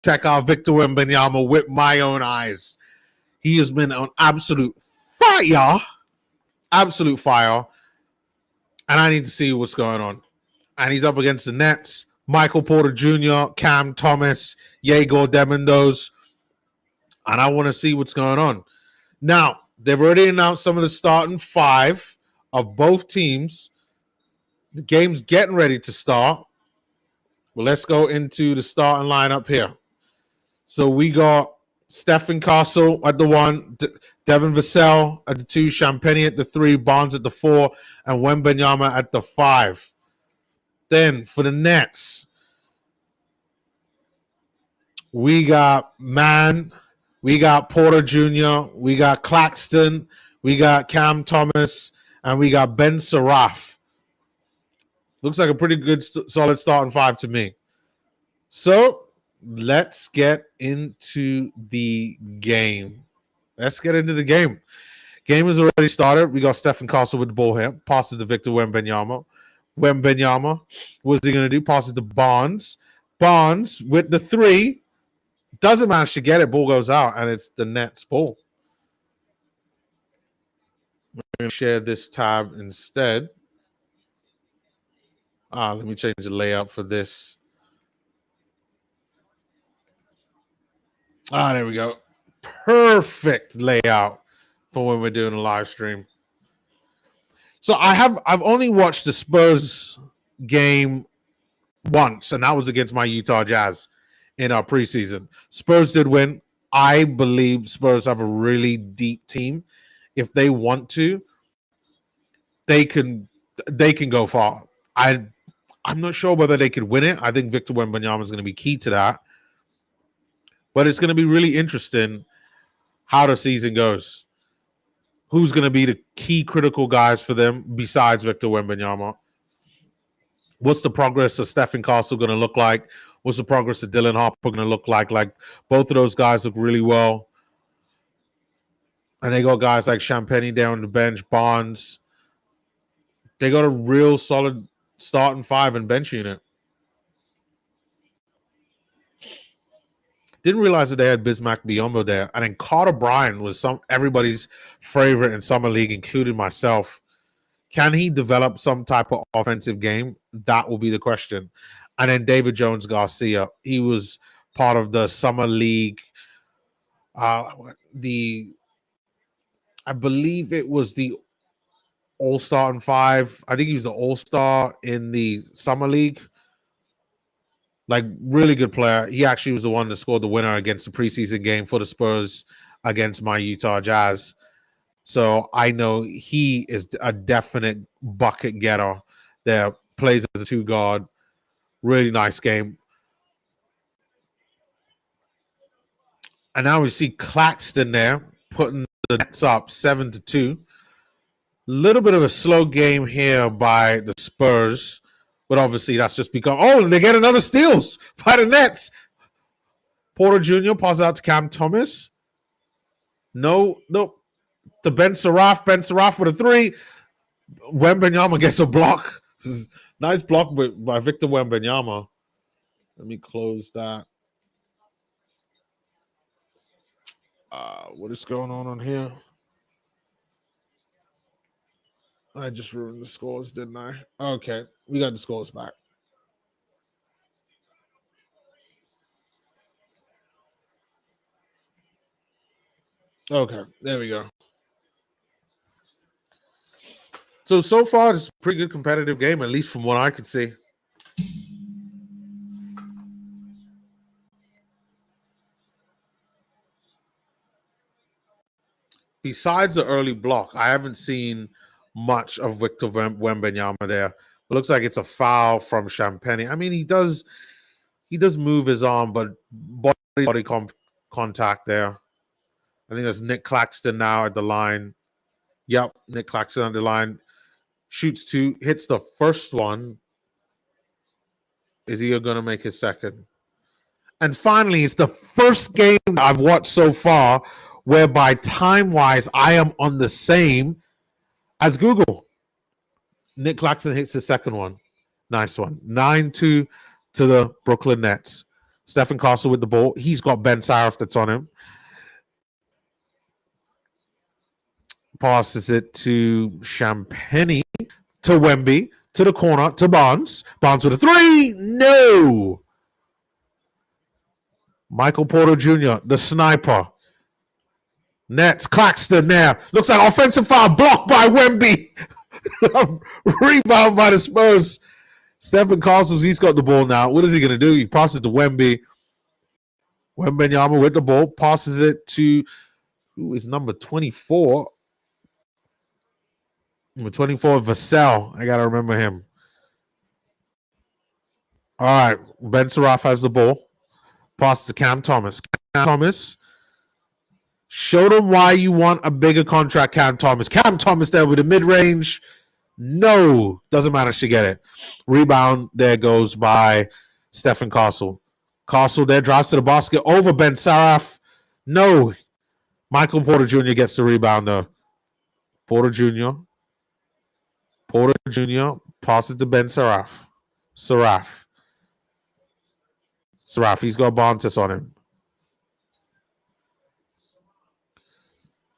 check out Victor Wembanyama with my own eyes. He has been on absolute fire. Absolute fire. And I need to see what's going on. And he's up against the Nets. Michael Porter Jr., Cam Thomas, Yegor Demendos. And I want to see what's going on. Now, they've already announced some of the starting five of both teams. The game's getting ready to start. Well, let's go into the starting lineup here. So we got Stephen Castle at the 1, Devin Vassell at the 2, Champagny at the 3, Barnes at the 4, and Wembanyama at the 5. Then for the Nets, we got Mann, we got Porter Jr., we got Claxton, we got Cam Thomas, and we got Ben Saraf. Looks like a pretty good, solid starting 5 to me. So let's get into the game. Game has already started. We got Stephen Castle with the ball here. Passes to Victor Wembanyama. What's he going to do? Passes to Barnes. Barnes with the 3. Doesn't manage to get it. Ball goes out, and it's the Nets ball. We're going to share this tab instead. Let me change the layout for this. There we go. Perfect layout for when we're doing a live stream. So I've only watched the Spurs game once, and that was against my Utah Jazz in our preseason. Spurs did win. I believe Spurs have a really deep team. If they want to, they can go far. I'm not sure whether they could win it. I think Victor Wembanyama is going to be key to that. But it's going to be really interesting how the season goes. Who's going to be the key critical guys for them besides Victor Wembanyama? What's the progress of Stephen Castle going to look like? What's the progress of Dylan Harper going to look like? Like, both of those guys look really well. And they got guys like Champagny down on the bench, Barnes. They got a real solid starting 5 and bench unit. Didn't realize that they had Bismack Biyombo there. And then Carter Bryant was everybody's favorite in Summer League, including myself. Can he develop some type of offensive game? That will be the question. And then David Jones Garcia. He was part of the Summer League. I believe it was the All-Star in 5. I think he was the All-Star in the Summer League. Like, really good player. He actually was the one that scored the winner against the preseason game for the Spurs against my Utah Jazz. So I know he is a definite bucket getter there. Plays as a 2 guard. Really nice game. And now we see Claxton there putting the Nets up 7-2. Little bit of a slow game here by the Spurs. But obviously, that's just become... Oh, and they get another steals by the Nets. Porter Jr. passes out to Cam Thomas. No. To Ben Saraf. Ben Saraf with a 3. Wembanyama gets a block. Nice block by Victor Wembanyama. Let me close that. What is going on here? I just ruined the scores, didn't I? Okay, we got the scores back. Okay, there we go. So far, it's a pretty good competitive game, at least from what I could see. Besides the early block, I haven't seen much of Victor Wembanyama there. It looks like it's a foul from Champagny. I mean, he does move his arm, but body contact there. I think that's Nick Claxton now at the line. Yep, Nick Claxton on the line. Shoots 2, hits the first one. Is he going to make his second? And finally, it's the first game I've watched so far whereby time-wise I am on the same as Google. Nick Claxton hits the second one. Nice one. 9-2 to the Brooklyn Nets. Stephen Castle with the ball. He's got Ben Saraf that's on him. Passes it to Champagny, to Wemby, to the corner, to Barnes. Barnes with a three. No. Michael Porter Jr., the sniper. Nets, Claxton there. Looks like offensive foul blocked by Wemby. Rebound by the Spurs. Stephen Castles, he's got the ball now. What is he going to do? He passes to Wemby. Wembanyama with the ball. Passes it to, who is number 24? Number 24, Vassell. I got to remember him. All right. Ben Saraf has the ball. Passes to Cam Thomas. Cam Thomas. Show them why you want a bigger contract, Cam Thomas. Cam Thomas there with the mid-range. No. Doesn't manage to get it. Rebound there goes by Stephen Castle. Castle there drives to the basket over Ben Saraf. No. Michael Porter Jr. gets the rebound though. Porter Jr. Passes to Ben Saraf. Saraf. He's got Barnes on him.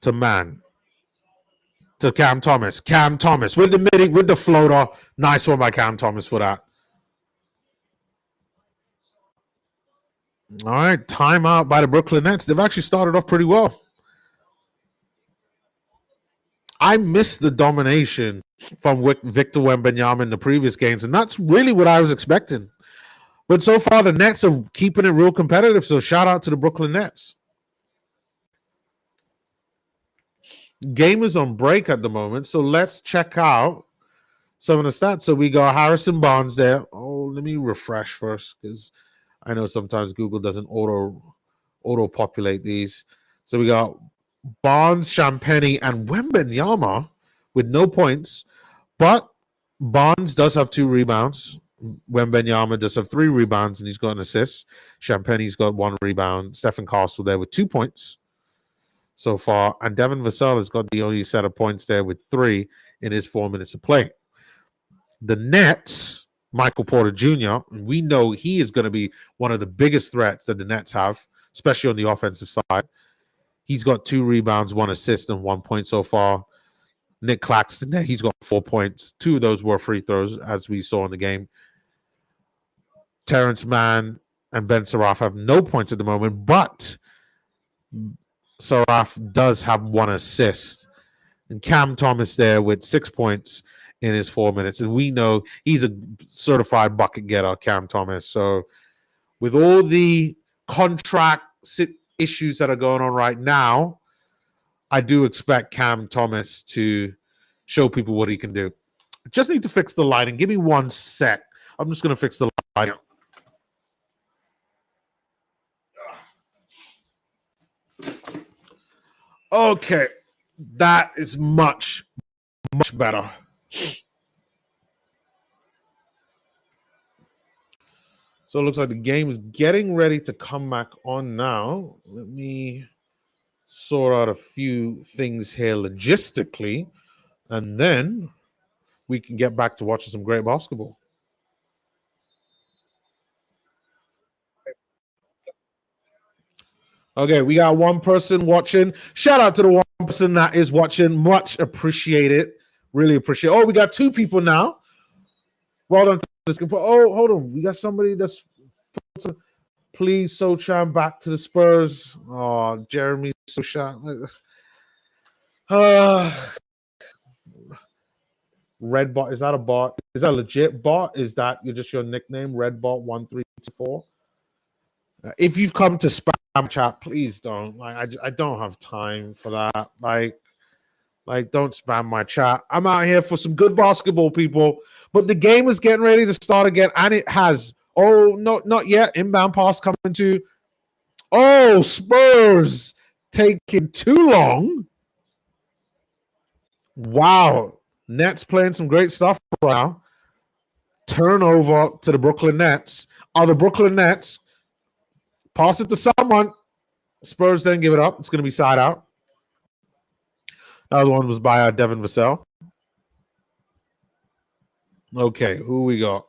To Man. To Cam Thomas. Cam Thomas with the midi, with the floater. Nice one by Cam Thomas for that. All right, timeout by the Brooklyn Nets. They've actually started off pretty well. I missed the domination from Victor Wembanyama in the previous games, and that's really what I was expecting. But so far, the Nets are keeping it real competitive, so shout out to the Brooklyn Nets. Game is on break at the moment, so let's check out some of the stats. So we got Harrison Barnes there. Oh, let me refresh first because I know sometimes Google doesn't auto-populate these. So we got Barnes, Champagny, and Wembanyama with no points, but Barnes does have 2 rebounds. Wembanyama does have 3 rebounds, and he's got an assist. Champagny's got 1 rebound. Stephen Castle there with 2 points so far, and Devin Vassell has got the only set of points there with 3 in his 4 minutes of play. The Nets, Michael Porter Jr., we know he is going to be one of the biggest threats that the Nets have, especially on the offensive side. He's got 2 rebounds, 1 assist, and 1 point so far. Nick Claxton there, he's got 4 points. 2 of those were free throws, as we saw in the game. Terrence Mann and Ben Saraf have no points at the moment, but Saraf does have 1 assist. And Cam Thomas there with 6 points in his 4 minutes. And we know he's a certified bucket getter, Cam Thomas. So with all the contract issues that are going on right now, I do expect Cam Thomas to show people what he can do. Just need to fix the lighting. Give me 1 sec. I'm just going to fix the lighting. Okay. That is much better. So it looks like the game is getting ready to come back on now. Let me sort out a few things here logistically, and then we can get back to watching some great basketball. Okay, we got 1 person watching. Shout out to the 1 person that is watching. Much appreciated. Really appreciate it. Oh, we got 2 people now. Well done. Oh, hold on. We got somebody that's please Sochan back to the Spurs. Oh, Jeremy Sochan. Red bot. Is that a bot? Is that a legit bot? Is that just your nickname? Redbot 1324. If you've come to spam chat, please don't. I don't have time for that. Like, don't spam my chat. I'm out here for some good basketball, people. But the game is getting ready to start again, and it has. Oh, no, not yet. Inbound pass coming to. Oh, Spurs taking too long. Wow. Nets playing some great stuff right now. Turnover to the Brooklyn Nets. Are the Brooklyn Nets pass it to someone? Spurs then give it up. It's going to be side out. That one was by Devin Vassell. Okay, who we got?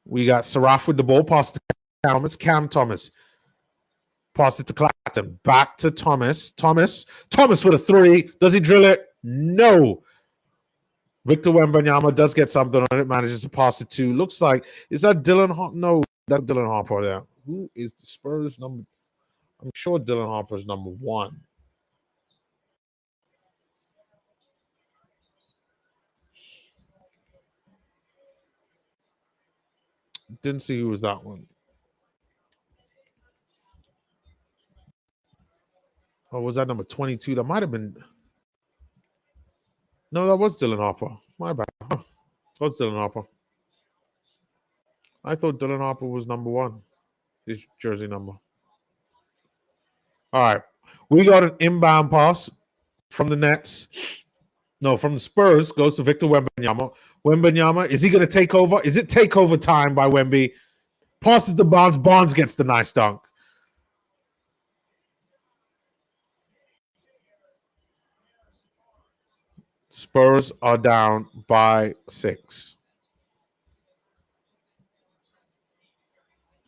We got Saraf with the ball. Pass to Thomas. Cam Thomas. Pass it to Claxton. Back to Thomas. Thomas with a three. Does he drill it? No. Victor Wembanyama does get something on it. Manages to pass it to. Looks like, is that Dylan Harper? No, that's Dylan Harper there. Who is the Spurs number? I'm sure Dylan Harper is number 1. Didn't see who was that one. Or was that number 22? That might have been. No, that was Dylan Harper. My bad. That was Dylan Harper. I thought Dylan Harper was number 1. His jersey number. All right. We got an inbound pass from the Nets. No, from the Spurs. Goes to Victor Wembanyama. Wembanyama, is he going to take over? Is it takeover time by Wemby? Passes to Barnes. Barnes gets the nice dunk. Spurs are down by 6.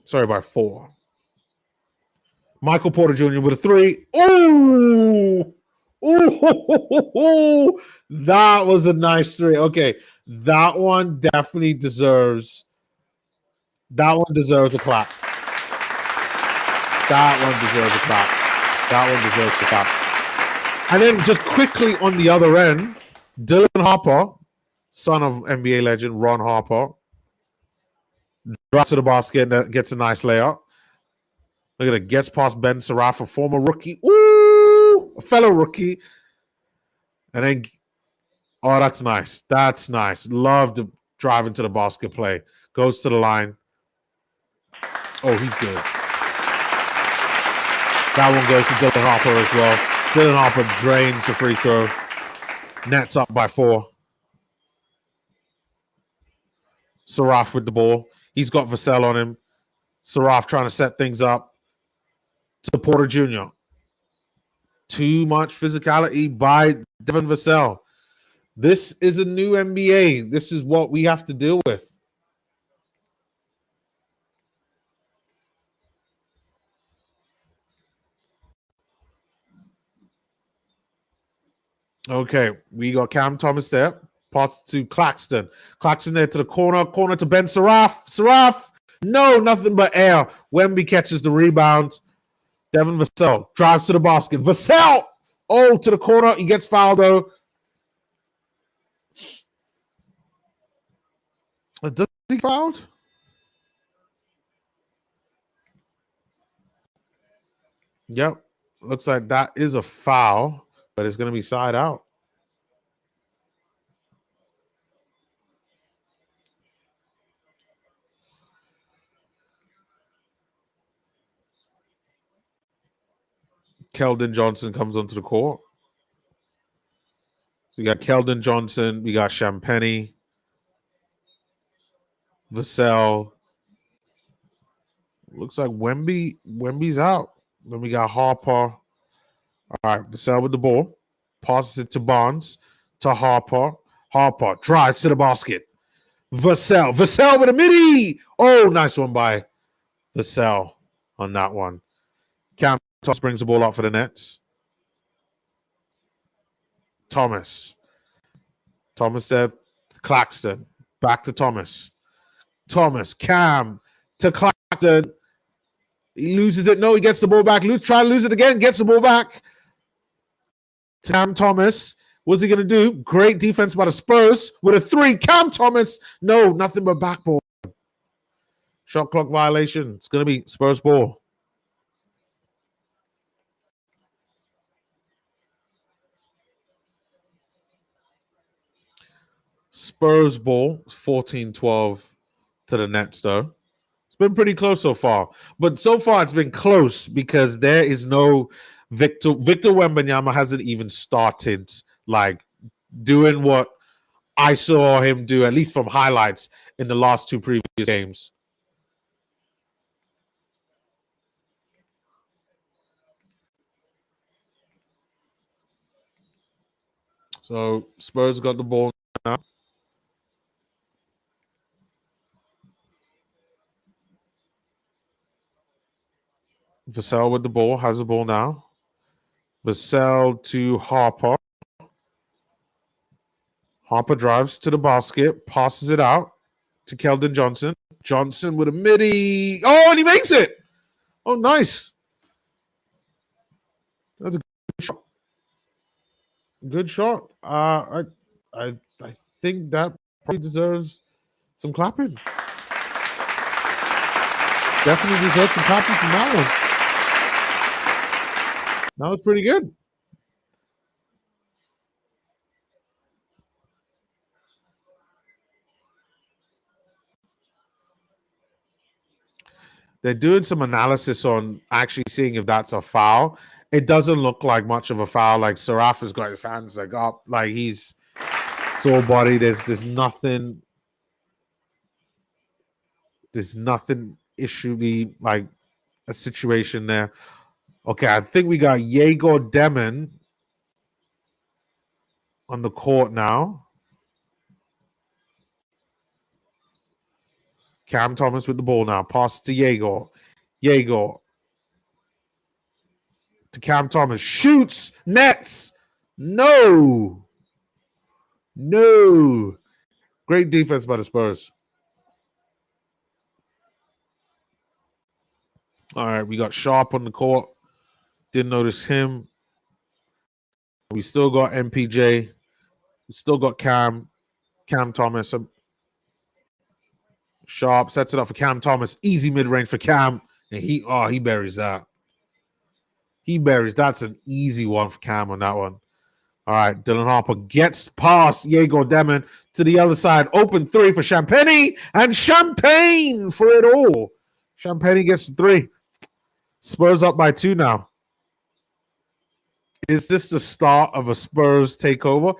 Sorry, by 4. Michael Porter Jr. with a 3. Oh! Oh! That was a nice 3. Okay, that one definitely deserves. That one deserves a clap. That one deserves a clap. That one deserves a clap. And then just quickly on the other end, Dylan Harper, son of NBA legend Ron Harper, drives to the basket and gets a nice layup. Look at it. Gets past Ben Saraf, a former rookie. Ooh! A fellow rookie. And then, oh, that's nice. That's nice. Love to drive into the basket play. Goes to the line. Oh, he's good. That one goes to Dylan Harper as well. Dylan Harper drains the free throw. Nets up by 4. Saraf with the ball. He's got Vassell on him. Saraf trying to set things up to Porter Jr. Too much physicality by Devin Vassell. This is a new NBA. This is what we have to deal with. Okay, we got Cam Thomas there. Pass to Claxton. Claxton there to the corner. Corner to Ben Saraf. Saraf. No, nothing but air. Wemby catches the rebound. Devin Vassell drives to the basket. Vassell. Oh, to the corner. He gets fouled though. Does he fouled? Yep. Looks like that is a foul, but it's going to be side out. Keldon Johnson comes onto the court. So we got Keldon Johnson. We got Champagny. Vassell. Looks like Wemby's out. Then we got Harper. All right, Vassell with the ball. Passes it to Barnes. To Harper. Harper drives to the basket. Vassell with a midi. Oh, nice one by Vassell on that one. Cam Thomas brings the ball up for the Nets. Thomas there. Claxton. Back to Thomas. Cam to Claxton. He loses it. No, he gets the ball back. Try to lose it again. Gets the ball back. Cam Thomas. What's he going to do? Great defense by the Spurs with a 3. Cam Thomas. No, nothing but backboard. Shot clock violation. It's going to be Spurs ball. Spurs ball. 14-12 to the Nets, though. It's been pretty close so far. But so far, it's been close because there is no Victor Wembanyama hasn't even started like doing what I saw him do, at least from highlights, in the last 2 previous games. So Spurs got the ball now. Vassell with the ball, has the ball now. Vassell to Harper. Harper drives to the basket, passes it out to Keldon Johnson. Johnson with a midi. Oh, and he makes it. Oh, nice. That's a good shot. Good shot. I think that probably deserves some clapping. Definitely deserves some clapping from that one. That was pretty good. They're doing some analysis on actually seeing if that's a foul. It doesn't look like much of a foul. Like Saraf has got his hands like up, like he's sore body. There's nothing. There's nothing issue like a situation there. Okay, I think we got Yegor Demon on the court now. Cam Thomas with the ball now. Pass to Yegor. Yegor to Cam Thomas. Shoots. Nets. No. No. Great defense by the Spurs. All right, we got Sharp on the court. Didn't notice him. We still got MPJ. We still got Cam Thomas. Sharp sets it up for Cam Thomas. Easy mid-range for Cam. And he buries that. He buries. That's an easy one for Cam on that one. All right, Dylan Harper gets past Yegor Demon to the other side. Open three for Champagne. And Champagne for it all. Champagne gets the three. Spurs up by 2 now. Is this the start of a Spurs takeover?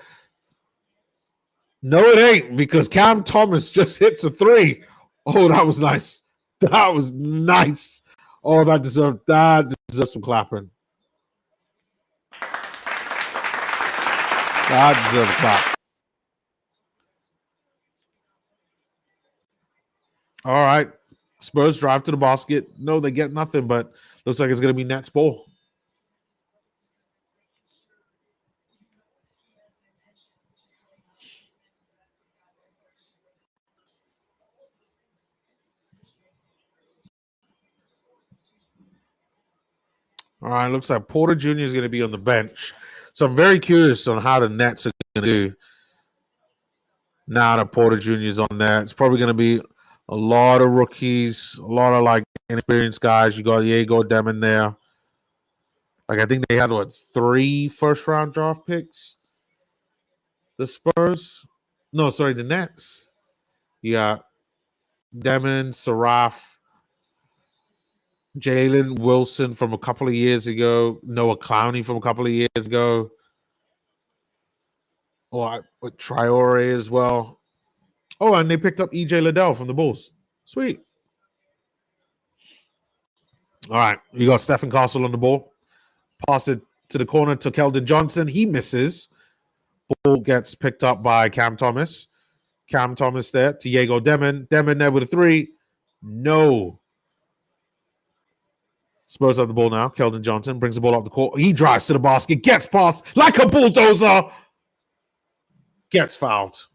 No, it ain't, because Cam Thomas just hits a 3. Oh, that was nice. That was nice. Oh, that deserved some clapping. That deserves a clap. All right. Spurs drive to the basket. No, they get nothing, but looks like it's going to be Nets ball. All right, looks like Porter Jr. is going to be on the bench. So I'm very curious on how the Nets are going to do now that Porter Jr. is on there. It's probably going to be a lot of rookies, a lot of like inexperienced guys. You got Yegor Demon there. Like I think they had 3 first-round draft picks. The Spurs, no, sorry, the Nets. You got Demon, Saraf, Jalen Wilson from a couple of years ago, Noah Clowney from a couple of years ago, with Traore as well. Oh, and they picked up EJ Liddell from the Bulls. Sweet. All right, you got Stephen Castle on the ball. Pass it to the corner to Keldon Johnson. He misses. Ball gets picked up by Cam Thomas. Cam Thomas there to Yegor Demon. Demon there with a 3. No. Spurs have the ball now. Keldon Johnson brings the ball up the court. He drives to the basket, gets past like a bulldozer, gets fouled.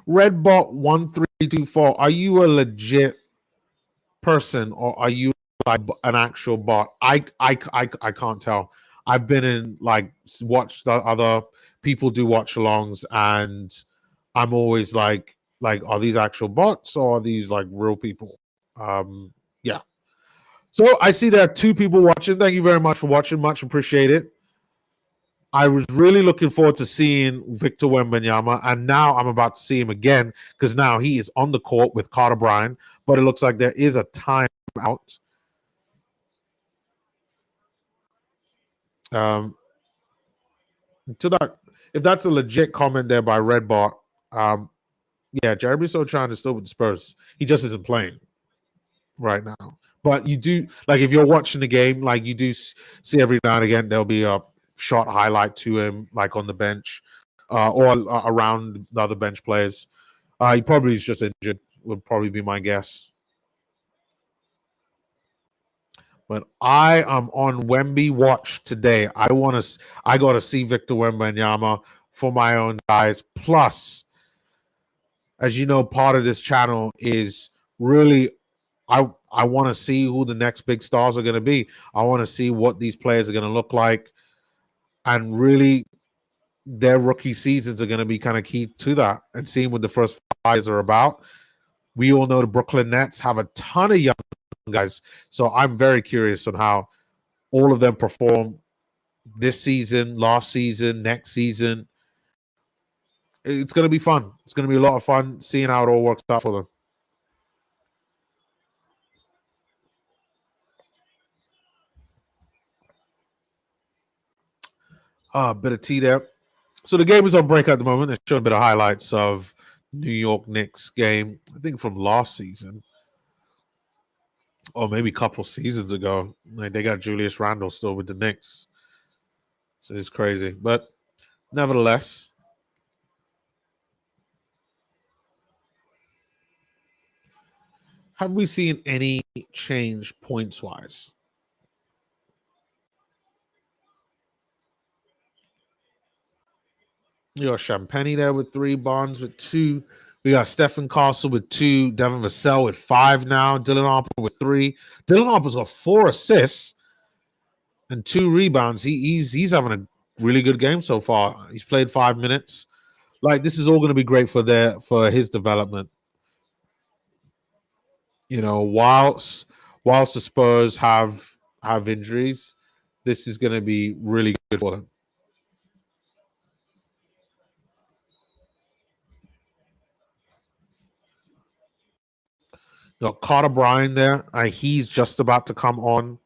Redbot 1324. Are you a legit person or are you like an actual bot? I can't tell. I've been in watched the other people do watch alongs, and I'm always like, are these actual bots or are these like real people? Yeah. So I see there are 2 people watching. Thank you very much for watching. Much appreciated. I was really looking forward to seeing Victor Wembanyama, and now I'm about to see him again because now he is on the court with Carter Bryan, but it looks like there is a timeout. To that, if that's a legit comment there by Redbot, yeah, Jeremy Sochan is still with the Spurs. He just isn't playing right now. But you do, like, if you're watching the game, like, you do see every now and again there'll be a shot highlight to him, like on the bench. or around the other bench players. He probably is just injured, would probably be my guess. But I am on Wemby watch today. I got to see Victor Wembanyama for my own guys. Plus, as you know, part of this channel is really I want to see who the next big stars are going to be. I want to see what these players are going to look like, and really their rookie seasons are going to be kind of key to that, and seeing what the first 5 years are about. We all know the Brooklyn Nets have a ton of young guys, so I'm very curious on how all of them perform this season, last season, next season. It's going to be fun. It's going to be a lot of fun seeing how it all works out for them. A bit of tea there. So the game is on break at the moment. They're showing a bit of highlights of New York Knicks game, I think from last season, or maybe a couple seasons ago. Like, they got Julius Randle still with the Knicks. So it's crazy. But nevertheless, have we seen any change points-wise? You got Champagny there with 3, Barnes with 2. We got Stephen Castle with 2, Devin Vassell with 5 now, Dylan Harper with 3. Dylan Harper's got 4 assists and 2 rebounds. He's having a really good game so far. He's played 5 minutes. Like, this is all going to be great for his development. You know, whilst the Spurs have injuries, this is going to be really good for them. You got Carter Bryan there. He's just about to come on.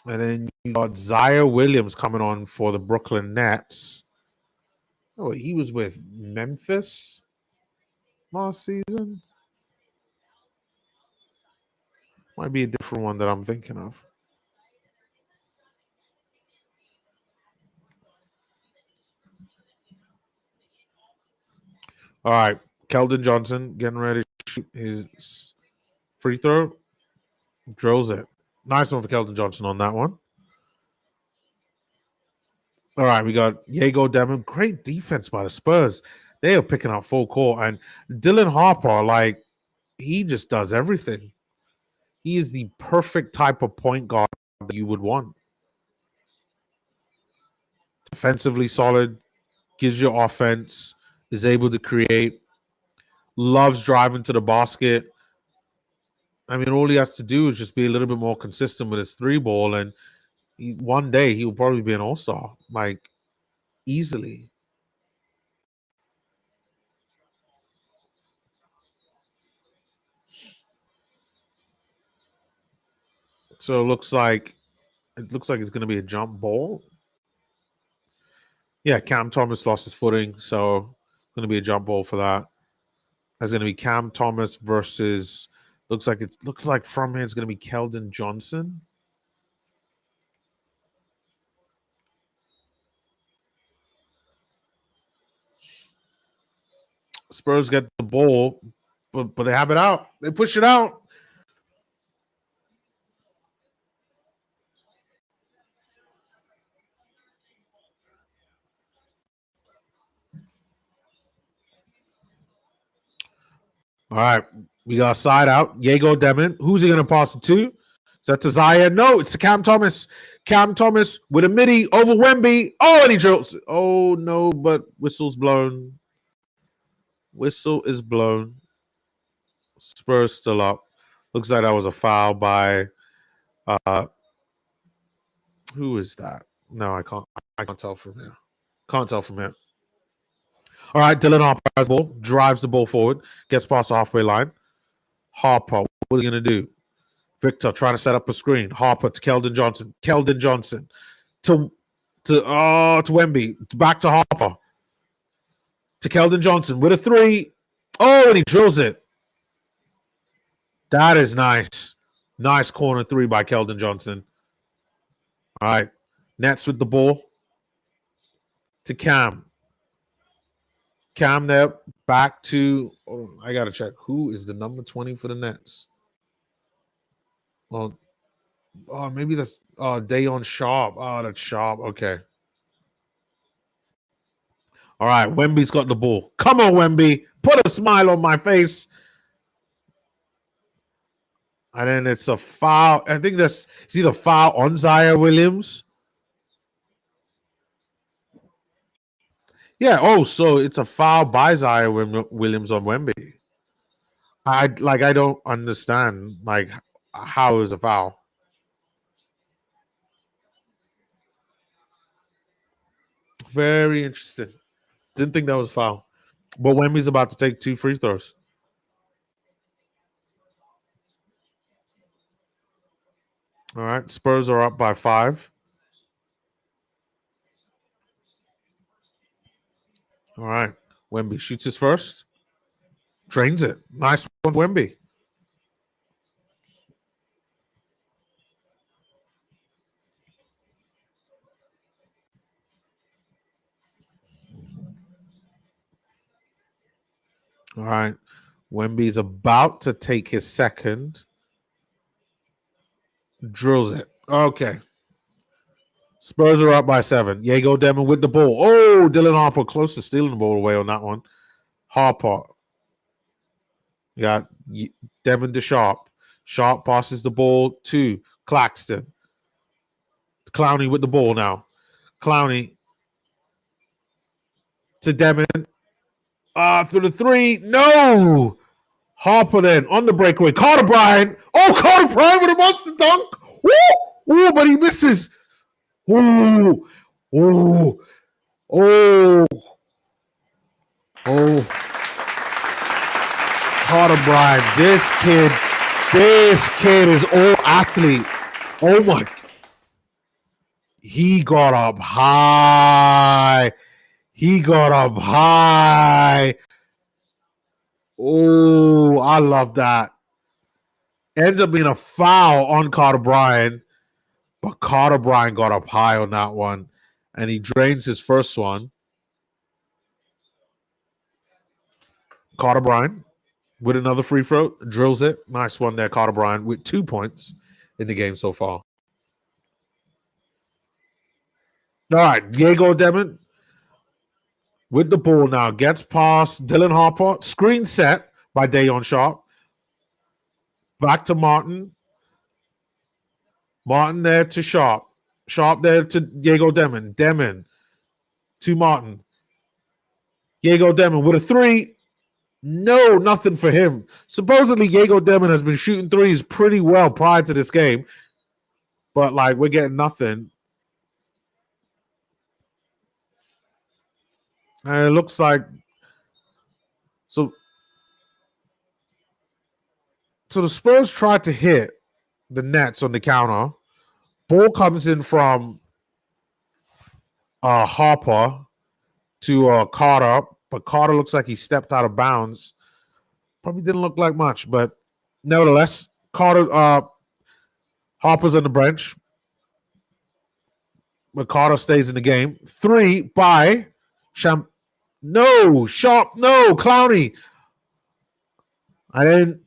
And then you got Zaire Williams coming on for the Brooklyn Nets. Oh, he was with Memphis last season. Might be a different one that I'm thinking of. All right. Keldon Johnson getting ready to shoot his free throw. Drills it. Nice one for Keldon Johnson on that one. All right, we got Diego Demon. Great defense by the Spurs. They are picking up full court. And Dylan Harper, like, he just does everything. He is the perfect type of point guard that you would want. Defensively solid, gives you offense, is able to create, loves driving to the basket. I mean, all he has to do is just be a little bit more consistent with his 3-ball, and one day he will probably be an all-star, like, easily. So it looks like it's going to be a jump ball. Yeah, Cam Thomas lost his footing, so it's going to be a jump ball for that. That's going to be Cam Thomas versus. Looks like from here it's going to be Keldon Johnson. Spurs get the ball, but they have it out. They push it out. All right, we got a side out. Diego Demon. Who's he going to pass it to? Is that to Zaire? No, it's to Cam Thomas. Cam Thomas with a midi over Wemby. Oh, and he drills. Oh, no, but whistle's blown. Whistle is blown. Spurs still up. Looks like that was a foul by who is that? No, I can't tell from here. Can't tell from here. All right, Dylan Harper has the ball, drives the ball forward, gets past the halfway line. Harper, what are you gonna do? Victor trying to set up a screen. Harper to Keldon Johnson. Keldon Johnson to Wemby. Back to Harper. To Keldon Johnson with a 3. Oh, and he drills it. That is nice. Nice corner three by Keldon Johnson. All right. Nets with the ball to Cam. Cam there. Back to, I got to check. Who is the number 20 for the Nets? Oh, maybe that's Dayon Sharp. Oh, that's Sharp. Okay. All right. Wemby's got the ball. Come on, Wemby. Put a smile on my face. And then it's a foul. I think it's either foul on Zaire Williams. Yeah. Oh, so it's a foul by Zaire Williams on Wemby. I don't understand how is a foul. Very interesting. Didn't think that was a foul. But Wemby's about to take 2 free throws. All right. Spurs are up by 5. All right. Wemby shoots his first. Drains it. Nice one, Wemby. All right. Wemby's about to take his second. Drills it. Okay. Spurs are up by 7. Diego Demon with the ball. Oh, Dylan Harper close to stealing the ball away on that one. Harper. You got Demon to Sharp. Sharp passes the ball to Claxton. Clowney with the ball now. Clowney to Demon. Through the 3. No. Harper then on the breakaway. Carter Bryant. Oh, Carter Bryant with a monster dunk. Woo! Oh, but he misses. Oh, oh, oh, oh. Carter Bryant, this kid is all athlete. Oh my. He got up high. Oh, I love that. Ends up being a foul on Carter Bryant, but Carter Bryant got up high on that one, and he drains his first one. Carter Bryant with another free throw, drills it. Nice one there, Carter Bryant, with 2 points in the game so far. All right, Diego Demon with the ball now. Gets past Dylan Harper. Screen set by Dayon Sharp. Back to Martin. Martin there to Sharp. Sharp there to Diego Demon. Demon to Martin. Diego Demon with a 3. No, nothing for him. Supposedly, Diego Demon has been shooting threes pretty well prior to this game. But, we're getting nothing. And it looks like so the Spurs tried to hit the Nets on the counter. Ball comes in from Harper to Carter, but Carter looks like he stepped out of bounds. Probably didn't look like much, but nevertheless, Harper's on the bench, but Carter stays in the game. 3 by Sharp, no, Clowney. And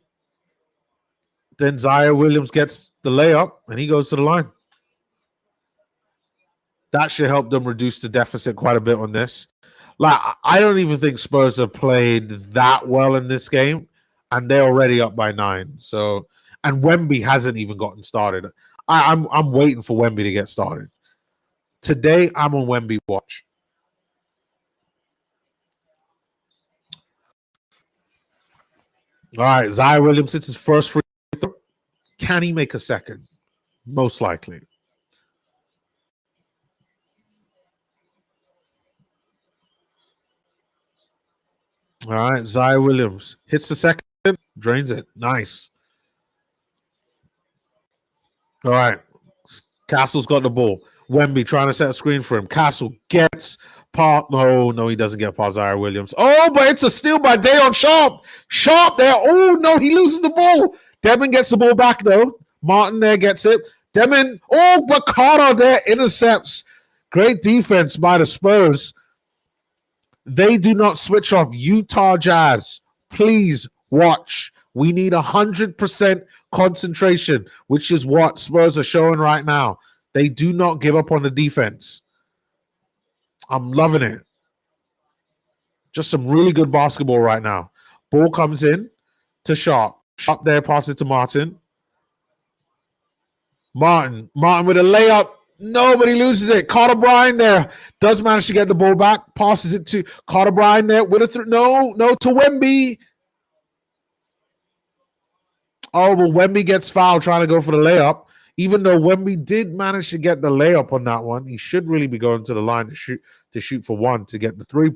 then Zaire Williams gets the layup, and he goes to the line. That should help them reduce the deficit quite a bit on this. I don't even think Spurs have played that well in this game, and they're already up by 9. So, and Wemby hasn't even gotten started. I'm waiting for Wemby to get started. Today, I'm on Wemby watch. All right, Zaire Williams hits his first free throw. Can he make a second? Most likely. All right, Zaire Williams hits the second, drains it. Nice. All right, Castle's got the ball. Wemby trying to set a screen for him. Castle gets past. No, he doesn't get past Zaire Williams. Oh, but it's a steal by Dayon Sharp. Sharp there. Oh, no, he loses the ball. Devin gets the ball back, though. Martin there gets it. Demon. Oh, but Carter there intercepts. Great defense by the Spurs. They do not switch off. Utah Jazz, please watch. We need 100% concentration, which is what Spurs are showing right now. They do not give up on the defense. I'm loving it. Just some really good basketball right now. Ball comes in to Sharp. Sharp there, passes it to Martin. Martin with a layup. Nobody loses it. Carter Bryan there does manage to get the ball back. Passes it to Carter Bryan there with a no to Wemby. Oh, well, Wemby gets fouled trying to go for the layup. Even though Wemby did manage to get the layup on that one, he should really be going to the line to shoot for one to get the three.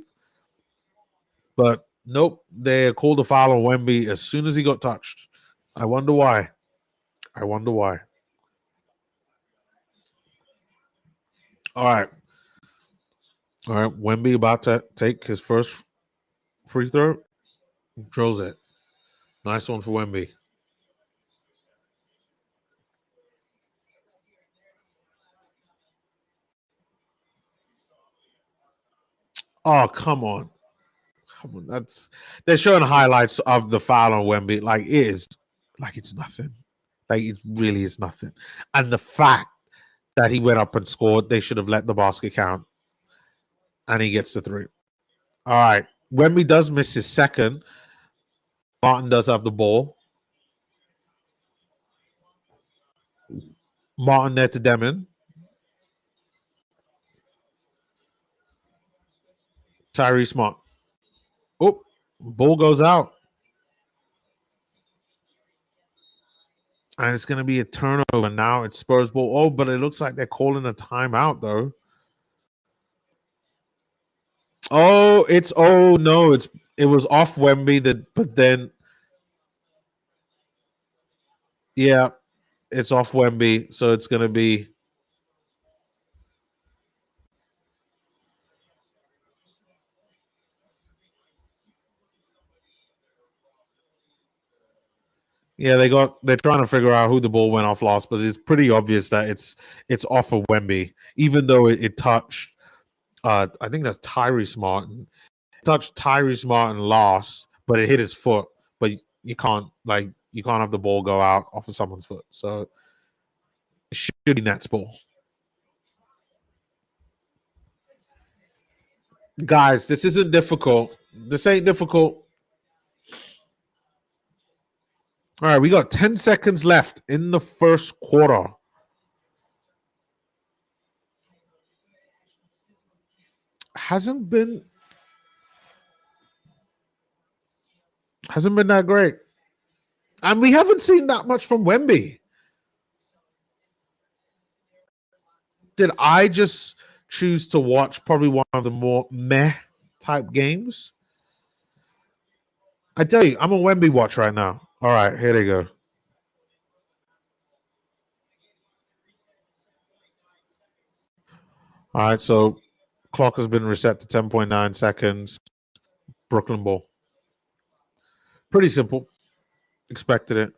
But nope, they called a foul on Wemby as soon as he got touched. I wonder why. All right. Wemby about to take his first free throw. Drills it. Nice one for Wemby. Oh, come on. They're showing highlights of the foul on Wemby. Like it's nothing. Like it really is nothing. And the fact that he went up and scored, they should have let the basket count. And he gets the three. All right. Wemby does miss his second. Martin does have the ball. Martin there to Demon. Tyrese Martin. Oh, ball goes out. And it's going to be a turnover. Now it's Spurs ball. Oh, but it looks like they're calling a timeout, though. Oh, it was off Wemby, but then yeah, it's off Wemby, so it's going to be yeah. They're trying to figure out who the ball went off last, but it's pretty obvious that it's off of Wemby, even though it touched. I think that's Tyrese Martin. It touched Tyrese Martin last, but it hit his foot. But you can't have the ball go out off of someone's foot, so it should be Nets ball. Guys, this isn't difficult. This ain't difficult. All right, we got 10 seconds left in the first quarter. Hasn't been that great. And we haven't seen that much from Wemby. Did I just choose to watch probably one of the more meh type games? I tell you, I'm a Wemby watch right now. All right, here they go. All right, so clock has been reset to 10.9 seconds. Brooklyn ball. Pretty simple. Expected it.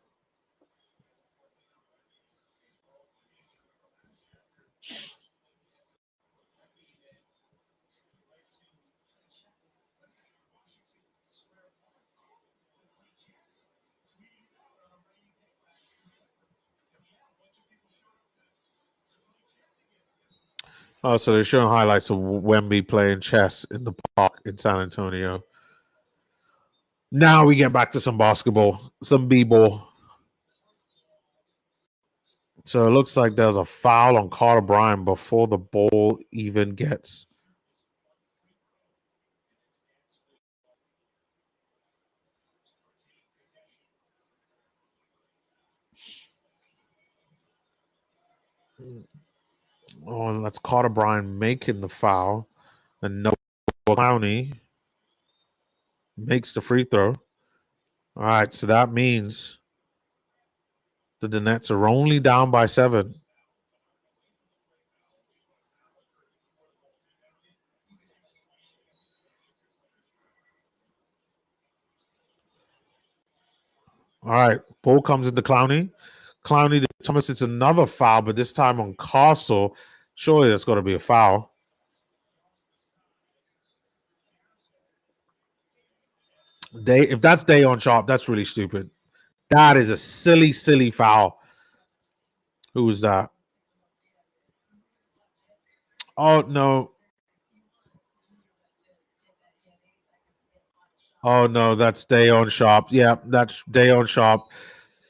Oh, so they're showing highlights of Wemby playing chess in the park in San Antonio. Now we get back to some basketball, some b-ball. So it looks like there's a foul on Carter Bryan before the ball even gets. Oh, and that's Carter Bryan making the foul. And Noah Clowney makes the free throw. All right, so that means that the Nets are only down by 7. All right, ball comes into Clowney. Clowney to Thomas. It's another foul, but this time on Castle. Surely that's got to be a foul. If that's Dayon Sharp, that's really stupid. That is a silly, silly foul. Who was that? Oh, no. Oh, no, that's Dayon Sharp. Yeah, that's Dayon Sharp.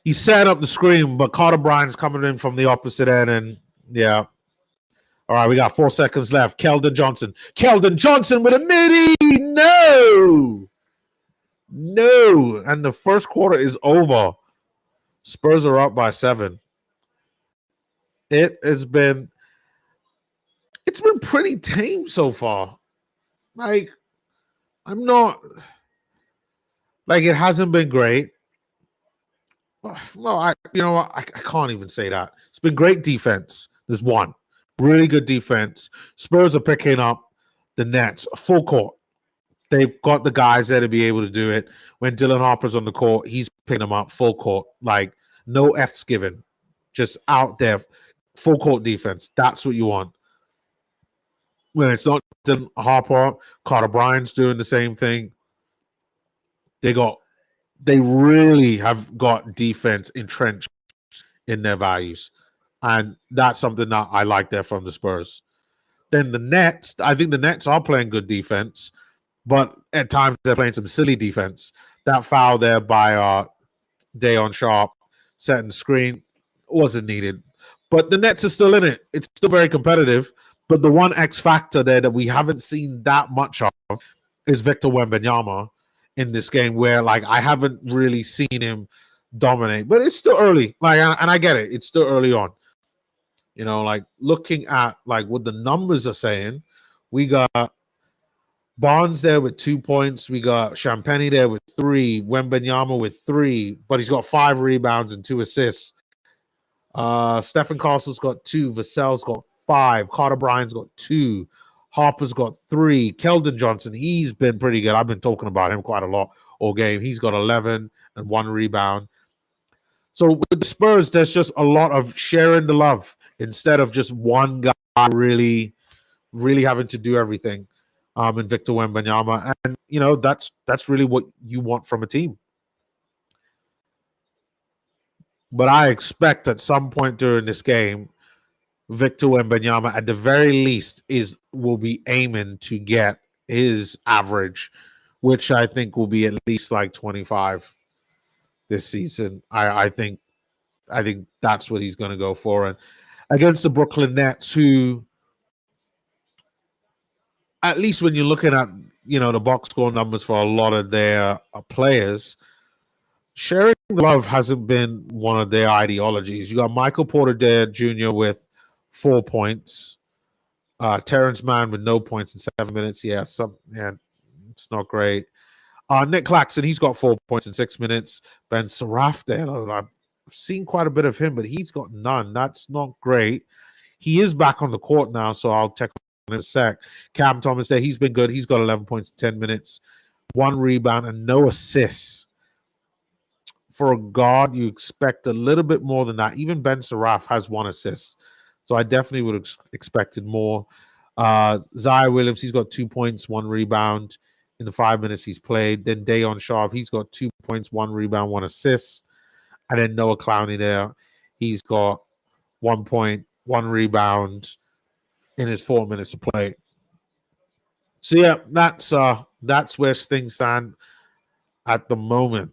He set up the screen, but Carter Bryant's coming in from the opposite end, and yeah. All right, we got 4 seconds left. Keldon Johnson. Keldon Johnson with a midi. No. And the first quarter is over. Spurs are up by 7. It's been pretty tame so far. Like, I'm not like it hasn't been great. Well, I can't even say that. It's been great defense. There's one really good defense. Spurs are picking up the Nets full court. They've got the guys there to be able to do it. When Dylan Harper's on the court, he's picking them up full court. Like, no F's given. Just out there. Full court defense. That's what you want. When it's not Dylan Harper, Carter Bryant's doing the same thing. They really have got defense entrenched in their values. And that's something that I like there from the Spurs. Then the Nets, I think the Nets are playing good defense, but at times they're playing some silly defense. That foul there by Dayon Sharp setting the screen wasn't needed. But the Nets are still in it. It's still very competitive. But the one X factor there that we haven't seen that much of is Victor Wembanyama in this game, where like I haven't really seen him dominate. But it's still early. Like, and I get it. It's still early on. You know, like looking at like what the numbers are saying, we got Barnes there with 2 points. We got Champagny there with 3. Wembanyama with 3, but he's got 5 rebounds and 2 assists. Stephen Castle's got 2. Vassell's got 5. Carter Bryant's got 2. Harper's got 3. Keldon Johnson, he's been pretty good. I've been talking about him quite a lot all game. He's got 11 and 1 rebound. So with the Spurs, there's just a lot of sharing the love instead of just one guy really, really having to do everything. And Victor Wembanyama, and you know that's really what you want from a team. But I expect at some point during this game, Victor Wembanyama, at the very least, will be aiming to get his average, which I think will be at least like 25 this season. I think that's what he's going to go for. And against the Brooklyn Nets, who, at least when you're looking at, you know, the box score numbers for a lot of their players, sharing the love hasn't been one of their ideologies. You got Michael Porter there Jr. with 4 points. Terrence Mann with no points in 7 minutes. Yeah, it's not great. Nick Claxton, he's got 4 points in 6 minutes. Ben Saraf there, I've seen quite a bit of him, but he's got none. That's not great. He is back on the court now, so I'll check in a sec. Cam Thomas there, he's been good. He's got 11 points in 10 minutes, 1 rebound, and no assists. For a guard, you expect a little bit more than that. Even Ben Saraf has 1 assist. So I definitely would have expected more. Zion Williams, he's got 2 points, 1 rebound in the 5 minutes he's played. Then Dayon Sharp, he's got 2 points, 1 rebound, 1 assist. And then Noah Clowney there, he's got 1 point, 1 rebound in his 4 minutes of play. So yeah, that's where things stand at the moment.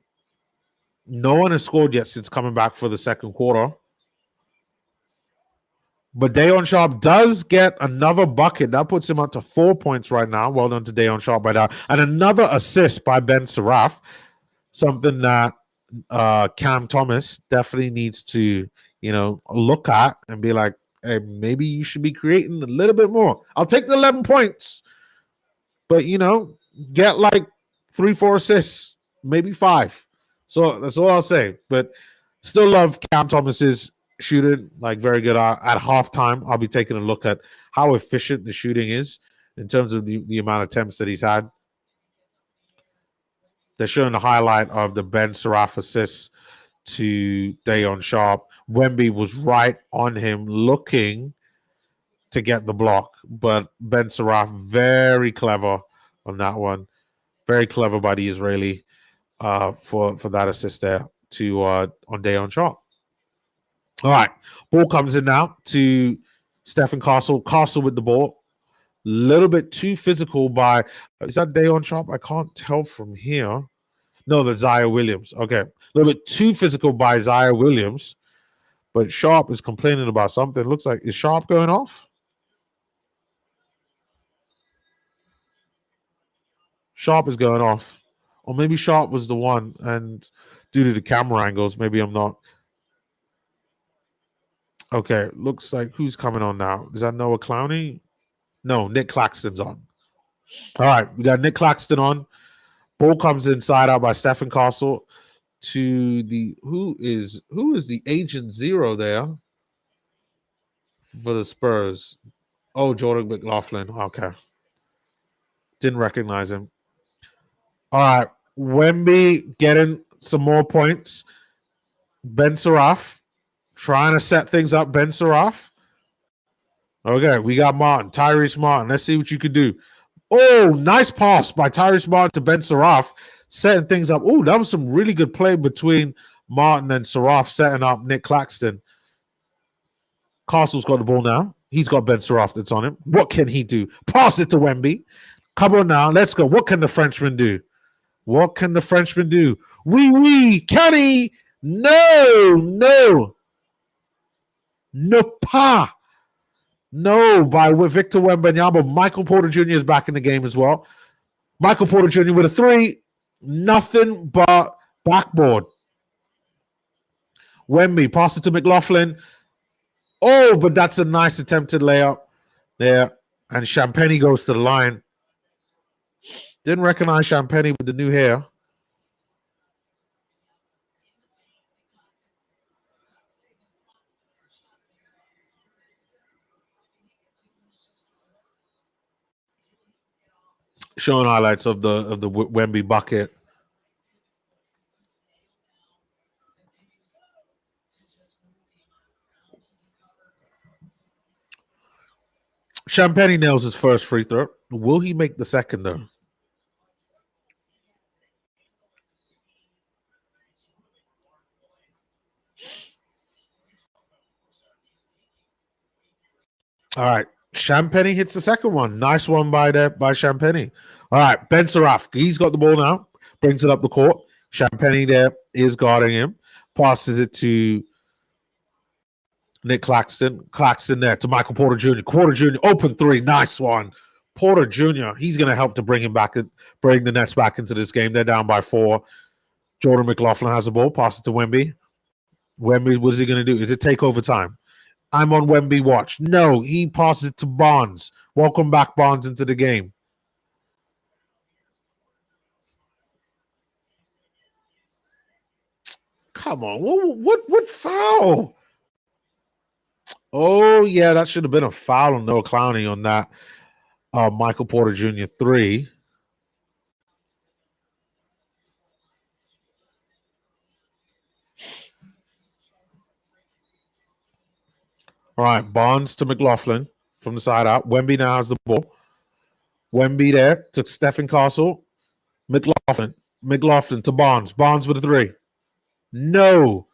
No one has scored yet since coming back for the second quarter. But Dayon Sharp does get another bucket. That puts him up to 4 points right now. Well done to Dayon Sharp by that. And another assist by Ben Saraf. Something that Cam Thomas definitely needs to, you know, look at and be like, hey, maybe you should be creating a little bit more. I'll take the 11 points. But, you know, get like 3-4 assists, maybe 5. So that's all I'll say. But still love Cam Thomas's shooting, like very good. At halftime, I'll be taking a look at how efficient the shooting is in terms of the amount of attempts that he's had. They're showing the highlight of the Ben Saraf assist to Dayon Sharp. Wemby was right on him, looking to get the block, but Ben Saraf very clever on that one. Very clever by the Israeli for that assist there to on Dayon Sharp. All right, ball comes in now to Stephen Castle. Castle with the ball. Little bit too physical by, is that Dayon Sharp? I can't tell from here. No, that's Zaire Williams. Okay. A little bit too physical by Zaire Williams, but Sharp is complaining about something. Looks like, is Sharp going off? Sharp is going off. Or maybe Sharp was the one, and due to the camera angles, maybe I'm not. Okay, looks like who's coming on now? Is that Noah Clowney? No, Nick Claxton's on. All right, we got Nick Claxton on. Ball comes inside out by Stephen Castle to the who is the agent zero there for the Spurs? Oh, Jordan McLaughlin. Okay. Didn't recognize him. All right. Wemby getting some more points. Ben Saraf trying to set things up. Ben Saraf. Okay, we got Martin. Tyrese Martin. Let's see what you can do. Oh, nice pass by Tyrese Martin to Ben Saraf, setting things up. Oh, that was some really good play between Martin and Saraf, setting up Nick Claxton. Castle's got the ball now. He's got Ben Saraf that's on him. What can he do? Pass it to Wemby. Come on now. Let's go. What can the Frenchman do? What can the Frenchman do? Oui. Can he? No. Ne pas. No, by Victor Wembanyama. Michael Porter Jr. is back in the game as well. Michael Porter Jr. with a three. Nothing but backboard. Wemby, pass it to McLaughlin. Oh, but that's a nice attempted layup there. And Champagny goes to the line. Didn't recognize Champagny with the new hair. Showing highlights of the Wemby bucket. Champagny nails his first free throw. Will he make the second though? All right. Champagny hits the second one. Nice one by Champagny. All right. Ben Saraf. He's got the ball now. Brings it up the court. Champagny there is guarding him. Passes it to Nick Claxton. Claxton there to Michael Porter Jr. Porter Jr. Open three. Nice one. Porter Jr. He's going to help to bring the Nets back into this game. They're down by 4. Jordan McLaughlin has the ball. Pass it to Wemby. Wemby, what is he going to do? Is it take over time? I'm on Wemby watch. No, he passes it to Barnes. Welcome back, Barnes, into the game. Come on. What foul? Oh, yeah, that should have been a foul on Noah Clowney on that Michael Porter Jr. 3. All right, Barnes to McLaughlin from the side out. Wemby now has the ball. Wemby there to Stephen Castle. McLaughlin to Barnes. Barnes with a 3. No.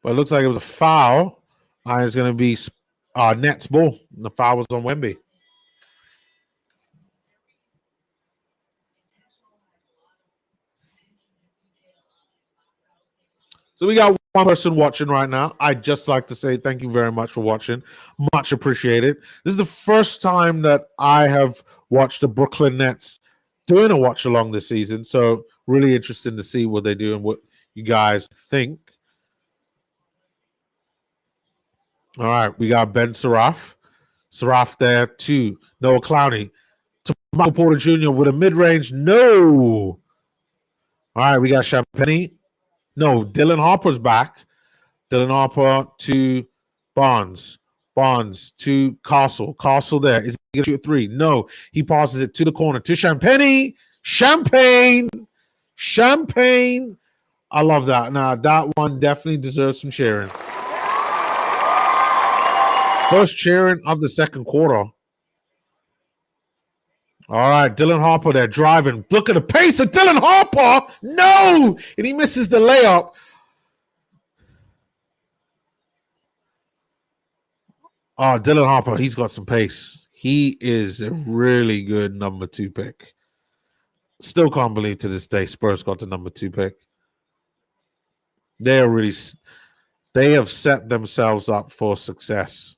But it looks like it was a foul. It's going to be Nets ball. The foul was on Wemby. So we got one person watching right now. I'd just like to say thank you very much for watching. Much appreciated. This is the first time that I have watched the Brooklyn Nets doing a watch along this season. So really interesting to see what they do and what you guys think. All right, we got Ben Saraf. Saraf there to Noah Clowney. To Michael Porter Jr. with a mid-range. No. All right, we got Champagny. No, Dylan Harper's back. Dylan Harper to Barnes. Barnes to Castle. Castle there. Is he going to shoot a 3? No. He passes it to the corner to Champagny. Champagne Champagne. I love that. Now, that one definitely deserves some cheering. First cheering of the second quarter. All right, Dylan Harper there driving. Look at the pace of Dylan Harper. No! And he misses the layup. Oh, Dylan Harper, he's got some pace. He is a really good number 2 pick. Still can't believe to this day Spurs got the number 2 pick. They have set themselves up for success.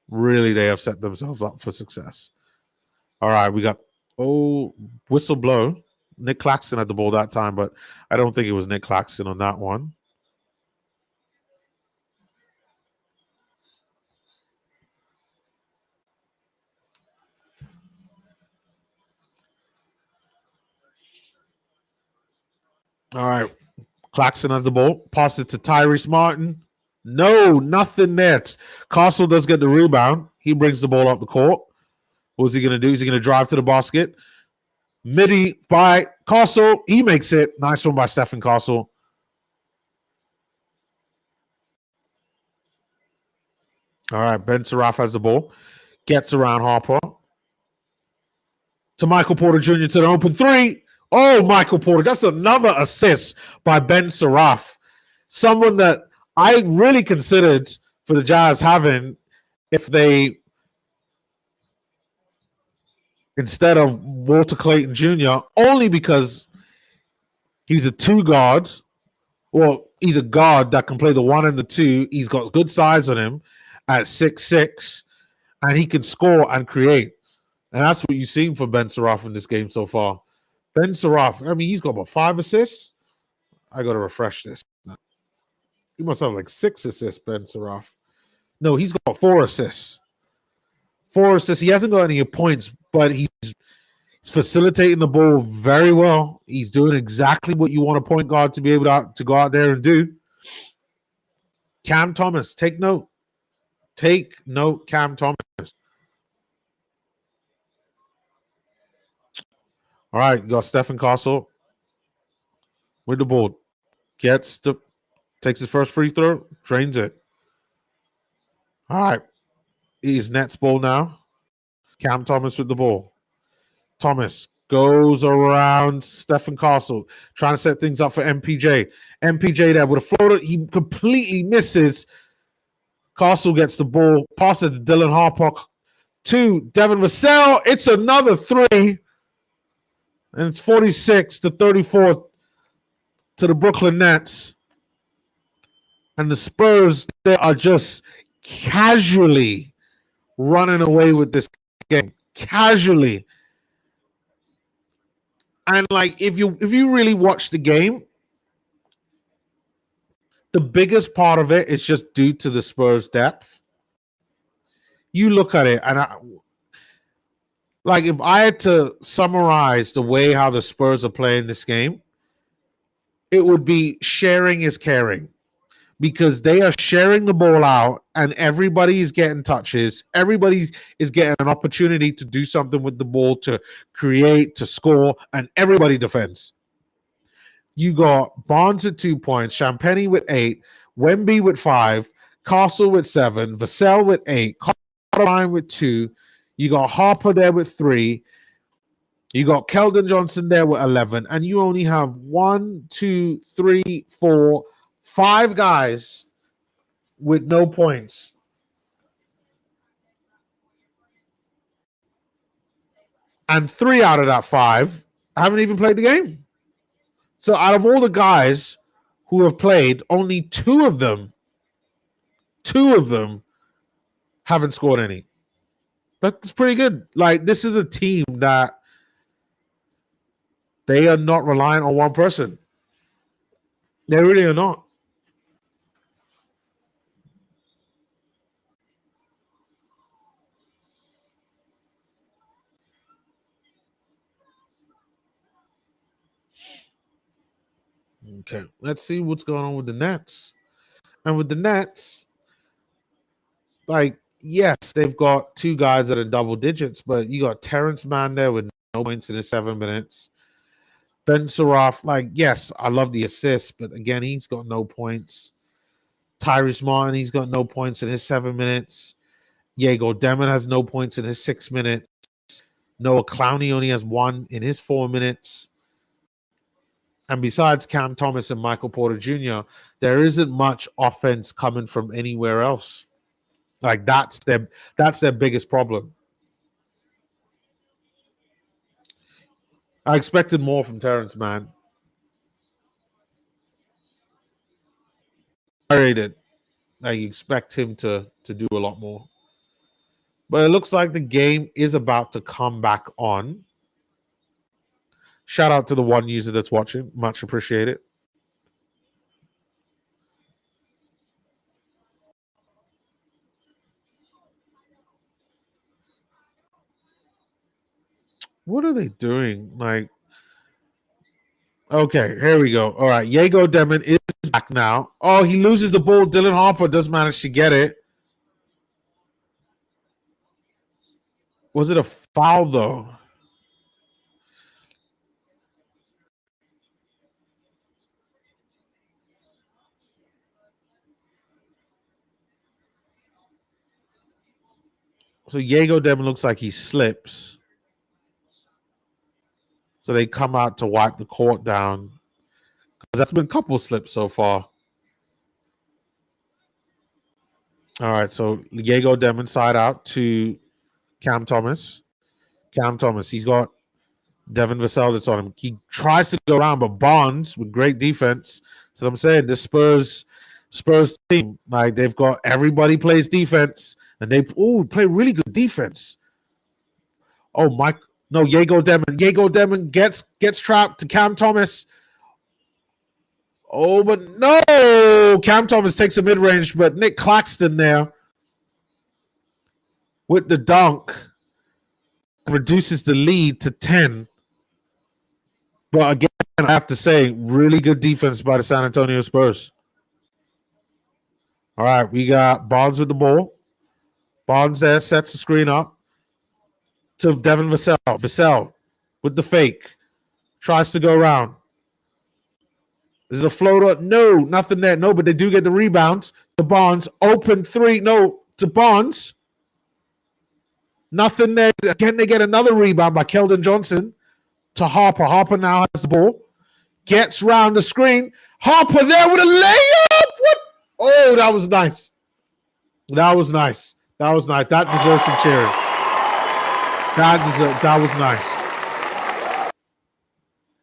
Really, they have set themselves up for success. All right, we got whistle blow. Nick Claxton had the ball that time, but I don't think it was Nick Claxton on that one. All right, Claxton has the ball. Pass it to Tyrese Martin. No, nothing there. Castle does get the rebound. He brings the ball up the court. What's he going to do? Is he going to drive to the basket? Midi by Castle. He makes it. Nice one by Stephen Castle. All right, Ben Saraf has the ball. Gets around Harper. To Michael Porter Jr. to the open 3. Oh, Michael Porter. That's another assist by Ben Saraf. Someone that I really considered for the Jazz having if they, instead of Walter Clayton Jr., only because he's a 2 guard. Well, he's a guard that can play the 1 and the 2. He's got good size on him at 6'6", and he can score and create. And that's what you've seen from Ben Saraf in this game so far. Ben Saraf, I mean, he's got about 5 assists. I got to refresh this. He must have like 6 assists, Ben Saraf. No, he's got 4 assists. 4 assists. He hasn't got any points, but he's facilitating the ball very well. He's doing exactly what you want a point guard to be able to go out there and do. Cam Thomas, take note. Take note, Cam Thomas. All right, you got Stephen Castle with the ball. Takes his first free throw, drains it. All right. He's Nets ball now. Cam Thomas with the ball. Thomas goes around Stephen Castle, trying to set things up for MPJ. MPJ there with a floater. He completely misses. Castle gets the ball. Pass it to Dylan Harper. 2, Devin Vassell. It's another 3. And it's 46-34 to the Brooklyn Nets. And the Spurs, they are just casually running away with this game. Casually. And like if you really watch the game, the biggest part of it is just due to the Spurs' depth. You look at it, and if I had to summarize the way how the Spurs are playing this game, it would be sharing is caring. Because they are sharing the ball out and everybody is getting touches. Everybody is getting an opportunity to do something with the ball, to create, to score, and everybody defends. You got Barnes with 2 points, Champagny with 8, Wemby with 5, Castle with 7, Vassell with 8, Carter with 2. You got Harper there with 3. You got Keldon Johnson there with 11. And you only have 1, 2, 3, 4, 5 guys with no points. And 3 out of that 5 haven't even played the game. So out of all the guys who have played, only 2 of them haven't scored any. That's pretty good. Like, this is a team that they are not reliant on one person. They really are not. Okay, let's see what's going on with the Nets. And with the Nets, like, yes, they've got 2 guys that are double digits, but you got Terrence Mann there with no points in his 7 minutes. Ben Suraf, like, yes, I love the assist, but again, he's got no points. Tyrese Martin, he's got no points in his 7 minutes. Diego Demon has no points in his 6 minutes. Noah Clowney only has 1 in his 4 minutes. And besides Cam Thomas and Michael Porter Jr., there isn't much offense coming from anywhere else. Like that's their biggest problem. I expected more from Terrence Mann. I rated. I expect him to do a lot more. But it looks like the game is about to come back on. Shout out to the one user that's watching. Much appreciated. What are they doing? Like, okay, here we go. All right, Diego Demon is back now. Oh, he loses the ball. Dylan Harper does manage to get it. Was it a foul, though? So Diego Demon looks like he slips. So they come out to wipe the court down. That's been a couple slips so far. All right, so Diego Demon side out to Cam Thomas. Cam Thomas, he's got Devin Vassell that's on him. He tries to go around, but Barnes with great defense. So I'm saying the Spurs team, like they've got everybody plays defense, and they play really good defense. Oh, Mike, no, Diego Demon gets trapped to Cam Thomas. Oh, but no, Cam Thomas takes a mid range, but Nick Claxton there with the dunk reduces the lead to 10. But again, I have to say, really good defense by the San Antonio Spurs. All right, we got Barnes with the ball. Barnes there sets the screen up to Devin Vassell. Vassell with the fake. Tries to go around. Is it a floater? No, nothing there. No, but they do get the rebound. To Barnes. Open three. No, to Barnes. Nothing there. Again, they get another rebound by Keldon Johnson to Harper. Harper now has the ball. Gets round the screen. Harper there with a layup. What? Oh, that was nice. That was nice. That was nice. That deserves some cheering. That was nice.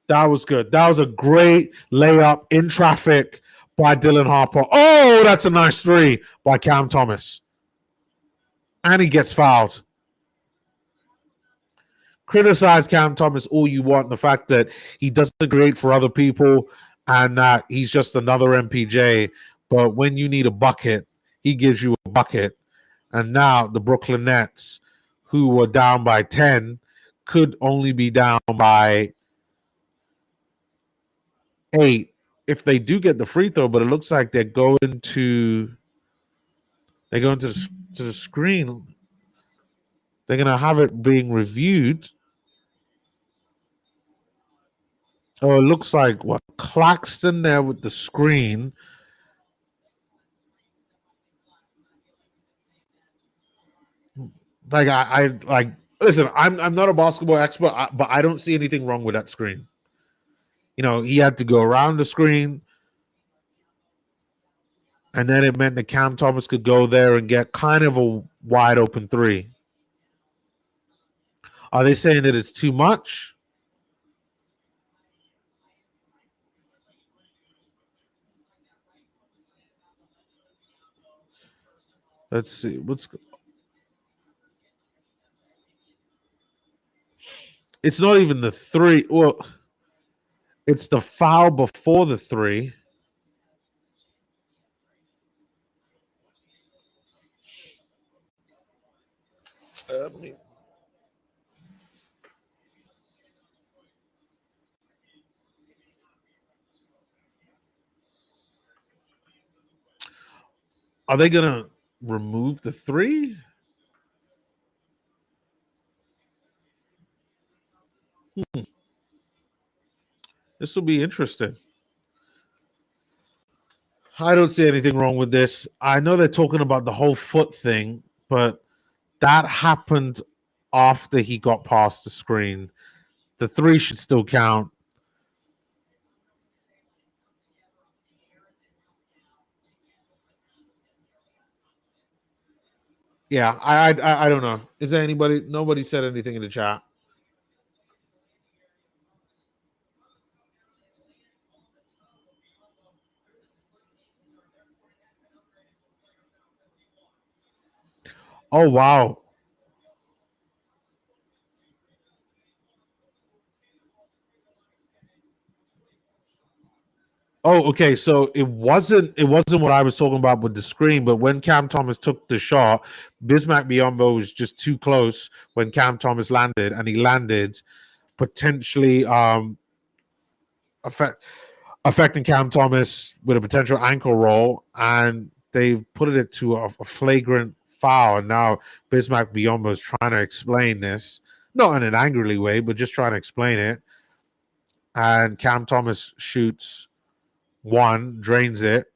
That was good. That was a great layup in traffic by Dylan Harper. Oh, that's a nice three by Cam Thomas. And he gets fouled. Criticize Cam Thomas all you want. The fact that he doesn't create for other people and that he's just another MPJ. But when you need a bucket, he gives you a bucket. And now the Brooklyn Nets, who were down by 10, could only be down by 8 if they do get the free throw. But it looks like they're going to the screen. They're going to have it being reviewed. Oh, it looks like what Claxton there with the screen. Like I like listen. I'm not a basketball expert, but I don't see anything wrong with that screen. You know, he had to go around the screen, and then it meant that Cam Thomas could go there and get kind of a wide open three. Are they saying that it's too much? Let's see. It's not even the three. Well, it's the foul before the three. Are they gonna remove the three? This will be interesting. I don't see anything wrong with this. I know they're talking about the whole foot thing, but that happened after he got past the screen. The three should still count. Yeah, I don't know. Is there anybody? Nobody said anything in the chat. Oh wow. Oh, okay. So it wasn't what I was talking about with the screen, but when Cam Thomas took the shot, Bismack Biyombo was just too close when Cam Thomas landed, and he landed potentially affect, affecting Cam Thomas with a potential ankle roll, and they've put it to a flagrant foul. And now Bismack Biyombo is trying to explain this, not in an angrily way, but just trying to explain it. And Cam Thomas shoots one, drains it.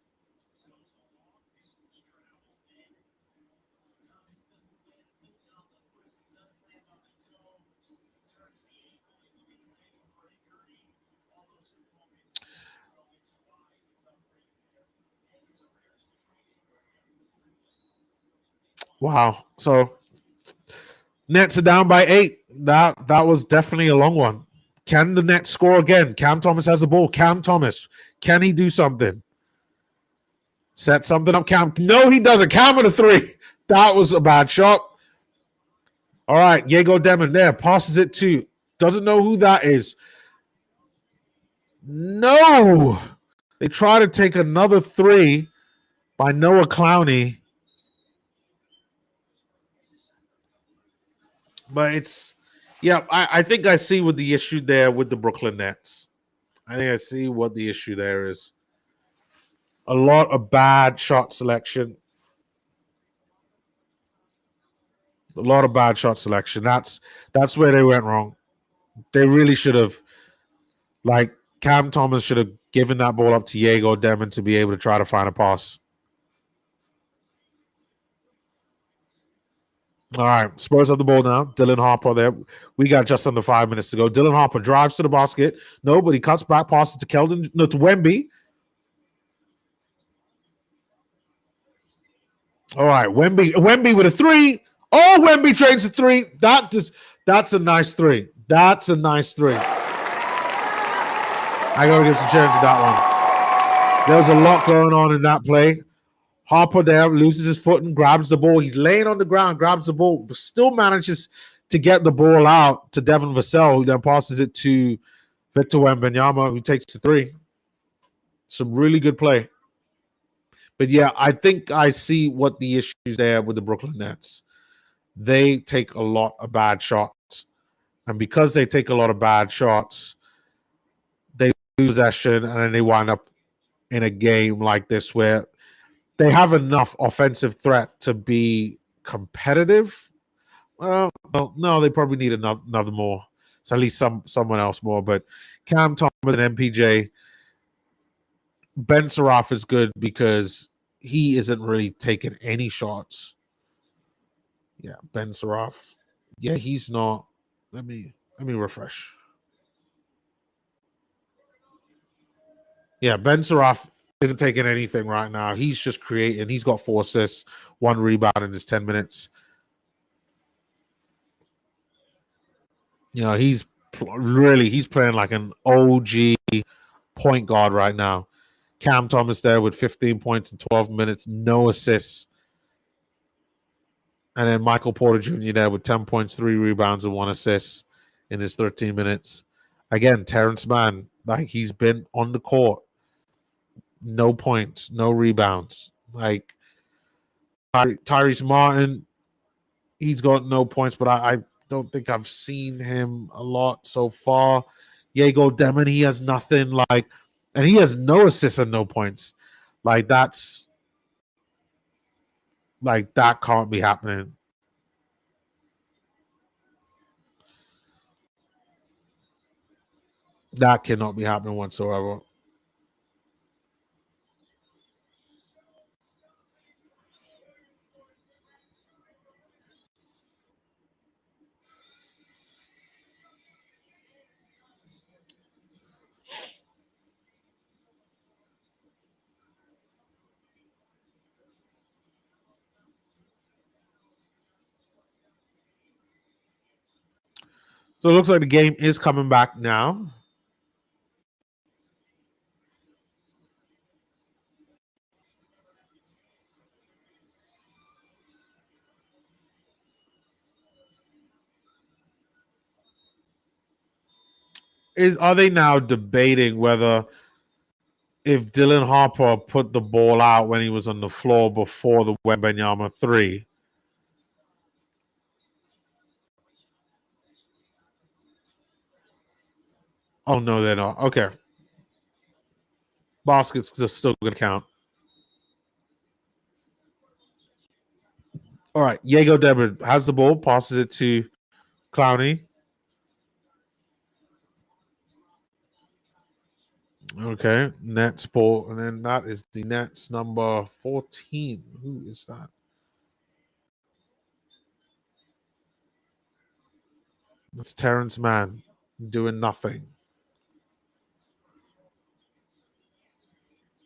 Wow. So Nets are down by 8. That was definitely a long one. Can the Nets score again? Cam Thomas has the ball. Cam Thomas, can he do something? Set something up, Cam. No, he doesn't. Cam with a three. That was a bad shot. All right, Diego Demon there passes it to. Doesn't know who that is. No. They try to take another three by Noah Clowney. But it's, yeah, I think I see what the issue there with the Brooklyn Nets. I think I see what the issue there is. A lot of bad shot selection. A lot of bad shot selection. That's where they went wrong. They really should have, like, Cam Thomas should have given that ball up to Diego Demon to be able to try to find a pass. All right, Spurs have the ball now. Dylan Harper there. We got just under 5 minutes to go. Dylan Harper drives to the basket. Nobody cuts back, passes to Keldon. No, to Wemby. All right, Wemby with a three. Oh, Wemby trades a three. That's a nice three. That's a nice three. I gotta give some cheers to that one. There was a lot going on in that play. Harper there loses his foot and grabs the ball. He's laying on the ground, grabs the ball, but still manages to get the ball out to Devin Vassell, who then passes it to Victor Wembanyama, who takes the three. Some really good play. But yeah, I think I see what the issues there with the Brooklyn Nets. They take a lot of bad shots. And because they take a lot of bad shots, they lose possession and then they wind up in a game like this where they have enough offensive threat to be competitive. Well, no, they probably need another more. So at least someone else more. But Cam Thomas and MPJ, Ben Saraf is good because he isn't really taking any shots. Yeah, Ben Saraf. Yeah, he's not. Let me refresh. Yeah, Ben Saraf isn't taking anything right now. He's just creating. He's got 4 assists, 1 rebound in his 10 minutes. You know, he's playing like an OG point guard right now. Cam Thomas there with 15 points in 12 minutes, no assists. And then Michael Porter Jr. there with 10 points, 3 rebounds, and 1 assist in his 13 minutes. Again, Terrence Mann, like he's been on the court. No points, no rebounds. Like Tyrese Martin, he's got no points, but I don't think I've seen him a lot so far. Diego Demon, he has nothing like, and he has no assists and no points. Like that can't be happening. That cannot be happening whatsoever. So it looks like the game is coming back now. Are they now debating whether if Dylan Harper put the ball out when he was on the floor before the Wembanyama 3? Oh, no, they're not. Okay. Basket's still going to count. All right. Diego Demon has the ball, passes it to Clowney. Okay. Nets ball. And then that is the Nets number 14. Who is that? That's Terrence Mann doing nothing.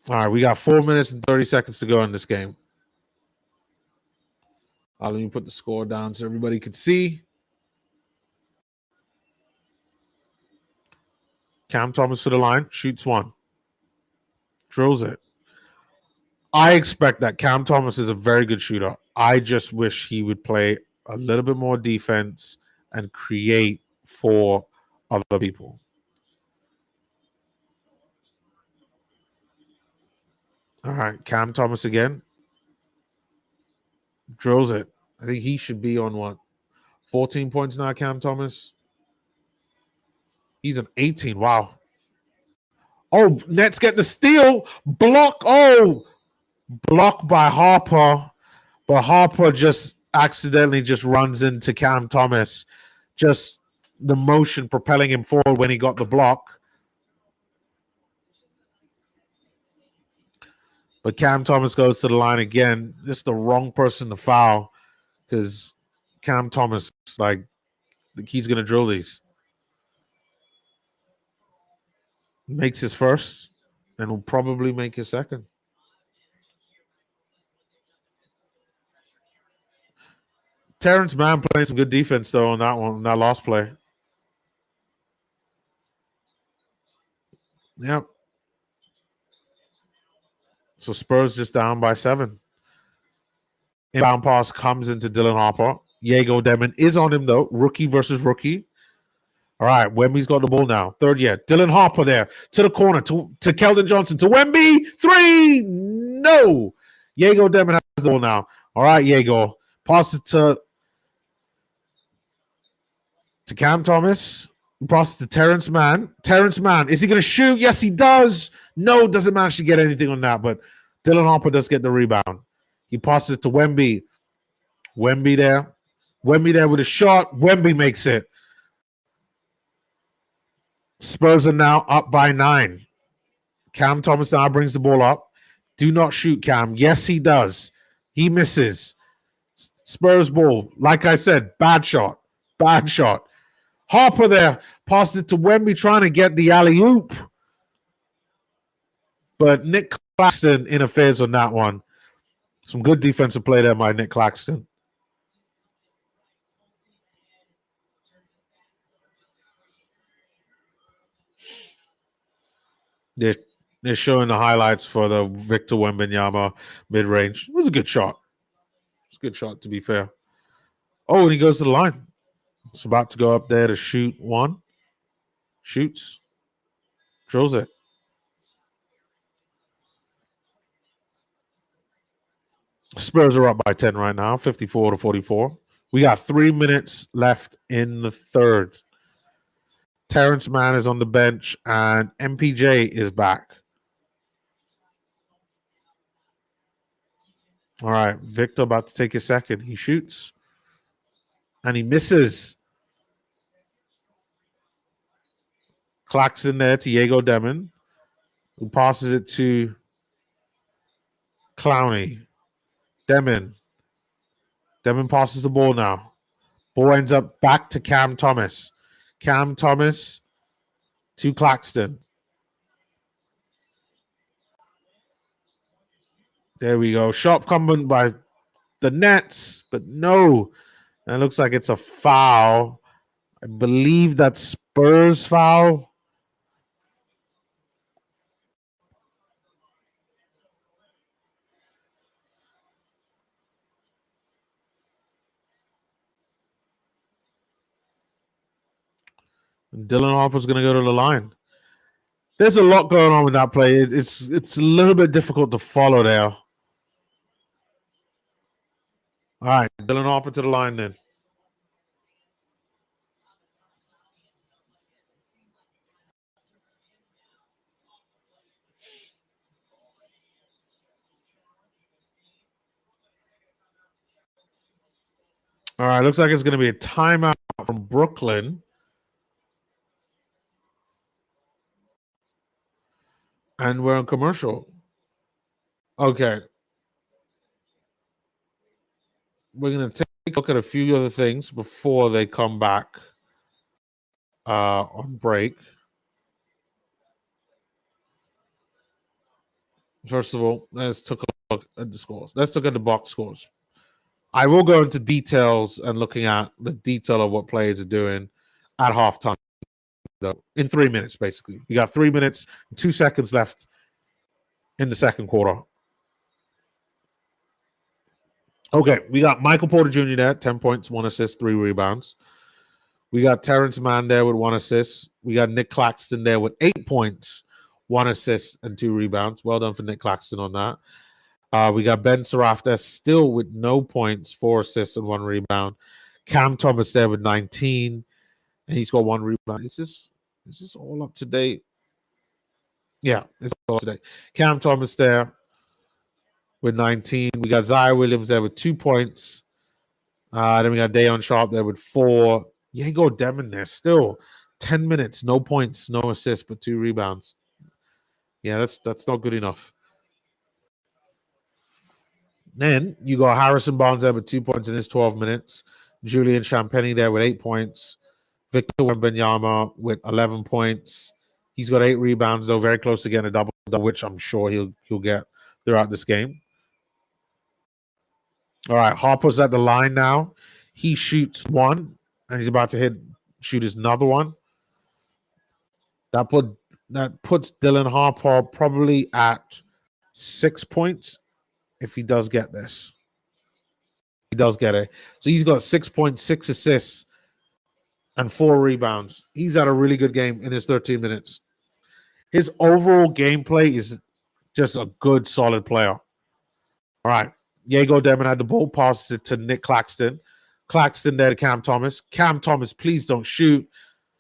All right. We got 4 minutes and 30 seconds to go in this game. Let me put the score down so everybody can see. Cam Thomas to the line, shoots one, drills it. I expect that Cam Thomas is a very good shooter. I just wish he would play a little bit more defense and create for other people. All right, Cam Thomas again. Drills it. I think he should be on what? 14 points now, Cam Thomas. He's an 18. Wow. Oh, Nets get the steal. Block. Oh, blocked by Harper. But Harper just accidentally just runs into Cam Thomas. Just the motion propelling him forward when he got the block. But Cam Thomas goes to the line again. This is the wrong person to foul because Cam Thomas, like, he's going to drill these. Makes his first and will probably make his second. Terrence Mann playing some good defense, though, on that one, on that last play. Yep. So Spurs just down by 7. Inbound pass comes into Dylan Harper. Diego Demon is on him, though. Rookie versus rookie. All right, Wemby's got the ball now. Third year. Dylan Harper there to the corner to Keldon Johnson to Wemby. 3. No. Diego Demon has the ball now. All right, Diego. Pass it to Cam Thomas. Pass it to Terrence Mann. Terrence Mann. Is he going to shoot? Yes, he does. No, doesn't manage to get anything on that, but Dylan Harper does get the rebound. He passes it to Wemby. Wemby there. Wemby there with a shot. Wemby makes it. Spurs are now up by 9. Cam Thomas now brings the ball up. Do not shoot, Cam. Yes, he does. He misses. Spurs ball. Like I said, bad shot. Bad shot. Harper there. Passes it to Wemby trying to get the alley-oop. But Nick Claxton interferes on that one. Some good defensive play there by Nick Claxton. They're showing the highlights for the Victor Wembanyama mid-range. It was a good shot. It's a good shot, to be fair. Oh, and he goes to the line. It's about to go up there to shoot one. Shoots. Drills it. Spurs are up by 10 right now, 54-44. We got 3 minutes left in the third. Terrence Mann is on the bench, and MPJ is back. All right, Victor about to take his second. He shoots, and he misses. Claxton there to Diego Demon, who passes it to Clowney. Demon passes the ball now. Ball ends up back to Cam Thomas. Cam Thomas to Claxton. There we go. Sharp comment by the Nets, but no. It looks like it's a foul. I believe that's Spurs foul. Dylan Harper's going to go to the line. There's a lot going on with that play. It's a little bit difficult to follow there. All right, Dylan Harper to the line then. All right, looks like it's going to be a timeout from Brooklyn. And we're on commercial. Okay. We're going to take a look at a few other things before they come back on break. First of all, let's take a look at the scores. Let's look at the box scores. I will go into details and looking at the detail of what players are doing at halftime. In 3 minutes, basically. We got 3 minutes, 2 seconds left in the second quarter. Okay, we got Michael Porter Jr. there, 10 points, 1 assist, 3 rebounds. We got Terrence Mann there with 1 assist. We got Nick Claxton there with 8 points, 1 assist, and 2 rebounds. Well done for Nick Claxton on that. We got Ben Saraf there still with no points, 4 assists, and 1 rebound. Cam Thomas there with 19, and he's got 1 rebound. Is this all up to date? Yeah, it's all up to date. Cam Thomas there with 19. We got Zion Williams there with 2 points. Then we got Dayon Sharp there with 4. Diego Demon there still 10 minutes, no points, no assists, but 2 rebounds. Yeah, that's not good enough. Then you got Harrison Barnes there with 2 points in his 12 minutes. Julian Champagny there with 8 points. Victor Wembanyama with 11 points. He's got 8 rebounds, though very close to getting a double, which I'm sure he'll get throughout this game. All right, Harper's at the line now. He shoots 1, and he's about to shoot his another one. That puts Dylan Harper probably at 6 points if he does get this. He does get it. So he's got 6 points, 6 assists, and 4 rebounds. He's had a really good game in his 13 minutes. His overall gameplay is just a good, solid player. All right. Diego Demon had the ball, passes it to Nick Claxton. Claxton there to Cam Thomas. Cam Thomas, please don't shoot.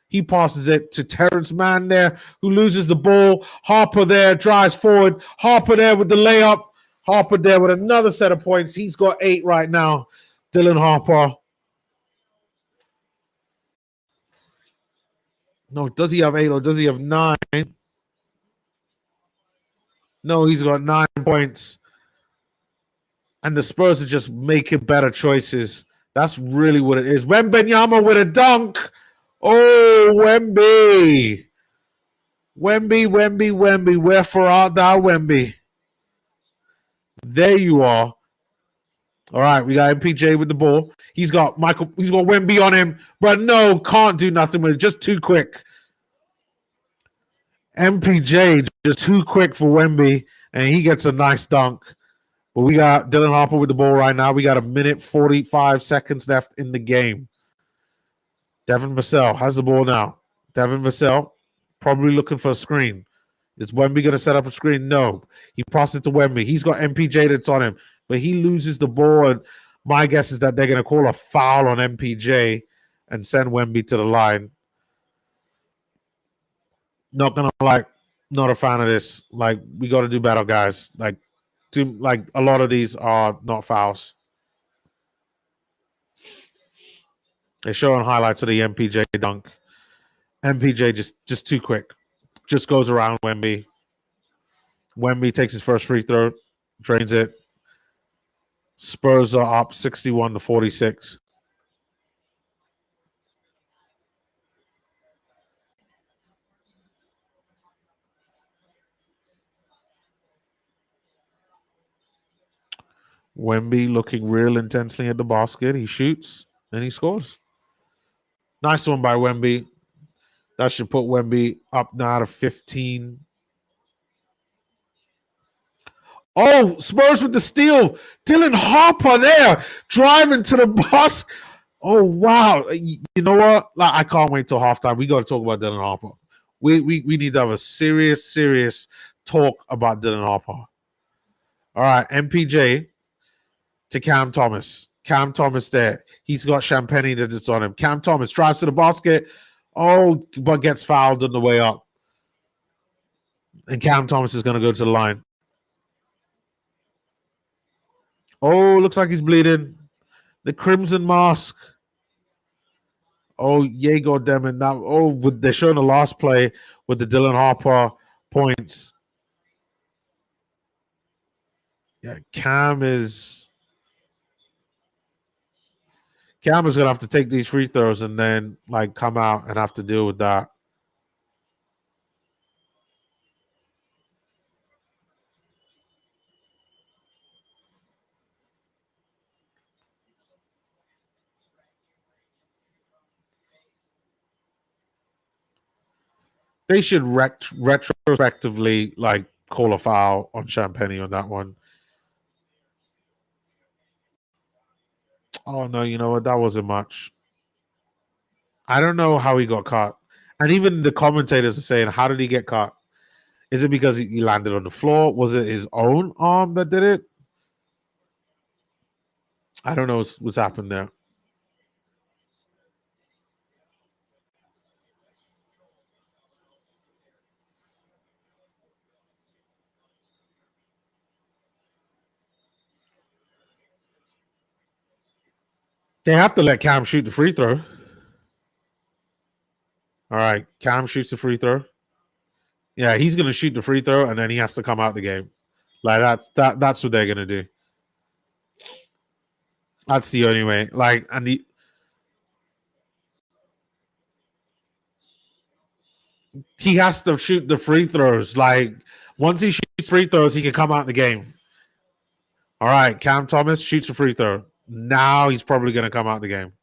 He passes it to Terrence Mann there, who loses the ball. Harper there, drives forward. Harper there with the layup. Harper there with another set of points. He's got 8 right now. Dylan Harper. No, does he have 8 or does he have 9? No, he's got 9 points. And the Spurs are just making better choices. That's really what it is. Wembanyama with a dunk. Oh, Wemby. Wemby. Wherefore art thou, Wemby? There you are. All right, we got MPJ with the ball. He's got Wemby on him, but no, can't do nothing with it. Just too quick. MPJ just too quick for Wemby, and he gets a nice dunk. But we got Dylan Harper with the ball right now. We got 1 minute, 45 seconds left in the game. Devin Vassell has the ball now. Devin Vassell probably looking for a screen. Is Wemby going to set up a screen? No. He passes it to Wemby. He's got MPJ that's on him, but he loses the ball. And my guess is that they're going to call a foul on MPJ and send Wemby to the line. Not going to lie, not a fan of this. Like, we got to do better, guys. Like a lot of these are not fouls. They're showing highlights of the MPJ dunk. MPJ just too quick. Just goes around Wemby. Wemby takes his first free throw, drains it. Spurs are up 61-46. Wemby looking real intensely at the basket. He shoots and he scores. Nice one by Wemby. That should put Wemby up now to 15. Oh, Spurs with the steal. Dylan Harper there, driving to the bus. Oh, wow. You know what? Like, I can't wait till halftime. We got to talk about Dylan Harper. We need to have a serious talk about Dylan Harper. All right, MPJ to Cam Thomas. Cam Thomas there. He's got Champagne that's on him. Cam Thomas drives to the basket. Oh, but gets fouled on the way up. And Cam Thomas is going to go to the line. Oh, looks like he's bleeding. The Crimson Mask. Oh, Diego Demon. Now, they're showing the last play with the Dylan Harper points. Yeah, Cam is going to have to take these free throws and then like come out and have to deal with that. They should retrospectively like call a foul on Champagne on that one. Oh no, you know what? That wasn't much. I don't know how he got caught. And even the commentators are saying, how did he get caught? Is it because he landed on the floor? Was it his own arm that did it? I don't know what's happened there. They have to let Cam shoot the free throw. All right, Cam shoots the free throw. Yeah, he's going to shoot the free throw, and then he has to come out the game. Like that's what they're going to do. That's the only way. Like, and he has to shoot the free throws. Like, once he shoots free throws, he can come out the game. All right, Cam Thomas shoots a free throw. Now he's probably going to come out the game.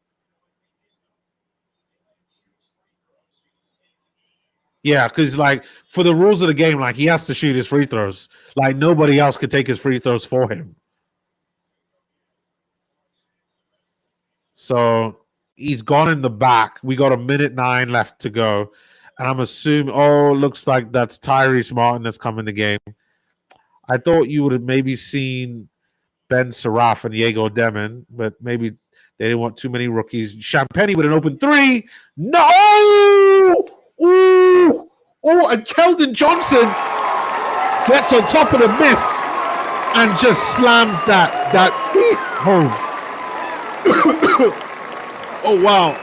Yeah, because like for the rules of the game, like he has to shoot his free throws. Like nobody else could take his free throws for him. So he's gone in the back. We got 1:09 left to go. And I'm assuming, looks like that's Tyrese Martin that's come in the game. I thought you would have maybe seen Ben Seraph and Diego Demon, but maybe they didn't want too many rookies. Champagne with an open three. No! Ooh! Oh, and Keldon Johnson gets on top of the miss and just slams that home. Oh, wow.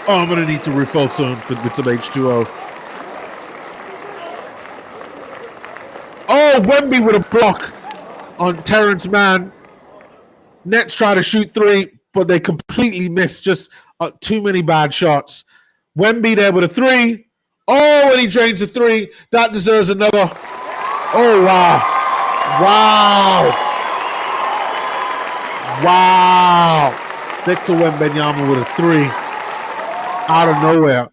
Oh, I'm going to need to refill soon with some H2O. Oh, Wemby with a block on Terrence Mann. Nets try to shoot three, but they completely miss. Just too many bad shots. Wemby there with a three. Oh, and he drains the three. That deserves another. Oh, wow. Wow. Victor Wembanyama with a three. Out of nowhere.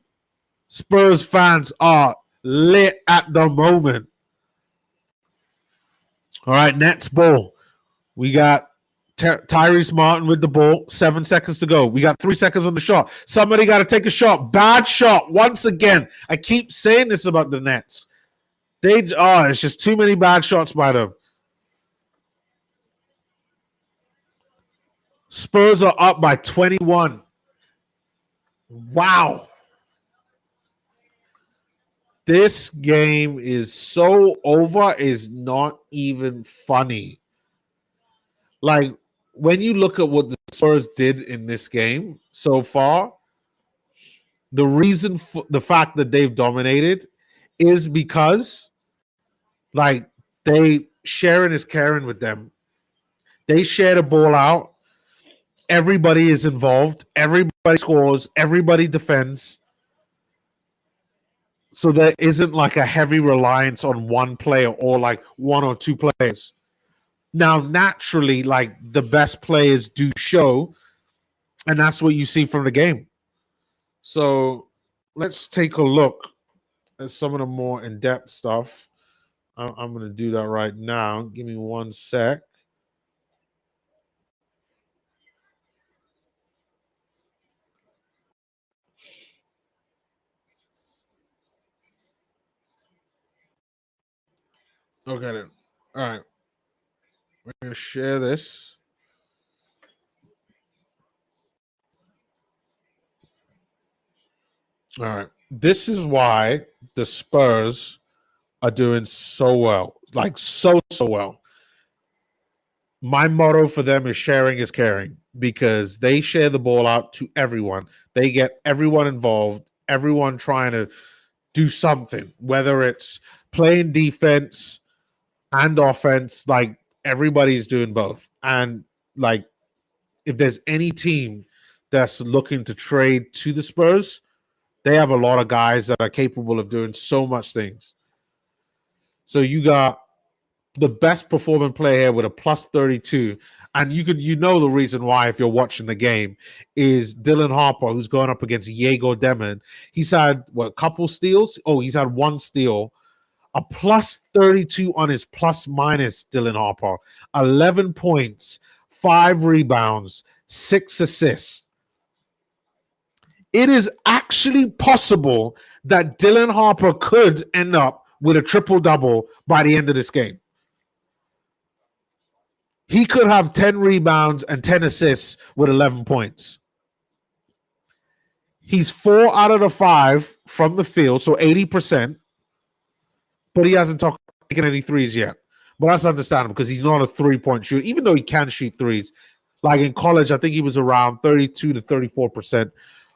Spurs fans are lit at the moment. All right, Nets ball. We got Tyrese Martin with the ball. 7 seconds to go. We got 3 seconds on the shot. Somebody got to take a shot. Bad shot once again. I keep saying this about the Nets. It's just too many bad shots by them. Spurs are up by 21. Wow. This game is so over, is not even funny. Like, when you look at what the Spurs did in this game so far, The reason for the fact that they've dominated is because like they sharing is caring with them. They share the ball out. Everybody is involved. Everybody scores. Everybody defends. So there isn't like a heavy reliance on one player or like one or two players. Now, naturally, like the best players do show, and that's what you see from the game. So let's take a look at some of the more in-depth stuff. I'm going to do that right now. Give me one sec. Okay, then. All right. We're going to share this. All right. This is why the Spurs are doing so well. Like so well. My motto for them is sharing is caring because they share the ball out to everyone. They get everyone involved, everyone trying to do something, whether it's playing defense and offense, like everybody's doing both. And like if there's any team that's looking to trade to the Spurs, they have a lot of guys that are capable of doing so much things. So you got the best performing player here with a plus 32. And you know the reason why if you're watching the game is Dylan Harper, who's going up against Diego Demon. He's had a couple steals? Oh, he's had one steal. A plus 32 on his plus minus, Dylan Harper. 11 points, 5 rebounds, 6 assists. It is actually possible that Dylan Harper could end up with a triple-double by the end of this game. He could have 10 rebounds and 10 assists with 11 points. He's 4 out of the 5 from the field, so 80%, but he hasn't taken any threes yet. But that's understandable because he's not a three-point shooter, even though he can shoot threes. Like in college, I think he was around 32 to 34%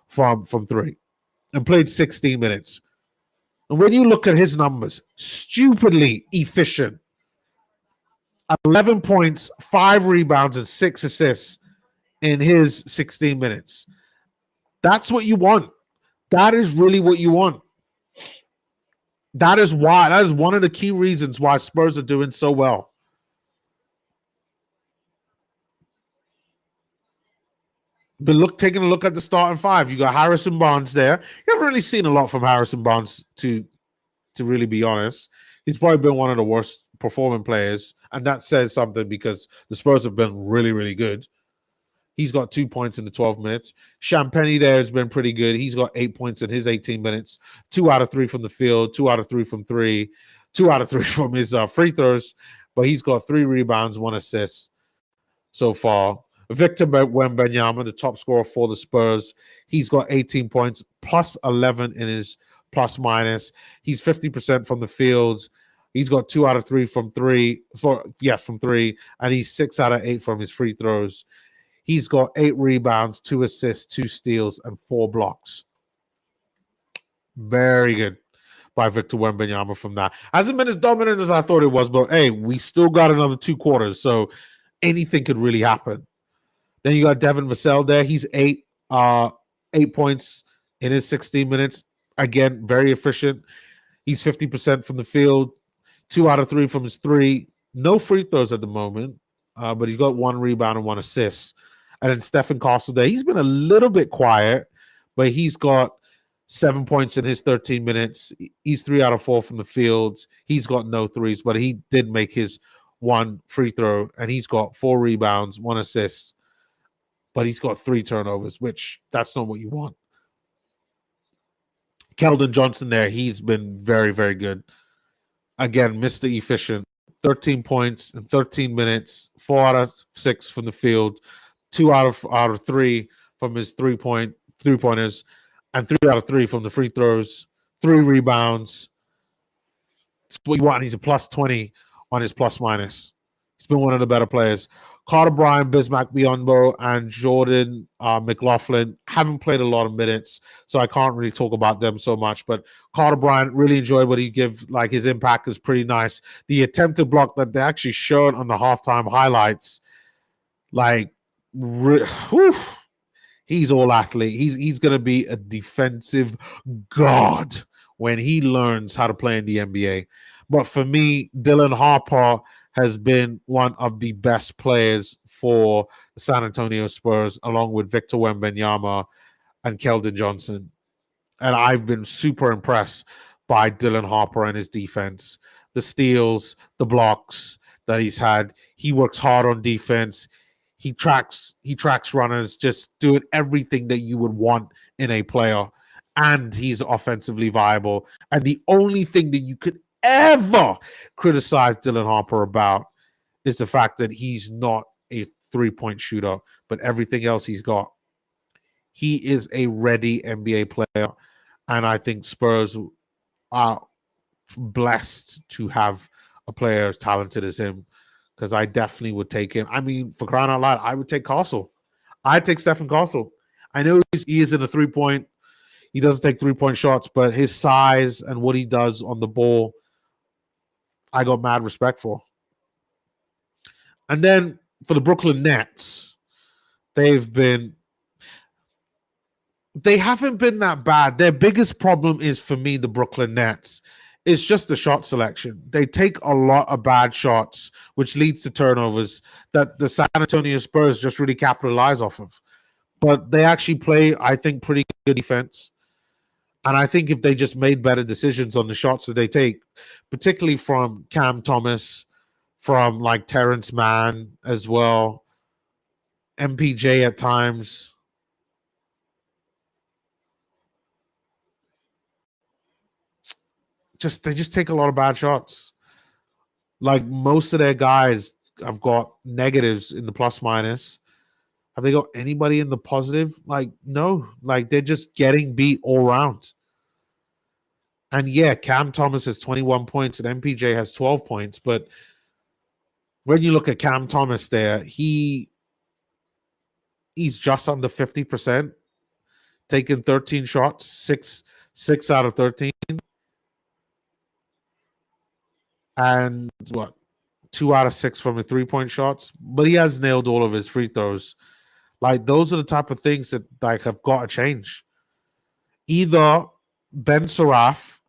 from three and played 16 minutes. And when you look at his numbers, stupidly efficient. 11 points, 5 rebounds, and 6 assists in his 16 minutes. That's what you want. That is really what you want. That is one of the key reasons why Spurs are doing so well. But taking a look at the starting 5, you got Harrison Barnes there. You haven't really seen a lot from Harrison Barnes, to really be honest. He's probably been one of the worst performing players, and that says something because the Spurs have been really, really good. He's got 2 points in the 12 minutes. Champagny there has been pretty good. He's got 8 points in his 18 minutes. 2 out of 3 from the field, 2 out of 3 from 3, 2 out of 3 from his free throws. But he's got 3 rebounds, 1 assist so far. Victor Wembanyama, the top scorer for the Spurs, he's got 18 points, plus 11 in his plus minus. He's 50% from the field. He's got 2 out of 3 from three, and he's 6 out of 8 from his free throws. He's got 8 rebounds, 2 assists, 2 steals, and 4 blocks. Very good by Victor Wembanyama from that. Hasn't been as dominant as I thought it was, but hey, we still got another 2 quarters, so anything could really happen. Then you got Devin Vassell there. He's 8 points in his 16 minutes. Again, very efficient. He's 50% from the field, 2 out of 3 from his 3. No free throws at the moment, but he's got 1 rebound and 1 assist. And then Stephen Castle there. He's been a little bit quiet, but he's got 7 points in his 13 minutes. He's 3 out of 4 from the field. He's got no threes, but he did make his 1 free throw, and he's got 4 rebounds, 1 assist. But he's got 3 turnovers, which that's not what you want. Keldon Johnson there, he's been very, very good. Again, Mr. Efficient. 13 points in 13 minutes, 4 out of 6 from the field, 2 out of 3 from his three-pointers, and 3 out of 3 from the free throws, 3 rebounds. That's what you want. He's a plus 20 on his plus minus. He's been one of the better players. Carter Bryant, Bismack Biyombo, and Jordan McLaughlin haven't played a lot of minutes, so I can't really talk about them so much. But Carter Bryant, really enjoyed what he gives. Like, his impact is pretty nice. The attempted block that they actually showed on the halftime highlights, like, whew, he's all athlete. He's going to be a defensive god when he learns how to play in the NBA. But for me, Dylan Harper has been one of the best players for the San Antonio Spurs, along with Victor Wembanyama and Keldon Johnson. And I've been super impressed by Dylan Harper and his defense. The steals, the blocks that he's had. He works hard on defense. He tracks runners, just doing everything that you would want in a player. And he's offensively viable. And the only thing that you could ever criticize Dylan Harper about is the fact that he's not a 3-point shooter, but everything else he's got. He is a ready NBA player. And I think Spurs are blessed to have a player as talented as him, because I definitely would take him. I mean, for crying out loud, I would take Castle. I'd take Stephen Castle. I know he is in a 3-point. He doesn't take 3-point shots, but his size and what he does on the ball, I got mad respect for. And then for the Brooklyn Nets, they haven't been that bad. Their biggest problem is, for me, the Brooklyn Nets. It's just the shot selection. They take a lot of bad shots, which leads to turnovers that the San Antonio Spurs just really capitalize off of. But they actually play, I think, pretty good defense. And I think if they just made better decisions on the shots that they take, particularly from Cam Thomas, from like Terrence Mann as well, MPJ at times, they just take a lot of bad shots. Like, most of their guys have got negatives in the plus minus. Have they got anybody in the positive? Like, no. Like, they're just getting beat all round. And yeah, Cam Thomas has 21 points and MPJ has 12 points. But when you look at Cam Thomas there, he's just under 50%, taking 13 shots, six out of 13. And what? 2 out of 6 from the 3-point shots. But he has nailed all of his free throws. Like, those are the type of things that like have got to change. Either Ben Saraf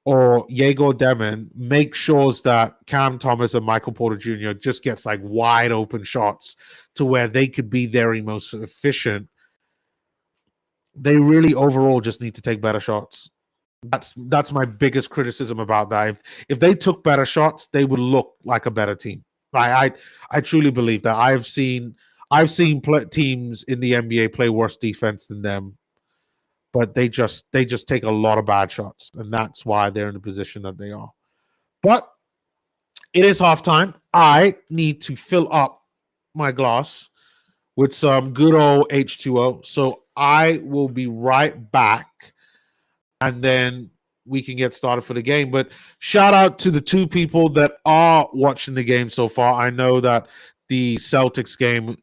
or Diego Demon make sure that Cam Thomas and Michael Porter Jr. just gets like wide open shots to where they could be their most efficient. They really overall just need to take better shots. That's my biggest criticism about that. If they took better shots, they would look like a better team. I truly believe that. I've seen teams in the NBA play worse defense than them, but they just take a lot of bad shots, and that's why they're in the position that they are. But it is halftime. I need to fill up my glass with some good old H2O. So I will be right back, and then we can get started for the game. But shout out to the 2 people that are watching the game so far. I know that the Celtics game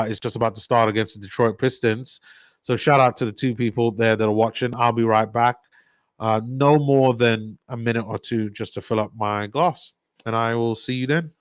is just about to start against the Detroit Pistons. So shout out to the 2 people there that are watching. I'll be right back. No more than a minute or 2 just to fill up my glass. And I will see you then.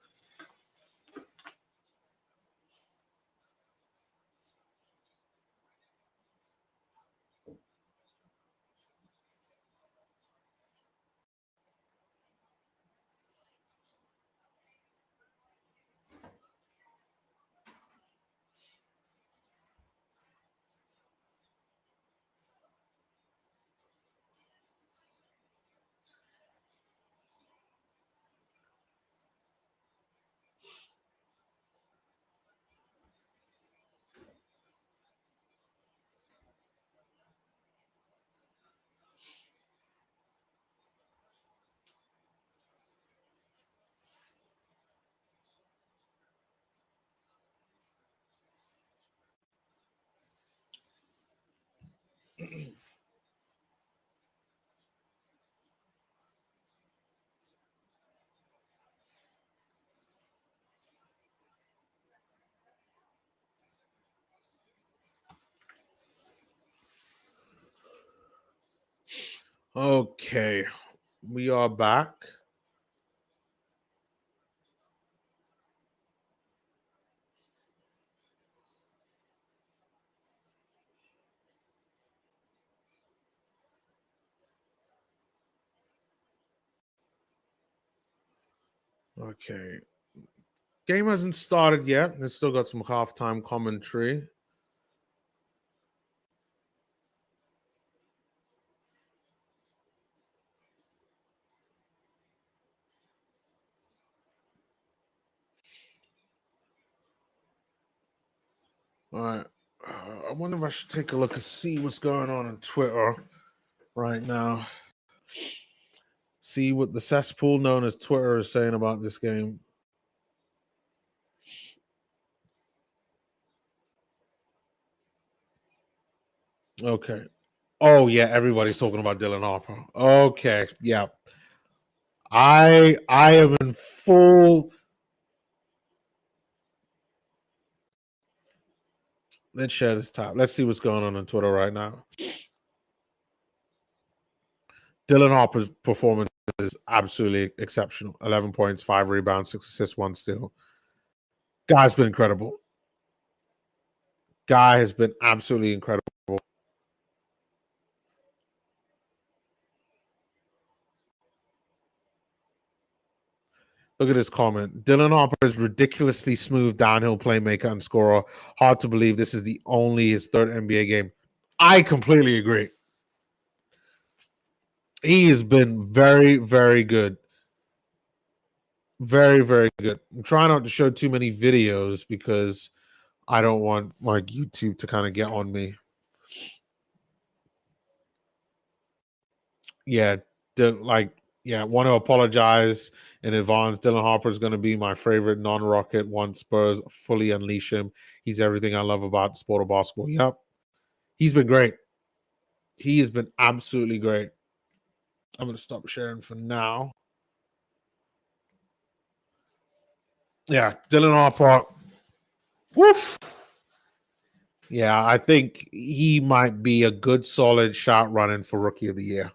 Okay, we are back. Okay. Game hasn't started yet. It's still got some halftime commentary. All right. I wonder if I should take a look and see what's going on Twitter right now. See what the cesspool known as Twitter is saying about this game. Okay. Oh yeah, everybody's talking about Dylan Harper. Okay, yeah. I am in full. Let's share this tab. Let's see what's going on Twitter right now. Dylan Harper's performance is absolutely exceptional. 11 points, 5 rebounds, 6 assists, 1 steal. Guy's been incredible. Guy has been absolutely incredible. Look at this comment. Dylan Harper is ridiculously smooth downhill playmaker and scorer. Hard to believe this is the only his third NBA game. I completely agree. He has been very, very good. Very, very good. I'm trying not to show too many videos because I don't want like YouTube to kind of get on me. Yeah, want to apologize in advance. Dylan Harper is going to be my favorite non-Rocket once Spurs fully unleash him. He's everything I love about the sport of basketball. Yep. He's been great. He has been absolutely great. I'm going to stop sharing for now. Yeah, Dylan Harper. Woof. Yeah, I think he might be a good, solid shot running for Rookie of the Year.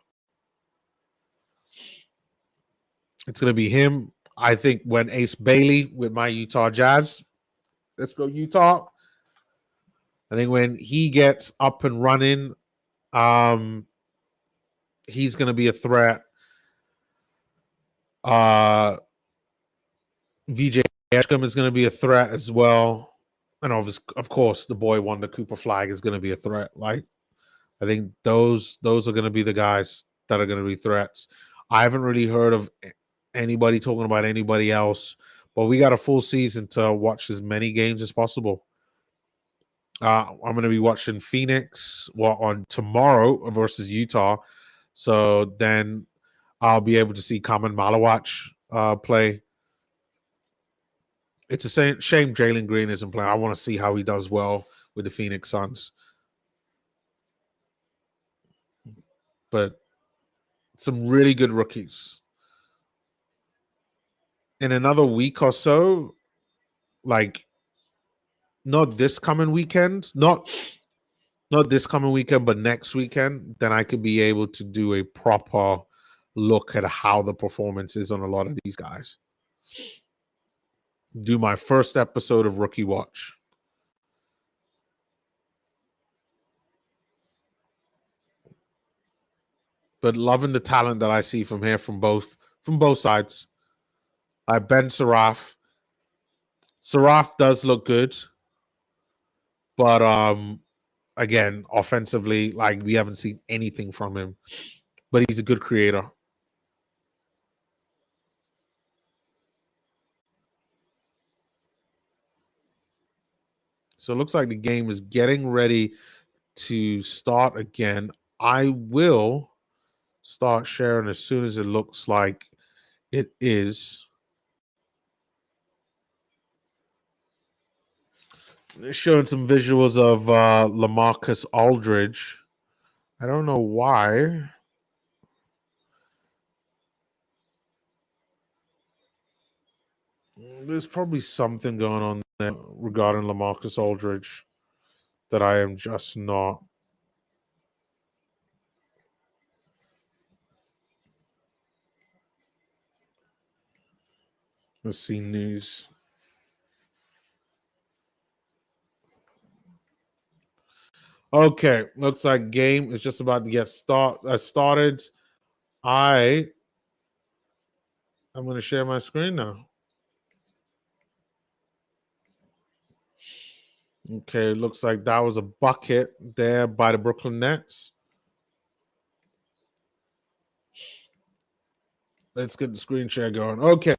It's going to be him. I think when Ace Bailey with my Utah Jazz, let's go Utah. I think when he gets up and running, he's going to be a threat. VJ Eshcom is going to be a threat as well. And of course, the boy Wonder Cooper Flag is going to be a threat. Like, I think those are going to be the guys that are going to be threats. I haven't really heard of anybody talking about anybody else, but we got a full season to watch as many games as possible. I'm going to be watching Phoenix on tomorrow versus Utah. So then I'll be able to see Kamen Malawach play. It's a shame Jalen Green isn't playing. I want to see how he does well with the Phoenix Suns. But some really good rookies. In another week or so, like not this coming weekend, not this coming weekend, but next weekend, then I could be able to do a proper look at how the performance is on a lot of these guys. Do my first episode of Rookie Watch. But loving the talent that I see from here from both sides. Ben Saraf. Saraf does look good. But again, offensively, like we haven't seen anything from him. But he's a good creator. So it looks like the game is getting ready to start again. I will start sharing as soon as it looks like it is. Showing some visuals of LaMarcus Aldridge. I don't know why. There's probably something going on there regarding LaMarcus Aldridge that I am just not. Let's see news. Okay, looks like game is just about to get started. I'm going to share my screen now. Okay, looks like that was a bucket there by the Brooklyn Nets. Let's get the screen share going. Okay.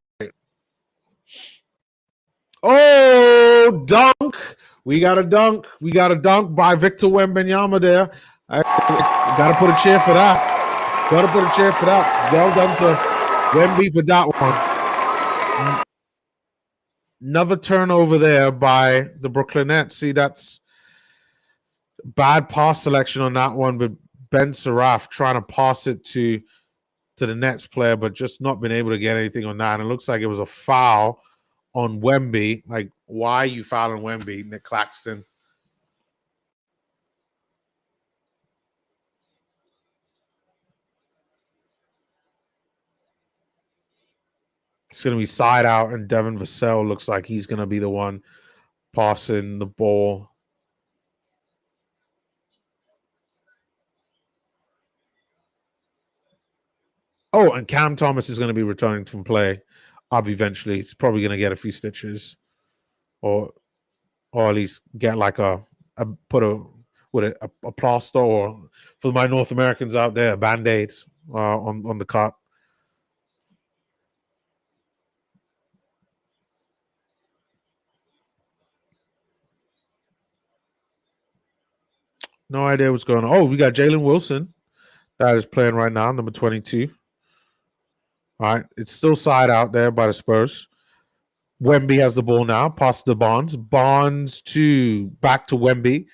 Oh, dunk. We got a dunk. We got a dunk by Victor Wembanyama there. I got to put a cheer for that. Got to put a cheer for that. Well done to Wemby for that one. Another turnover there by the Brooklyn Nets. See, that's bad pass selection on that one, but Ben Saraf trying to pass it to the Nets player, but just not been able to get anything on that. And it looks like it was a foul on Wemby. Like, why are you fouling Wemby, Nick Claxton? It's going to be side out, and Devin Vassell looks like he's going to be the one passing the ball. Oh, and Cam Thomas is going to be returning from play up eventually. He's probably going to get a few stitches, or at least get like a plaster, or for my North Americans out there, a Band-Aid on the cut. No idea what's going on. Oh, we got Jalen Wilson that is playing right now, number 22. All right, it's still side out there by the Spurs. Wemby has the ball now. Pass to Bonds. Bonds back to Wemby.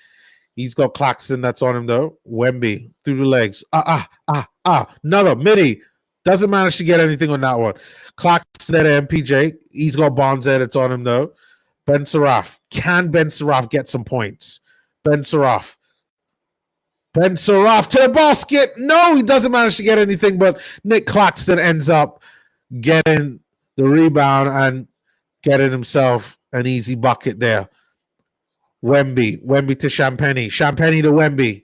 He's got Claxton that's on him though. Wemby through the legs. Another midi. Doesn't manage to get anything on that one. Claxton at MPJ. He's got Bonds there that's on him though. Ben Saraf. Can Ben Saraf get some points? Ben Saraf to the basket. No, he doesn't manage to get anything, but Nick Claxton ends up getting the rebound and getting himself an easy bucket there. Wemby to Champagny. Champagny to Wemby.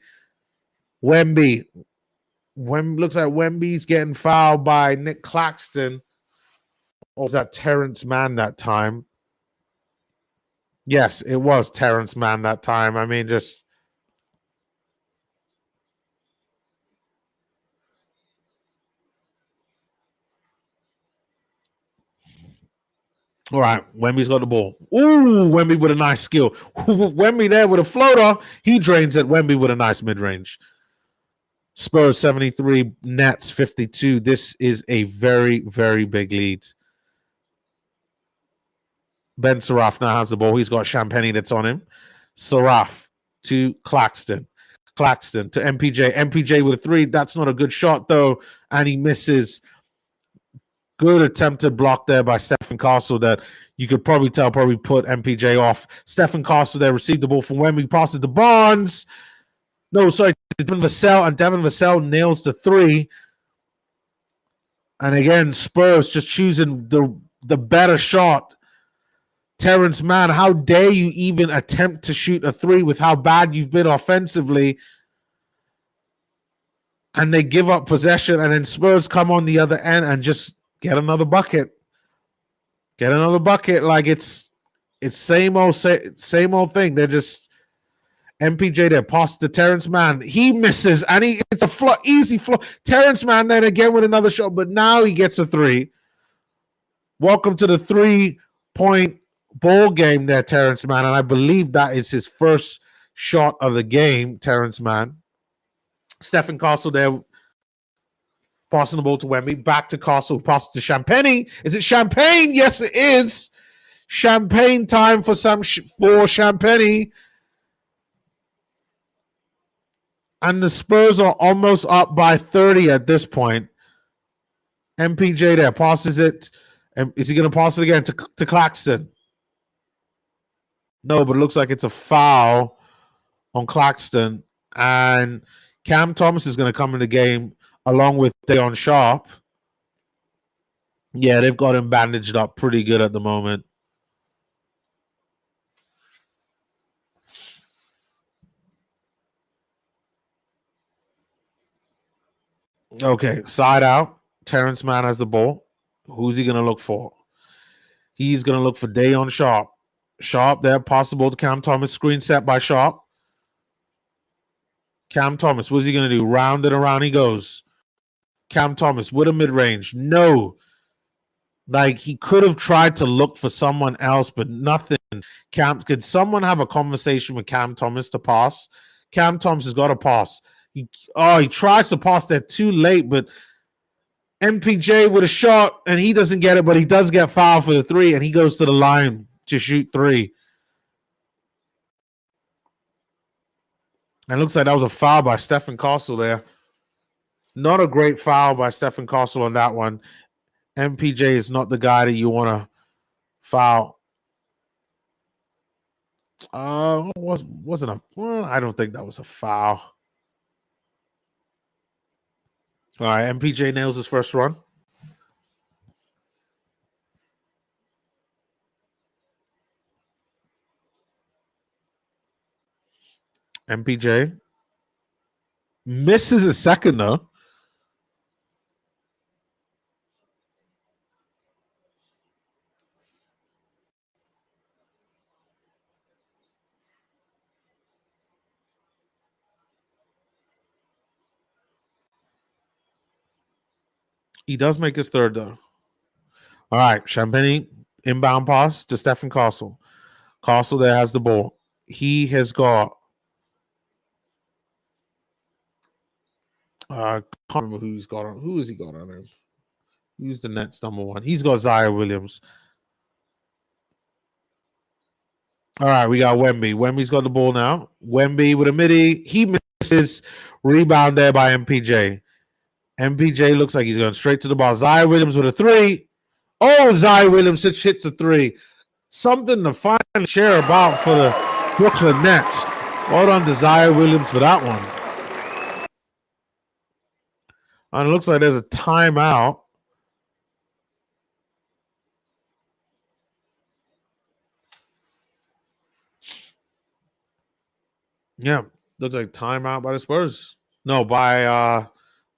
Wemby looks like Wemby's getting fouled by Nick Claxton. Or was that Terrence Mann that time? Yes, it was Terrence Mann that time. I mean, just all right, Wemby's got the ball. Ooh, Wemby with a nice skill. Wemby there with a floater. He drains it. Wemby with a nice mid-range. Spurs 73, Nets 52. This is a very, very big lead. Ben Saraf now has the ball. He's got Champagny that's on him. Saraf to Claxton. Claxton to MPJ. MPJ with a three. That's not a good shot, though, and he misses. Good attempted block there by Stephen Castle that you could probably put MPJ off. Stephen Castle there received the ball from Wemby, passed it to Bonds. No, sorry, Devin Vassell, and Devin Vassell nails the three. And again, Spurs just choosing the better shot. Terrence Mann, how dare you even attempt to shoot a three with how bad you've been offensively? And they give up possession, and then Spurs come on the other end and just get another bucket. Get another bucket. Like it's same old thing. They're just MPJ there. Pass to Terrence Mann. He misses, and it's a easy flow. Terrence Mann then again with another shot, but now he gets a three. Welcome to the 3-point ball game there, Terrence Mann, and I believe that is his first shot of the game, Terrence Mann. Stephen Castle there passing the ball to Wemby. Back to Castle. Passes to Champagny. Is it Champagne? Yes, it is. Champagne time for Champagny. And the Spurs are almost up by 30 at this point. MPJ there passes it. And is he going to pass it again to Claxton? No, but it looks like it's a foul on Claxton. And Cam Thomas is going to come in the game along with Dayon Sharp. Yeah, they've got him bandaged up pretty good at the moment. Okay, side out. Terrence Mann has the ball. Who's he going to look for? He's going to look for Dayon Sharp. Sharp there, possible to Cam Thomas. Screen set by Sharp. Cam Thomas, what's he going to do? Round and around he goes. Cam Thomas with a mid range. No. Like he could have tried to look for someone else, but nothing. Could someone have a conversation with Cam Thomas to pass? Cam Thomas has got to pass. He tries to pass there too late, but MPJ with a shot and he doesn't get it, but he does get fouled for the three, and he goes to the line to shoot three. And it looks like that was a foul by Stephen Castle there. Not a great foul by Stephen Castle on that one. MPJ is not the guy that you want to foul. Wasn't a. Well, I don't think that was a foul. All right, MPJ nails his first run. MPJ misses a second though. He does make his third though. All right, Champagne inbound pass to Stephen Castle. Castle there has the ball. He has got. I can't remember who he's got on. Who has he got on him? Who's the Nets number one? He's got Zaire Williams. All right, we got Wemby. Wemby's got the ball now. Wemby with a midi. He misses. Rebound there by MPJ. MPJ looks like he's going straight to the ball. Zaire Williams with a three. Oh, Zaire Williams hits a three. Something to finally share about for the Brooklyn Nets. Well done to Zaire Williams for that one. And it looks like there's a timeout. Yeah, looks like timeout by the Spurs. No, by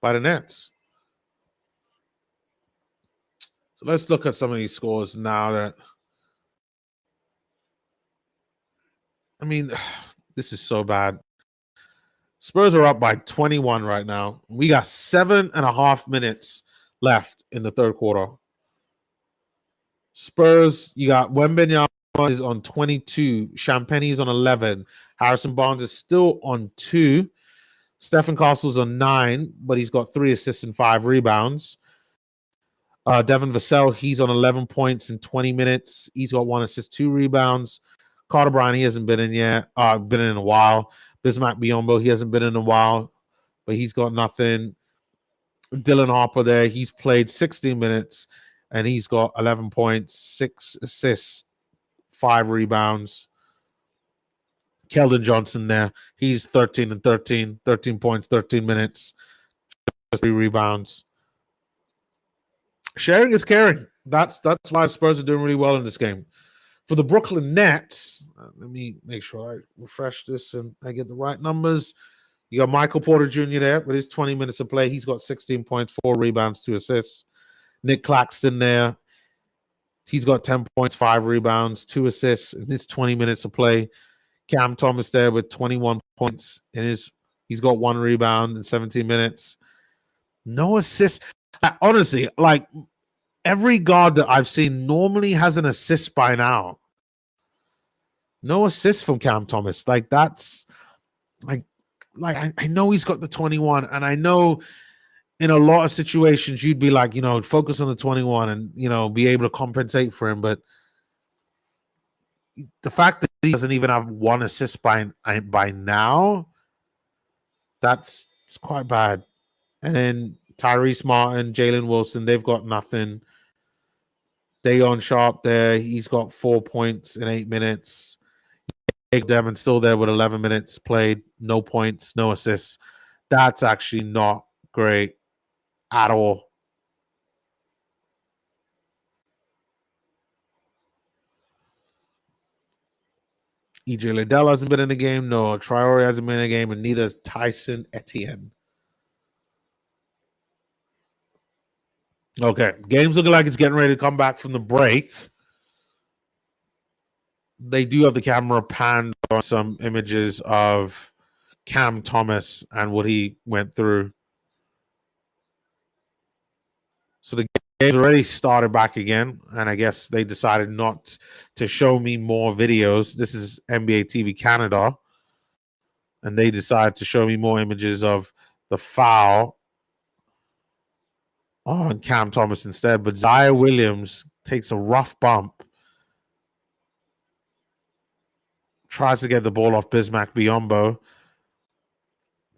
the Nets. So let's look at some of these scores now that I mean, this is so bad. Spurs are up by 21 right now. We got 7.5 minutes left in the third quarter. Spurs, you got Wembanyama is on 22. Champagny is on 11. Harrison Barnes is still on 2. Stephen Castle's on 9, but he's got 3 assists and 5 rebounds. Devin Vassell, he's on 11 points in 20 minutes. He's got 1 assist, 2 rebounds. Carter Bryant, he hasn't been in yet. Been in a while. Bismack Biyombo, he hasn't been in a while, but he's got nothing. Dylan Harper there, he's played 16 minutes, and he's got 11 points, 6 assists, 5 rebounds. Keldon Johnson there, he's 13 and 13, 13 points, 13 minutes, 3 rebounds. Sharing is caring. That's why Spurs are doing really well in this game. For the Brooklyn Nets, let me make sure I refresh this and I get the right numbers. You got Michael Porter Jr. there with his 20 minutes of play. He's got 16 points, 4 rebounds, 2 assists. Nick Claxton there. He's got 10 points, 5 rebounds, 2 assists in his 20 minutes of play. Cam Thomas there with 21 points he's got 1 rebound in 17 minutes. No assists. Honestly, like every guard that I've seen normally has an assist by now. No assist from Cam Thomas. Like that's like I know he's got the 21, and I know in a lot of situations you'd be like, focus on the 21 and be able to compensate for him. But the fact that he doesn't even have 1 assist by now, it's quite bad. And then Tyrese Martin, Jalen Wilson, they've got nothing. Dayon Sharp there, he's got 4 points in 8 minutes. Devin still there with 11 minutes played, no points, no assists. That's actually not great at all. EJ Liddell hasn't been in the game. No, Traore hasn't been in the game, and neither is Tyson Etienne. Okay, game's looking like it's getting ready to come back from the break. They do have the camera panned on some images of Cam Thomas and what he went through. So the game's already started back again, and I guess they decided not to show me more videos. This is NBA TV Canada, and they decided to show me more images of the foul on Cam Thomas instead. But Zaire Williams takes a rough bump, tries to get the ball off Bismack Biyombo,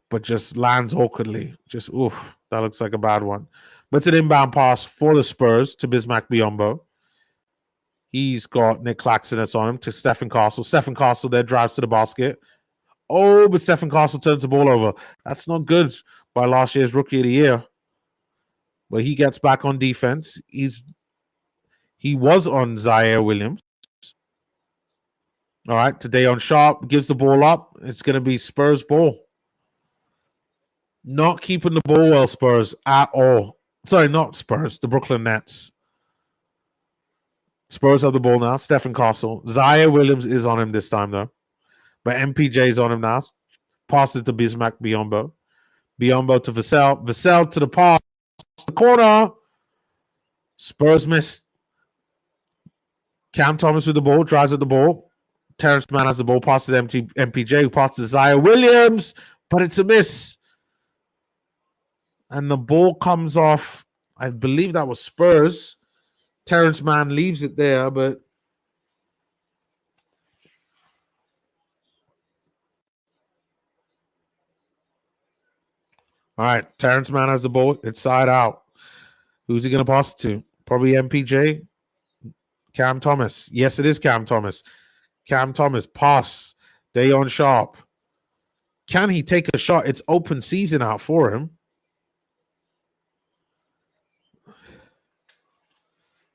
but just lands awkwardly. Just, oof, that looks like a bad one. But it's an inbound pass for the Spurs to Bismack Biyombo. He's got Nick Claxton that's on him to Stephen Castle. Stephen Castle there drives to the basket. Oh, but Stephen Castle turns the ball over. That's not good by last year's Rookie of the Year. But he gets back on defense. He was on Zaire Williams. All right, today on Sharp gives the ball up. It's going to be Spurs ball. Not keeping the ball well, Spurs, at all. Sorry, not Spurs, the Brooklyn Nets. Spurs have the ball now. Stephen Castle. Zaire Williams is on him this time, though. But MPJ is on him now. Passes to Bismack Biyombo. Biyombo to Vassell. Vassell to the pass. The corner. Spurs missed. Cam Thomas with the ball. Drives at the ball. Terrence Mann has the ball. Passes to MPJ. Who passes to Zaire Williams. But it's a miss. And the ball comes off. I believe that was Spurs. Terrence Mann leaves it there, but all right. Terrence Mann has the ball. It's side out. Who's he going to pass it to? Probably MPJ. Cam Thomas. Yes, it is Cam Thomas. Cam Thomas. Pass. Dayon Sharp. Can he take a shot? It's open season out for him.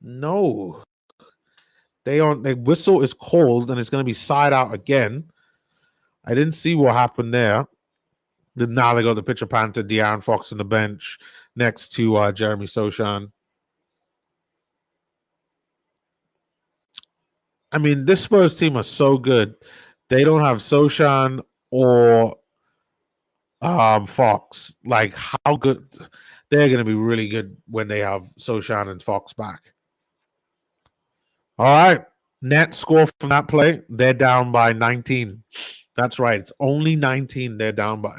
No. The whistle is called, and it's going to be side out again. I didn't see what happened there. Now they got the pitcher pan to De'Aaron Fox on the bench next to Jeremy Sochan. I mean, this Spurs team are so good. They don't have Sochan or Fox. Like, how good? They're going to be really good when they have Sochan and Fox back. All right. Net score from that play, they're down by 19. That's right. It's only 19 they're down by.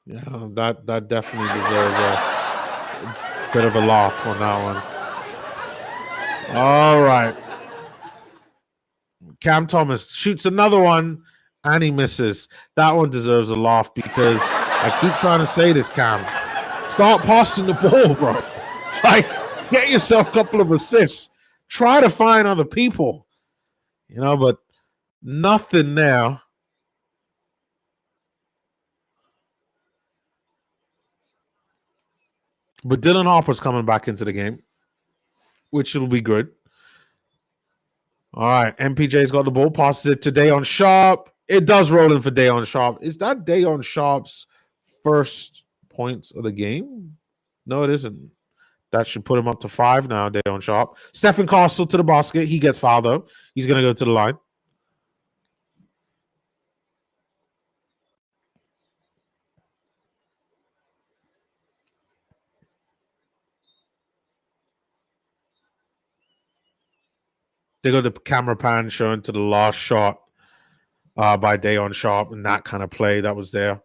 Yeah, that definitely deserves a bit of a laugh on that one. All right. Cam Thomas shoots another one, and he misses. That one deserves a laugh because I keep trying to say this, Cam. Start passing the ball, bro. Like, get yourself a couple of assists. Try to find other people. But nothing there. But Dylan Harper's coming back into the game, which will be good. All right, MPJ's got the ball, passes it to Dayon Sharp. It does roll in for Dayon Sharp. Is that Dayon Sharp's first points of the game? No, it isn't. That should put him up to 5 now, Dayon Sharp. Stephen Castle to the basket. He gets fouled, though. He's going to go to the line. They got the camera pan showing to the last shot by Dayon Sharp and that kind of play that was there.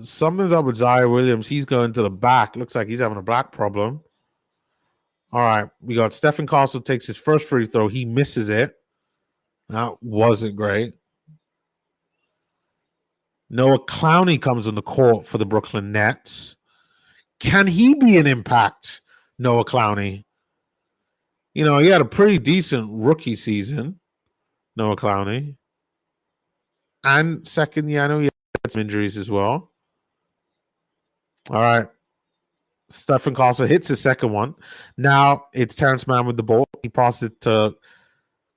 Something's up with Zaire Williams. He's going to the back. Looks like he's having a back problem. All right. We got Stephen Castle takes his first free throw. He misses it. That wasn't great. Noah Clowney comes on the court for the Brooklyn Nets. Can he be an impact, Noah Clowney? He had a pretty decent rookie season, Noah Clowney. And second year, I know he had some injuries as well. All right. Stephen Castle hits his second one. Now it's Terrence Mann with the ball. He passes it to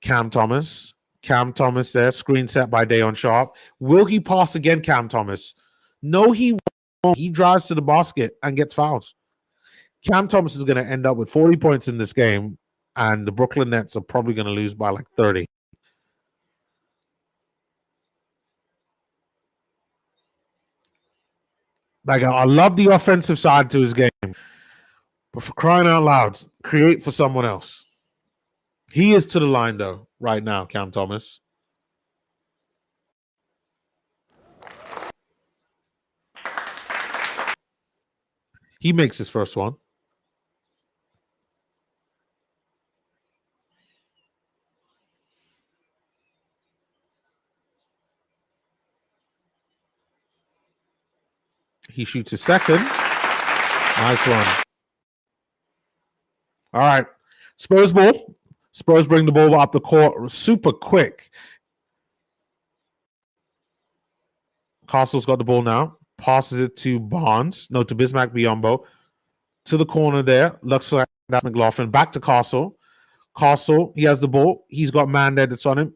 Cam Thomas. Cam Thomas there, screen set by Dayon Sharp. Will he pass again, Cam Thomas? No, he won't. He drives to the basket and gets fouls. Cam Thomas is going to end up with 40 points in this game, and the Brooklyn Nets are probably going to lose by like 30. Like, I love the offensive side to his game, but for crying out loud, create for someone else. He is to the line, though, right now, Cam Thomas. He makes his first one. He shoots his second. Nice one. All right. Spurs ball. Spurs bring the ball up the court super quick. Castle's got the ball now. Passes it to Barnes. No, to Bismack Biyombo. To the corner there. Looks like that's McLaughlin. Back to Castle. Castle, he has the ball. He's got man there that's on him.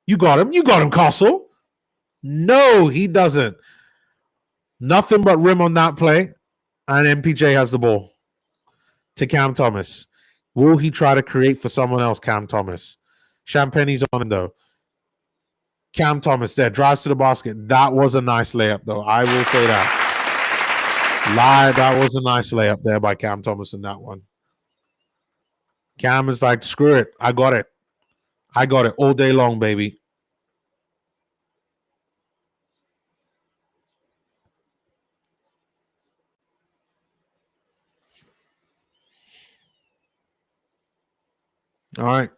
You got him. You got him, Castle. No, he doesn't. Nothing but rim on that play. And MPJ has the ball to Cam Thomas. Will he try to create for someone else, Cam Thomas? Champagne's on him, though. Cam Thomas there, drives to the basket. That was a nice layup, though. I will say that. That was a nice layup there by Cam Thomas in that one. Cam is like, screw it. I got it. I got it all day long, baby. All right.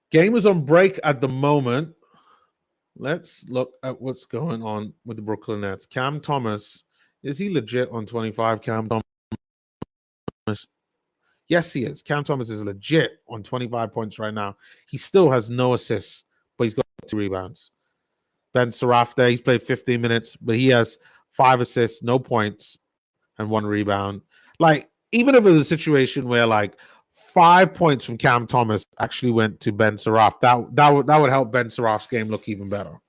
Game is on break at the moment. Let's look at what's going on with the Brooklyn Nets. Cam Thomas, is he legit on 25, Cam Thomas? Yes, he is. Cam Thomas is legit on 25 points right now. He still has no assists, but he's got 2 rebounds. Ben Saraf there, he's played 15 minutes, but he has 5 assists, no points, and 1 rebound. Like, even if it was a situation where like 5 points from Cam Thomas actually went to Ben Saraf, that would help Ben Saraf's game look even better.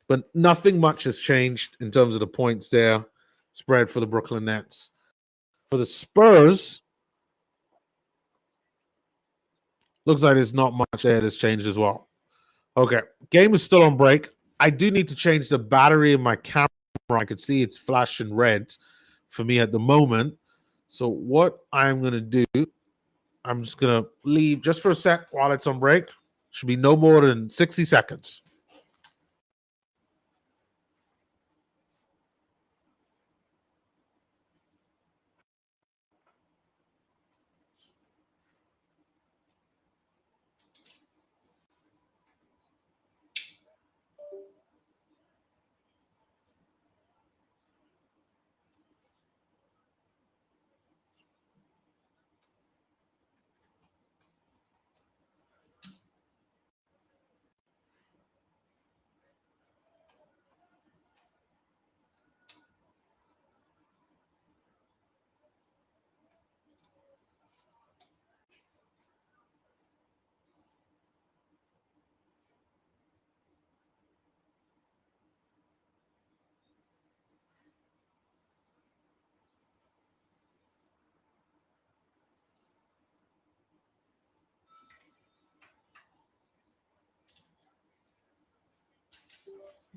But nothing much has changed in terms of the points there spread for the Brooklyn Nets. For the Spurs, looks like there's not much there that's changed as well. Okay, game is still on break. I do need to change the battery in my camera. I can see it's flashing red for me at the moment. So what I'm going to do, I'm just going to leave just for a sec while it's on break. Should be no more than 60 seconds.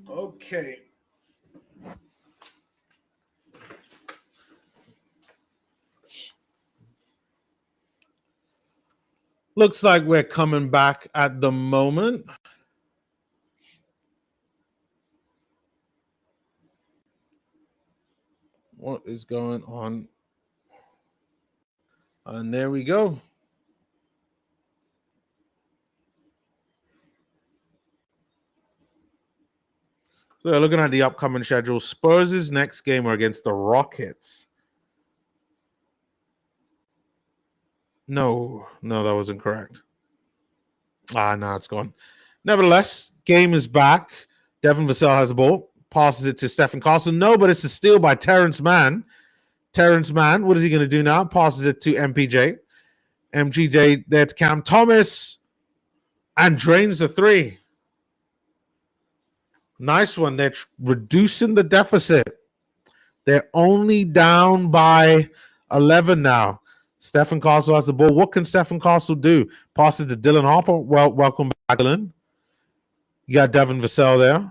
Okay. Looks like we're coming back at the moment. What is going on? And there we go. So looking at the upcoming schedule, Spurs' next game are against the Rockets. No, that wasn't correct. No, it's gone. Nevertheless, game is back. Devin Vassell has the ball. passes it to Stephen Castle. No, but it's a steal by Terrence Mann. Terrence Mann, what is he going to do now? Passes it to MPJ. MPJ there to Cam Thomas and drains the three. Nice one. They're reducing the deficit. They're only down by 11 now. Stephen Castle has the ball. What can Stephen Castle do? Pass it to Dylan Harper. Well, welcome back, Dylan. You got Devin Vassell there.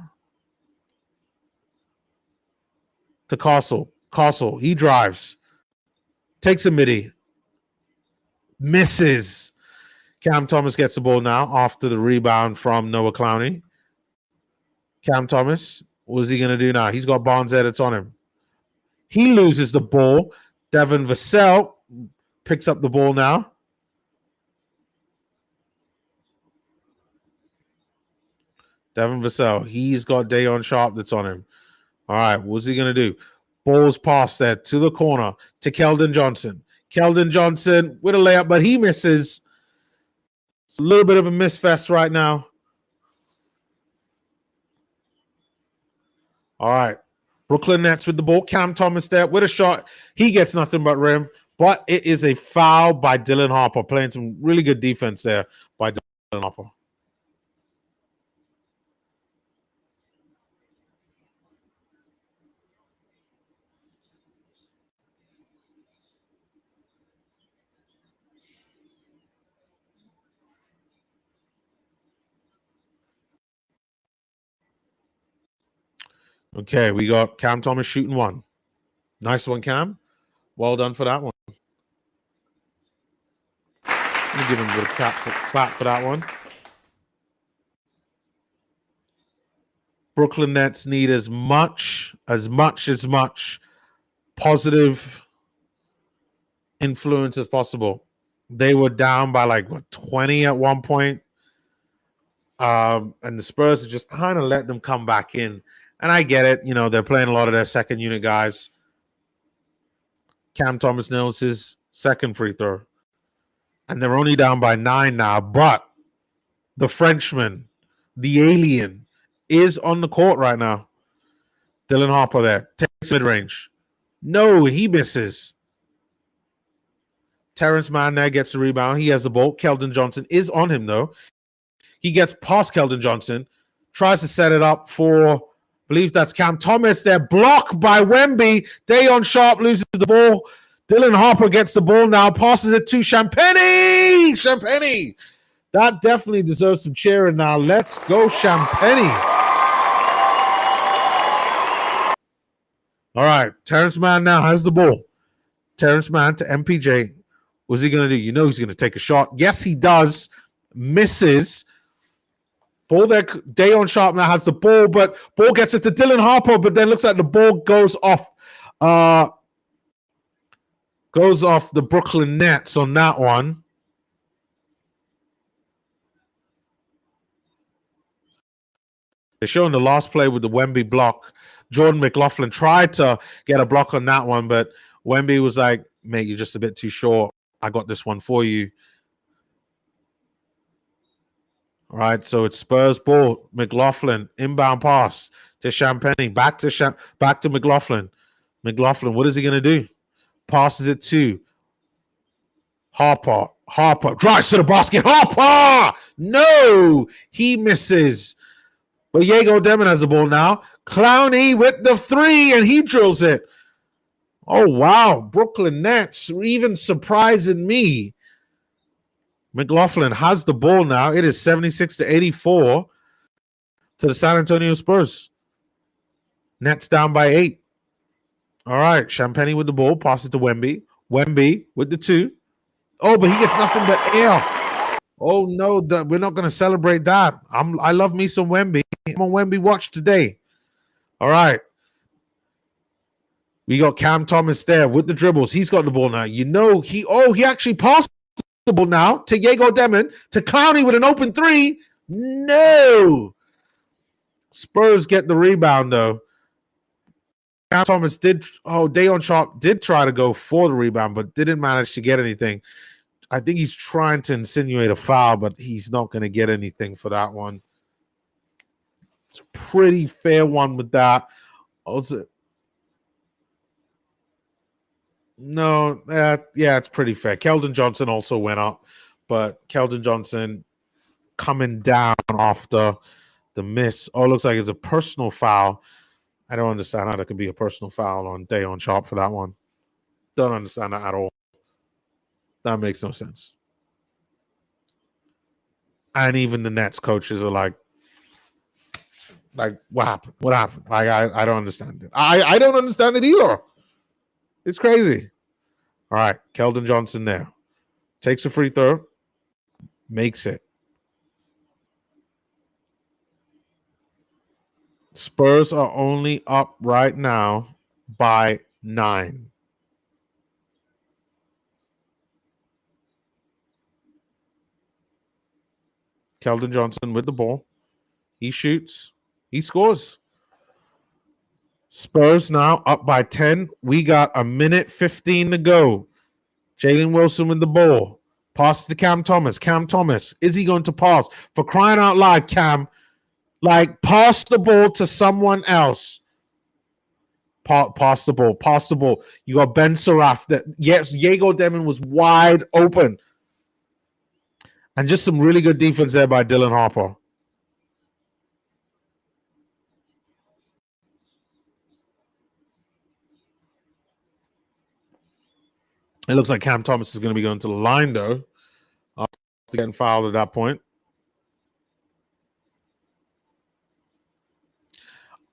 To Castle. Castle, he drives. Takes a midi. Misses. Cam Thomas gets the ball now after the rebound from Noah Clowney. Cam Thomas, what is he going to do now? He's got Barnes edits on him. He loses the ball. Devin Vassell picks up the ball now. Devin Vassell, he's got Dayon Sharp that's on him. All right, what's he going to do? Ball's passed there to the corner to Keldon Johnson. Keldon Johnson with a layup, but he misses. It's a little bit of a misfest right now. All right. Brooklyn Nets with the ball. Cam Thomas there with a shot. He gets nothing but rim, but it is a foul by Dylan Harper, playing some really good defense there by Dylan Harper. Okay, we got Cam Thomas shooting one. Nice one, Cam. Well done for that one. Let me give him a bit of clap for that one. Brooklyn Nets need as much positive influence as possible. They were down by like 20 at one point. And the Spurs have just kind of let them come back in. And I get it. You know, they're playing a lot of their second unit guys. Cam Thomas nails his second free throw. And they're only down by 9 now. But the Frenchman, the alien, is on the court right now. Dylan Harper there. Takes mid-range. No, he misses. Terrence Mann there gets the rebound. He has the ball. Keldon Johnson is on him, though. He gets past Keldon Johnson. Tries to set it up for, I believe that's Cam Thomas. They're blocked by Wemby. Dayon Sharp loses the ball. Dylan Harper gets the ball now. Passes it to Champagnie. Champagnie. That definitely deserves some cheering now. Let's go, Champagnie. All right. Terrence Mann now has the ball. Terrence Mann to MPJ. What's he going to do? You know he's going to take a shot. Yes, he does. Misses. Ball there. Dayon Sharp now has the ball, but ball gets it to Dylan Harper, but then looks like the ball goes off. Goes off the Brooklyn Nets on that one. They're showing the last play with the Wemby block. Jordan McLaughlin tried to get a block on that one, but Wemby was like, mate, you're just a bit too short. I got this one for you. All right, so it's Spurs ball. McLaughlin, inbound pass to Champagnie. Back to McLaughlin. McLaughlin, what is he going to do? Passes it to Harper. Harper drives to the basket. Harper! No! He misses. But Diego Demon has the ball now. Clowney with the three, and he drills it. Oh, wow. Brooklyn Nets even surprising me. McLaughlin has the ball now. It is 76-84 to the San Antonio Spurs. Nets down by 8. All right. Champagnie with the ball. Pass it to Wemby. Wemby with the 2. Oh, but he gets nothing but air. Oh, no. We're not going to celebrate that. I love me some Wemby. I'm on Wemby watch today. All right. We got Cam Thomas there with the dribbles. He's got the ball now. You know, he actually passed the ball now to Diego Demon, to Clowney with an open 3. No. Spurs get the rebound, though. Cam Thomas Dayon Sharp did try to go for the rebound, but didn't manage to get anything. I think he's trying to insinuate a foul, but he's not going to get anything for that one. It's a pretty fair one with that. Also, no, yeah, it's pretty fair. Keldon Johnson also went up, but Keldon Johnson coming down after the miss. Oh, it looks like it's a personal foul. I don't understand how there could be a personal foul on Dayon Sharp for that one. Don't understand that at all. That makes no sense. And even the Nets coaches are like, what happened? What happened? Like, I don't understand it. I don't understand it either. It's crazy. All right, Keldon Johnson there. Takes a free throw. Makes it. Spurs are only up right now by 9. Keldon Johnson with the ball. He shoots. He scores. Spurs now up by 10. We got a minute 15 to go. Jalen Wilson with the ball. Pass to Cam Thomas. Cam Thomas. Is he going to pass? For crying out loud, Cam. Like, pass the ball to someone else. Pass the ball. Pass the ball. You got Ben Saraf. Yes, Diego Demon was wide open. And just some really good defense there by Dylan Harper. It looks like Cam Thomas is going to be going to the line, though, after getting fouled at that point.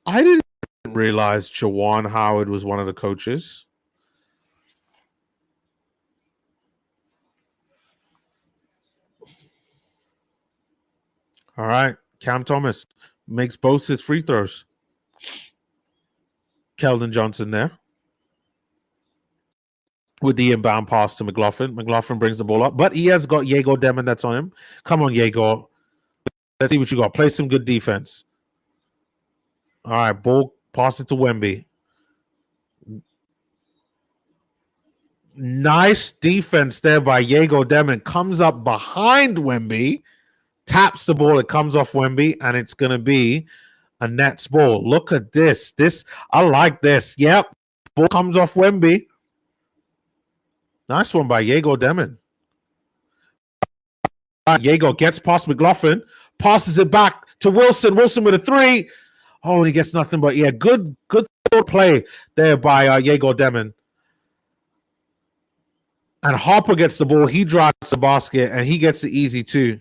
I didn't realize Jawan Howard was one of the coaches. All right. Cam Thomas makes both his free throws. Keldon Johnson there with the inbound pass to McLaughlin. McLaughlin brings the ball up, but he has got Diego Demon that's on him. Come on, Diego. Let's see what you got. Play some good defense. All right, ball pass it to Wemby. Nice defense there by Diego Demon. Comes up behind Wemby, taps the ball. It comes off Wemby, and it's going to be a Nets ball. Look at this. I like this. Yep. Ball comes off Wemby. Nice one by Diego Demon. Diego gets past McLaughlin, passes it back to Wilson. Wilson with a 3. Oh, and he gets nothing but, yeah, good play there by Diego Demon. And Harper gets the ball. He drives the basket, and he gets the easy 2.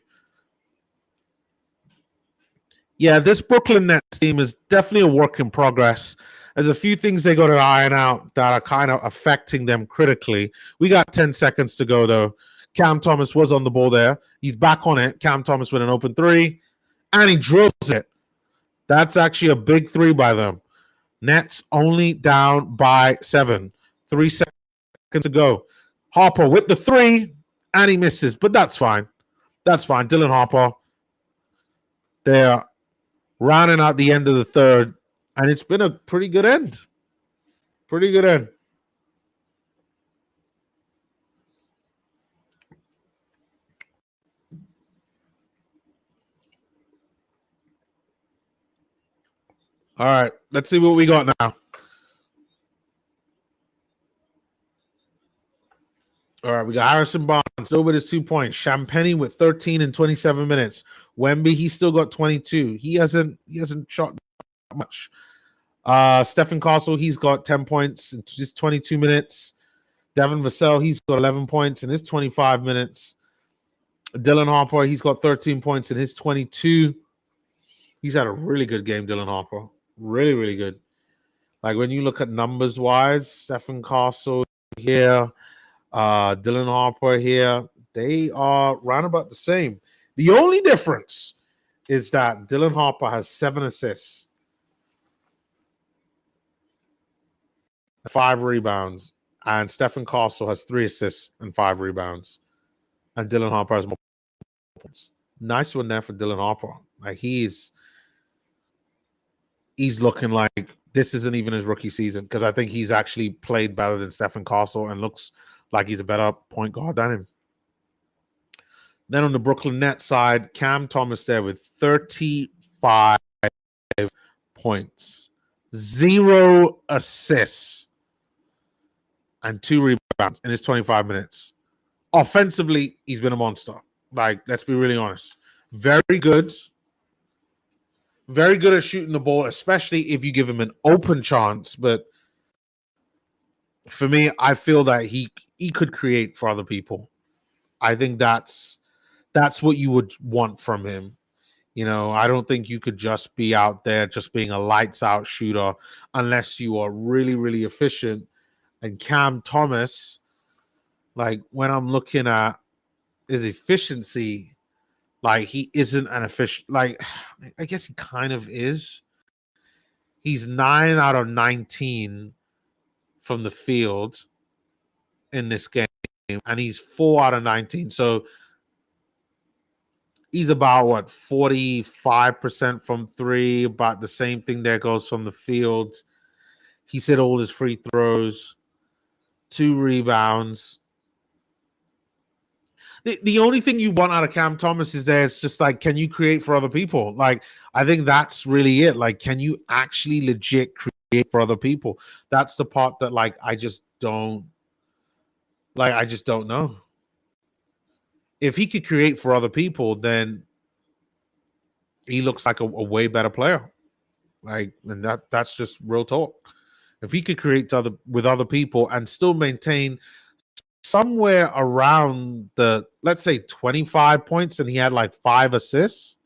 Yeah, this Brooklyn Nets team is definitely a work in progress. There's a few things they got to iron out that are kind of affecting them critically. We got 10 seconds to go, though. Cam Thomas was on the ball there. He's back on it. Cam Thomas with an open 3, and he drills it. That's actually a big 3 by them. Nets only down by 7. 3 seconds to go. Harper with the 3, and he misses, but that's fine. That's fine. Dylan Harper. They're rounding out the end of the third, and it's been a pretty good end. Pretty good end. All right, let's see what we got now. All right, we got Harrison Barnes still with his 2 points. Champagny with 13 in 27 minutes. Wemby, he's still got 22. He hasn't shot much. Stephen Castle, he's got 10 points in just 22 minutes. Devin Vassell, he's got 11 points in his 25 minutes. Dylan Harper, he's got 13 points in his 22. He's had a really good game, Dylan Harper. Really, really good. Like, when you look at numbers-wise, Stephen Castle here, Dylan Harper here, they are round about the same. The only difference is that Dylan Harper has 7 assists, 5 rebounds, and Stephen Castle has 3 assists and 5 rebounds. And Dylan Harper has more points. Nice one there for Dylan Harper. Like, he's looking like this isn't even his rookie season, because I think he's actually played better than Stephen Castle and looks like he's a better point guard than him. Then on the Brooklyn Nets side, Cam Thomas there with 35 points, 0 assists, and 2 rebounds in his 25 minutes. Offensively, he's been a monster. Like, let's be really honest. Very good. Very good at shooting the ball, especially if you give him an open chance. But for me, I feel that he could create for other people. I think that's what you would want from him. You know, I don't think you could just be out there just being a lights out shooter unless you are really, really efficient. And Cam Thomas, like when I'm looking at his efficiency, like he isn't an efficient, like I guess he kind of is. He's 9 out of 19 from the field in this game, and he's 4 out of 19. So he's about what 45% from three, about the same thing that goes from the field. He's hit all his free throws, 2 rebounds. The only thing you want out of Cam Thomas is that it's just like, can you create for other people? Like, I think that's really it. Like, can you actually legit create for other people? That's the part that like I just don't know. If he could create for other people, then he looks like a way better player. Like, and that's just real talk. If he could create with other people and still maintain somewhere around the, let's say 25 points, and he had like 5 assists,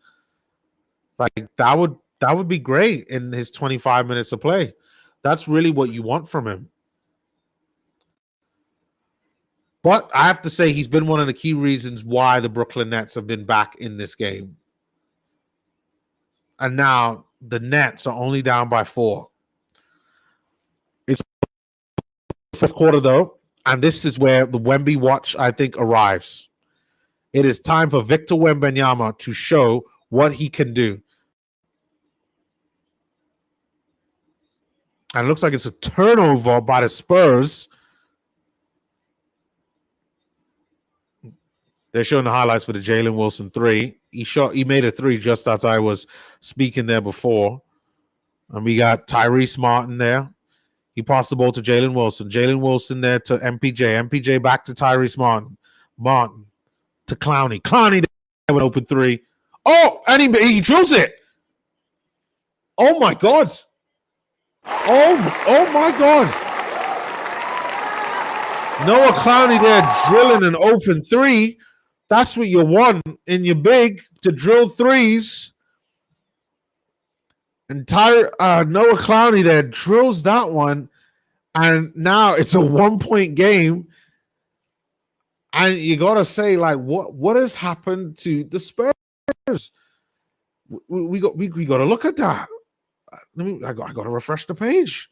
like that would be great in his 25 minutes of play. That's really what you want from him. But I have to say, he's been one of the key reasons why the Brooklyn Nets have been back in this game. And now the Nets are only down by 4. It's the fourth quarter, though, and this is where the Wemby watch, I think, arrives. It is time for Victor Wembanyama to show what he can do. And it looks like it's a turnover by the Spurs. They're showing the highlights for the Jalen Wilson 3. He made a 3 just as I was speaking there before. And we got Tyrese Martin there. He passed the ball to Jalen Wilson. Jalen Wilson there to MPJ. MPJ back to Tyrese Martin. Martin to Clowney. Clowney with open 3. Oh, and he drills it. Oh my God. Oh my God. Noah Clowney there drilling an open 3. That's what you want in your big, to drill 3s. And Noah Clowney there drills that one. And now it's a 1-point game. And you got to say, like, what has happened to the Spurs? We got to look at that. I got to refresh the page.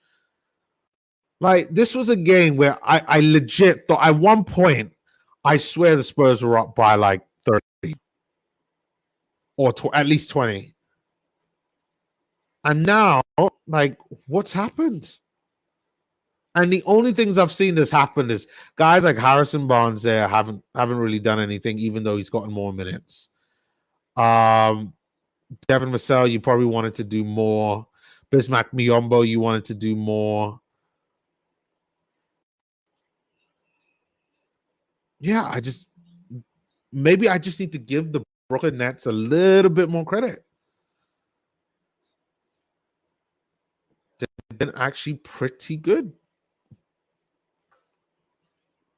Like, this was a game where I legit thought at one point, I swear the Spurs were up by like 30 or at least 20. And now, like, what's happened? And the only things I've seen this happen is guys like Harrison Barnes there haven't really done anything, even though he's gotten more minutes. Devin Vassell, you probably wanted to do more. Bismack Biyombo, you wanted to do more. Yeah, I just need to give the Brooklyn Nets a little bit more credit. They've been actually pretty good.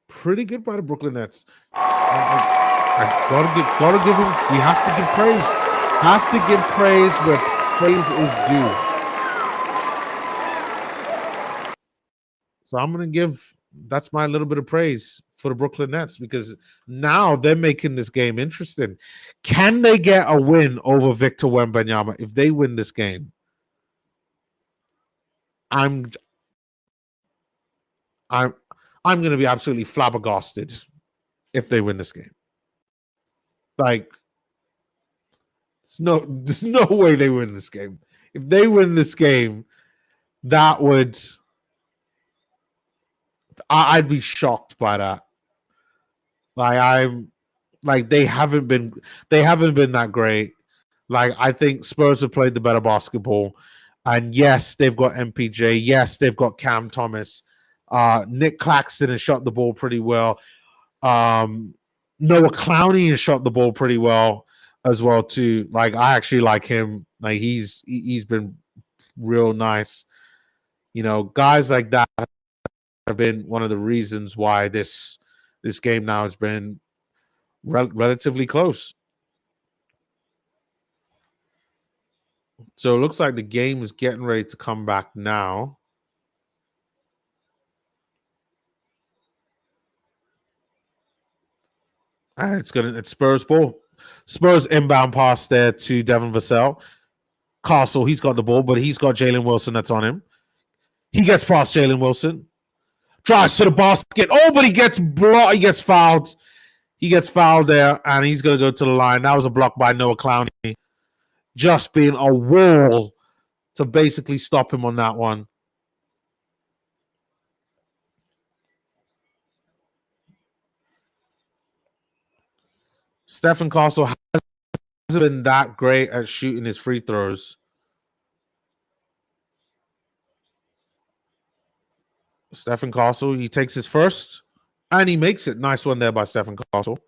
Pretty good by the Brooklyn Nets. I gotta give him. We have to give praise. Have to give praise where praise is due. So I'm gonna give. That's my little bit of praise for the Brooklyn Nets, because now they're making this game interesting. Can they get a win over Victor Wembanyama? If they win this game, I'm going to be absolutely flabbergasted if they win this game. Like, there's no way they win this game. If they win this game, that would, I'd be shocked by that. Like, they haven't been that great. Like, I think Spurs have played the better basketball. And yes, they've got MPJ. Yes, they've got Cam Thomas. Nick Claxton has shot the ball pretty well. Noah Clowney has shot the ball pretty well as well too. Like I actually like him. Like he's been real nice. You know, guys like that have been one of the reasons why this game now has been relatively close. So it looks like the game is getting ready to come back now. And it's Spurs ball. Spurs inbound pass there to Devin Vassell. Castle, he's got the ball, but he's got Jalen Wilson that's on him. He gets past Jalen Wilson. Drives to the basket. Oh, but he gets blocked. He gets fouled. He gets fouled there, and he's going to go to the line. That was a block by Noah Clowney. Just being a wall to basically stop him on that one. Stephen Castle hasn't been that great at shooting his free throws. Stephen Castle, he takes his first, and he makes it. Nice one there by Stephen Castle.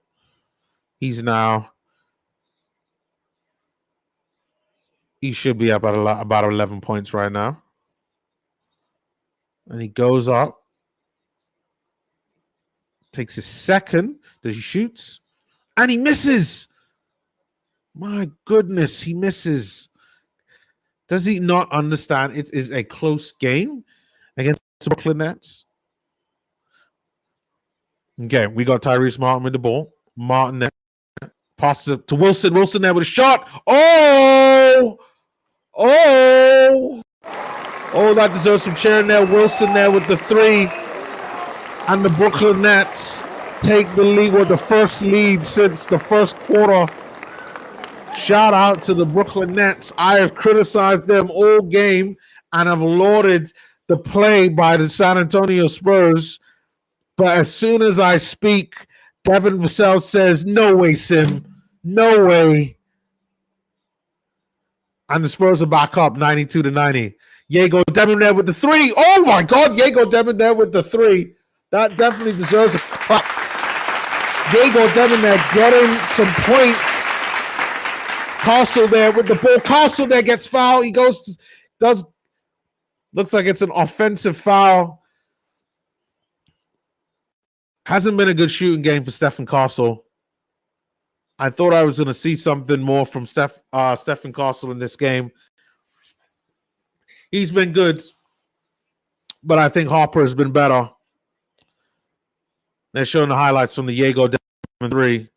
He's now... He should be up at about 11 points right now. And he goes up. Takes his second. Does he shoots? And he misses. My goodness, he misses. Does he not understand it is a close game against the Brooklyn Nets? Okay, we got Tyrese Martin with the ball. Martin there. Passes it to Wilson. Wilson there with a shot. Oh! Oh! Oh, that deserves some cheering there. Wilson there with the three. And the Brooklyn Nets take the lead with the first lead since the first quarter. Shout out to the Brooklyn Nets. I have criticized them all game and have lauded the play by the San Antonio Spurs. But as soon as I speak, Devin Vassell says, no way, Sim. No way. And the Spurs are back up 92-90. Yago Demon there with the three. Oh my God, Yago Demon there with the three. That definitely deserves a clap. Yago Demon there getting some points. Castle there with the ball. Castle there gets fouled. He looks like it's an offensive foul. Hasn't been a good shooting game for Stephen Castle. I thought I was going to see something more from Stephen Castle in this game. He's been good, but I think Harper has been better. They're showing the highlights from the Yago Demon three.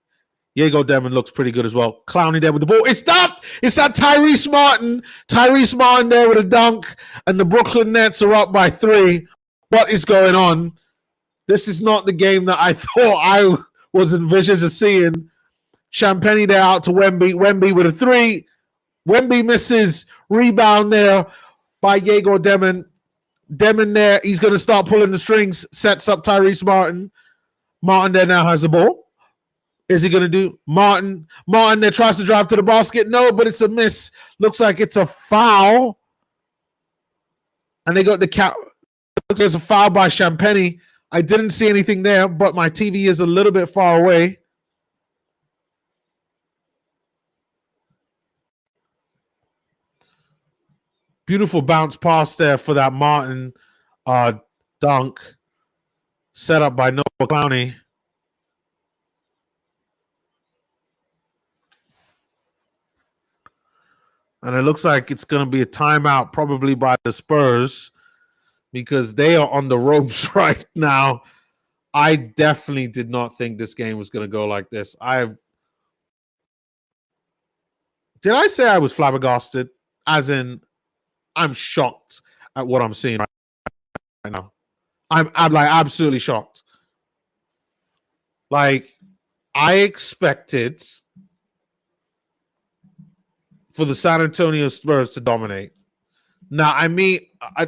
Yago Demon looks pretty good as well. Clowney there with the ball. It's that Tyrese Martin. Tyrese Martin there with a dunk, and the Brooklyn Nets are up by 3. What is going on? This is not the game that I thought I was envisioned of seeing. Champagny there out to Wemby. Wemby with a 3. Wemby misses. Rebound there by Yago Demon. Demon there. He's going to start pulling the strings. Sets up Tyrese Martin. Martin there now has the ball. Is he going to do Martin? Martin there tries to drive to the basket. No, but it's a miss. Looks like it's a foul. And they got the count. Looks like it's a foul by Champagny. I didn't see anything there, but my TV is a little bit far away. Beautiful bounce pass there for that Martin dunk. Set up by Noah Clowney. And it looks like it's going to be a timeout probably by the Spurs because they are on the ropes right now. I definitely did not think this game was going to go like this. Did I say I was flabbergasted? As in, I'm shocked at what I'm seeing right now. I'm like absolutely shocked. Like, I expected for the San Antonio Spurs to dominate. Now, I mean,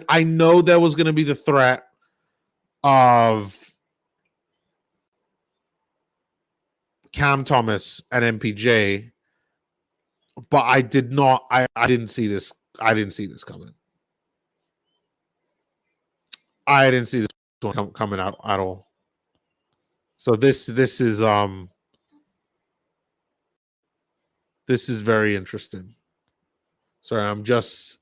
I know there was going to be the threat of Cam Thomas and MPJ, but I didn't see this. I didn't see this coming. I didn't see this one coming out at all. So this is very interesting. Sorry, I'm just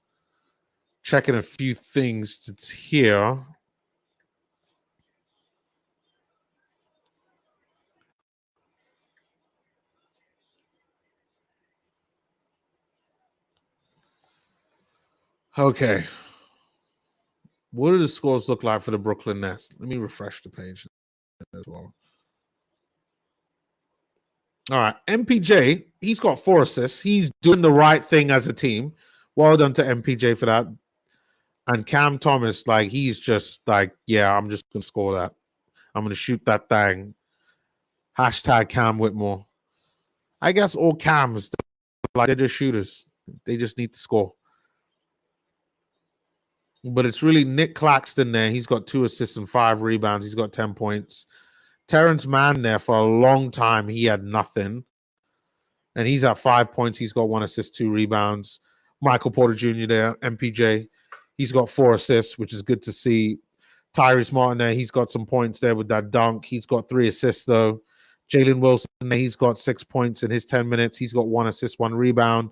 checking a few things that's here. Okay. What do the scores look like for the Brooklyn Nets? Let me refresh the page as well. All right. MPJ, he's got 4 assists. He's doing the right thing as a team. Well done to MPJ for that. And Cam Thomas, like, he's just like, yeah, I'm just going to score that. I'm going to shoot that thing. Hashtag Cam Whitmore. I guess all Cams, like, they're just shooters. They just need to score. But it's really Nick Claxton there. He's got 2 assists and 5 rebounds. He's got 10 points. Terrence Mann there for a long time. He had nothing. And he's at 5 points. He's got 1 assist, 2 rebounds. Michael Porter Jr. there, MPJ. He's got 4 assists, which is good to see. Tyrese Martin there. He's got some points there with that dunk. He's got 3 assists, though. Jalen Wilson there. He's got 6 points in his 10 minutes. He's got 1 assist, 1 rebound.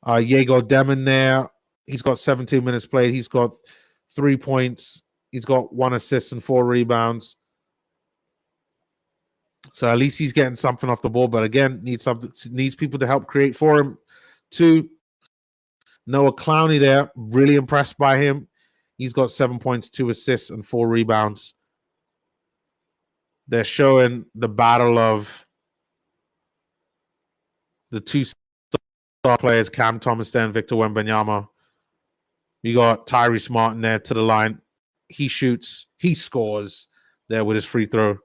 Diego Demon there. He's got 17 minutes played. He's got 3 points. He's got 1 assist and 4 rebounds. So at least he's getting something off the ball. But again, needs people to help create for him. 2, Noah Clowney there. Really impressed by him. He's got 7 points, 2 assists, and 4 rebounds. They're showing the battle of the 2 star players, Cam Thomas and Victor Wembanyama. You got Tyrese Martin there to the line. He shoots. He scores there with his free throw.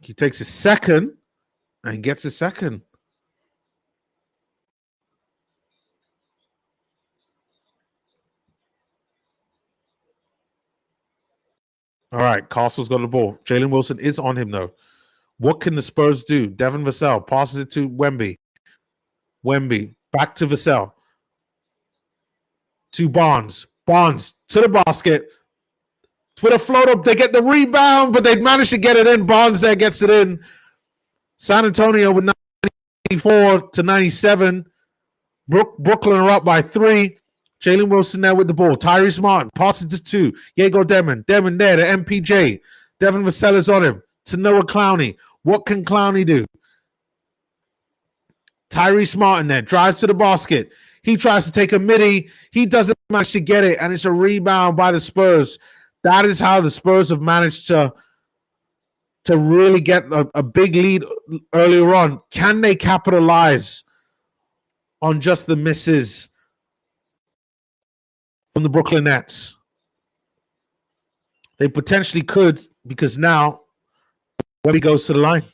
He takes his second and gets his second. All right, Castle's got the ball. Jalen Wilson is on him, though. What can the Spurs do? Devin Vassell passes it to Wemby. Wemby back to Vassell. To Barnes. Barnes to the basket. With a float up, they get the rebound, but they managed to get it in. Barnes there gets it in. San Antonio with 94 to 97. Brooklyn are up by 3. Jalen Wilson there with the ball. Tyrese Martin passes to 2. Diego Demon. Demon there to MPJ. Devin Vassell is on him. To Noah Clowney. What can Clowney do? Tyrese Martin there drives to the basket. He tries to take a midi. He doesn't manage to get it, and it's a rebound by the Spurs. That is how the Spurs have managed to really get a big lead earlier on. Can they capitalize on just the misses from the Brooklyn Nets? They potentially could, because now when he goes to the line.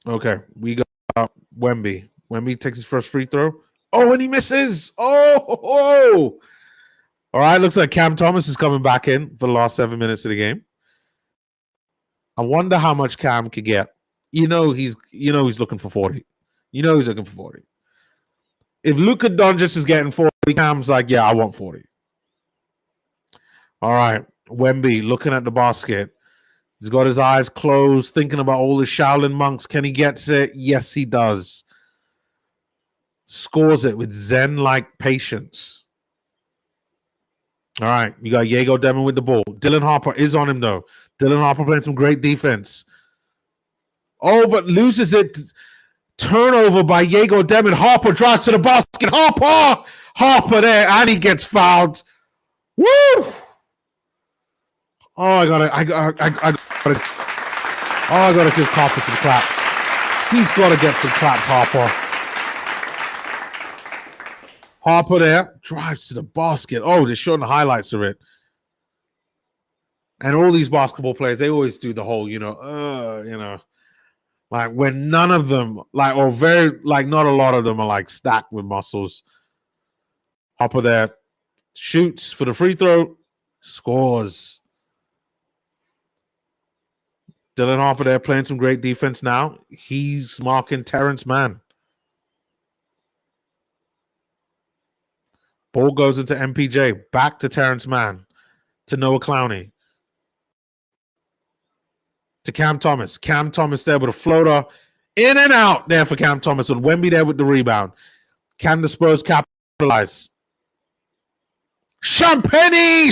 Okay, we got Wemby. Wemby takes his first free throw. Oh, and he misses. Oh. All right, looks like Cam Thomas is coming back in for the last 7 minutes of the game. I wonder how much Cam could get. He's looking for 40. He's looking for 40. If Luka Doncic is getting 40, Cam's like, yeah, I want 40. All right, Wemby looking at the basket. He's got his eyes closed, thinking about all the Shaolin monks. Can he get it? Yes, he does. Scores it with Zen-like patience. All right, you got Diego Demon with the ball. Dylan Harper is on him, though. Dylan Harper playing some great defense. Oh, but loses it. Turnover by Diego Demon. Harper drives to the basket. Harper there, and he gets fouled. Woo! Oh, I gotta give Harper some claps. He's got to get some claps, Harper. Harper there drives to the basket. Oh, they're showing the highlights of it. And all these basketball players, they always do the whole, like when none of them, like, or very, like, not a lot of them are like stacked with muscles. Hopper there shoots for the free throw, scores. Dylan Harper there playing some great defense now. He's marking Terrence Mann. Ball goes into MPJ. Back to Terrence Mann. To Noah Clowney. To Cam Thomas. Cam Thomas there with a floater. In and out there for Cam Thomas. And Wemby there with the rebound. Can the Spurs capitalize? Champagne!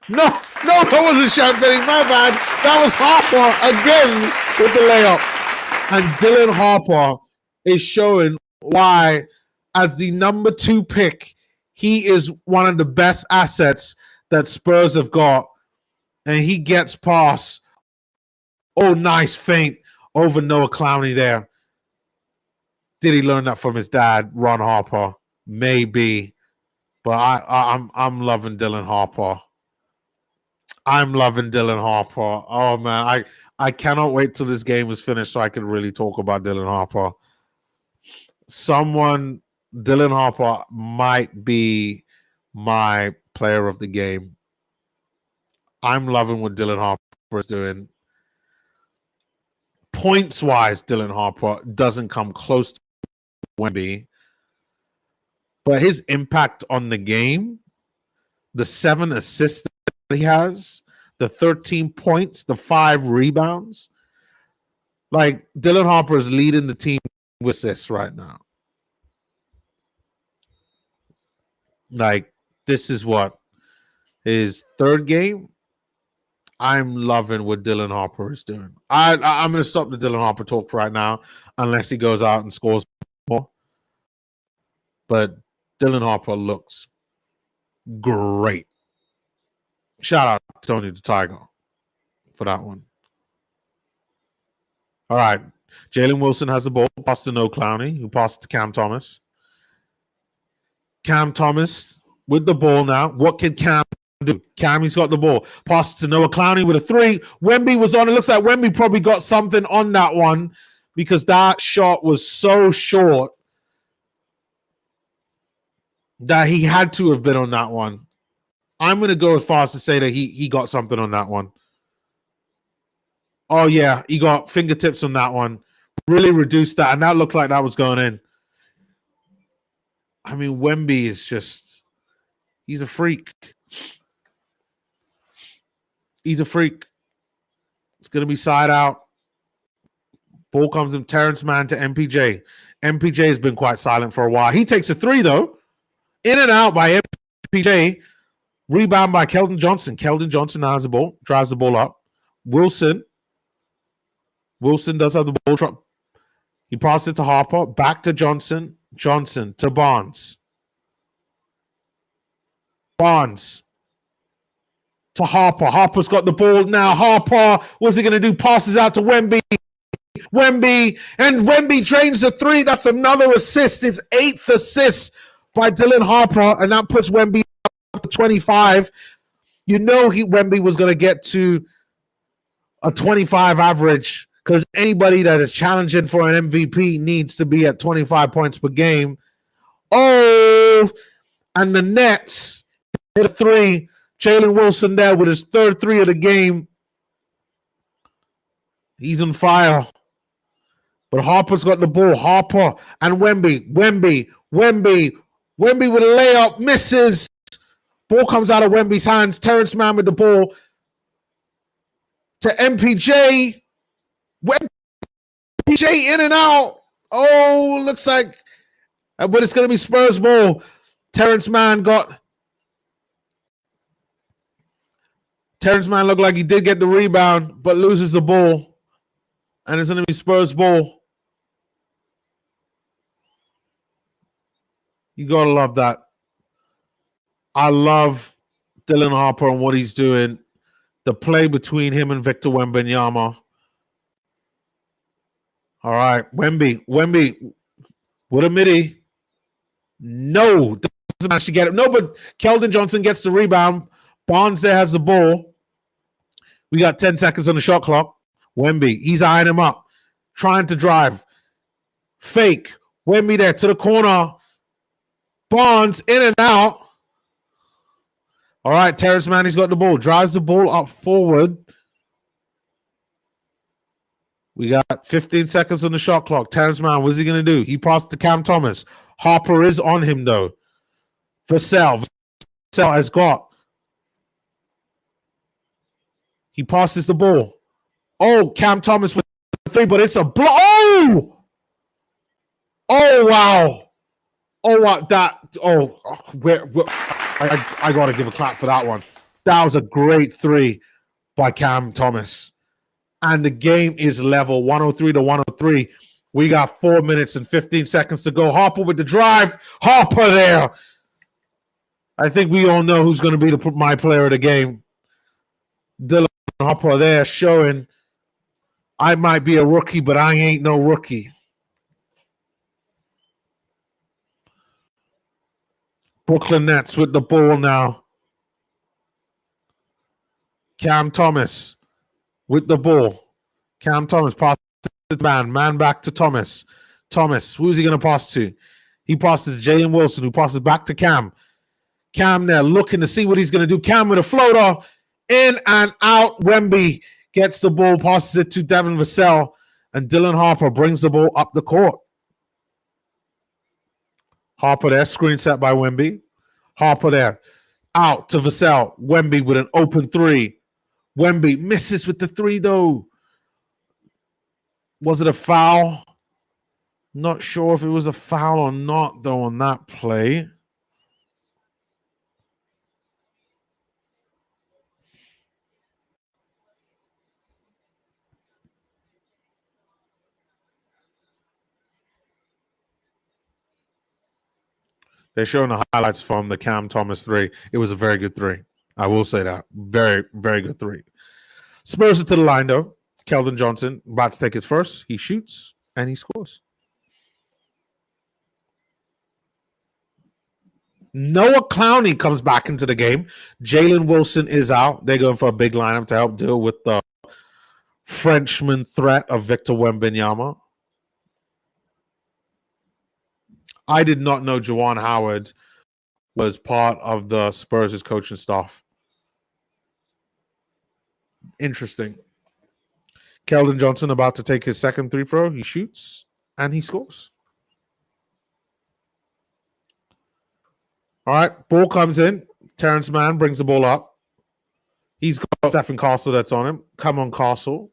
No, that wasn't Champagne. My bad. That was Harper again with the layup. And Dylan Harper is showing why, as the number 2 pick, he is one of the best assets that Spurs have got. And he gets past. Oh, nice feint over Noah Clowney there. Did he learn that from his dad, Ron Harper? Maybe. But I'm loving Dylan Harper. I'm loving Dylan Harper. Oh, man. I cannot wait till this game is finished so I can really talk about Dylan Harper. Dylan Harper might be my player of the game. I'm loving what Dylan Harper is doing. Points-wise, Dylan Harper doesn't come close to Wemby. But his impact on the game, the 7 assists that he has, the 13 points, the 5 rebounds. Like, Dylan Harper is leading the team with assists right now. Like, this is what? His 3rd game? I'm loving what Dylan Harper is doing. I'm going to stop the Dylan Harper talk right now unless he goes out and scores more. But Dylan Harper looks great. Shout out to Tony the Tiger for that one. All right. Jalen Wilson has the ball. Pass to Noah Clowney, who passed to Cam Thomas. Cam Thomas with the ball now. What can Cam do? Cammy's got the ball. Pass to Noah Clowney with a 3. Wemby was on. It looks like Wemby probably got something on that one because that shot was so short that he had to have been on that one. I'm going to go as far as to say that he got something on that one. Oh, yeah. He got fingertips on that one. Really reduced that, and that looked like that was going in. I mean, Wemby is just... He's a freak. He's a freak. It's going to be side out. Ball comes from Terrence Mann to MPJ. MPJ has been quite silent for a while. He takes a 3, though. In and out by MPJ. Rebound by Keldon Johnson. Keldon Johnson now has the ball. Drives the ball up. Wilson does have the ball. He passes it to Harper. Back to Johnson. Johnson to Barnes. Barnes to Harper. Harper's got the ball now. Harper, what's he going to do? Passes out to Wemby. Wemby drains the 3. That's another assist. His 8th assist by Dylan Harper, and that puts Wemby up to 25. You know Wemby was going to get to a 25 average because anybody that is challenging for an MVP needs to be at 25 points per game. Oh, and the Nets hit a 3. Jalen Wilson there with his 3rd 3 of the game. He's on fire. But Harper's got the ball. Harper and Wemby with a layup, misses. Ball comes out of Wemby's hands. Terrence Mann with the ball to MPJ. MPJ in and out. Oh, looks like, but it's going to be Spurs ball. Terrence Mann looked like he did get the rebound, but loses the ball. And it's going to be Spurs ball. You got to love that. I love Dylan Harper and what he's doing. The play between him and Victor Wembanyama. All right, Wemby with a midi. No, managed to get it. No, but Keldon Johnson gets the rebound. Barnes there has the ball. We got 10 seconds on the shot clock. Wemby, he's eyeing him up, trying to drive. Fake. Wemby there to the corner. Barnes in and out. All right, Terrence Mann, he's got the ball. Drives the ball up forward. We got 15 seconds on the shot clock. Terrence Mann, what's he going to do? He passed to Cam Thomas. Harper is on him, though. Vassell has got. He passes the ball. Oh, Cam Thomas with the three, but it's a block. Oh! Oh, wow. Oh, what that. Oh, I got to give a clap for that one. That was a great three by Cam Thomas. And the game is level 103 to 103. We got 4 minutes and 15 seconds to go. Harper with the drive. Harper there. I think we all know who's going to be my player of the game. Dylan Harper there showing I might be a rookie, but I ain't no rookie. Brooklyn Nets with the ball now. Cam Thomas with the ball. Cam Thomas passes to man. Man back to Thomas. Thomas, who's he going to pass to? He passes to Jalen Wilson, who passes back to Cam. Cam there looking to see what he's going to do. Cam with a floater. In and out. Wemby gets the ball, passes it to Devin Vassell, and Dylan Harper brings the ball up the court. Harper there, screen set by Wemby. Harper there, out to Vassell. Wemby with an open three. Wemby misses with the three, though. Was it a foul? Not sure if it was a foul or not, though, on that play. They're showing the highlights from the Cam Thomas three. It was a very good three. I will say that. Very, very good three. Spurs it to the line, though. Keldon Johnson about to take his first. He shoots, and he scores. Noah Clowney comes back into the game. Jalen Wilson is out. They're going for a big lineup to help deal with the Frenchman threat of Victor Wembanyama. I did not know Juwan Howard was part of the Spurs' coaching staff. Interesting. Keldon Johnson about to take his second three throw. He shoots, and he scores. All right, ball comes in. Terrence Mann brings the ball up. He's got Stephen Castle that's on him. Come on, Castle.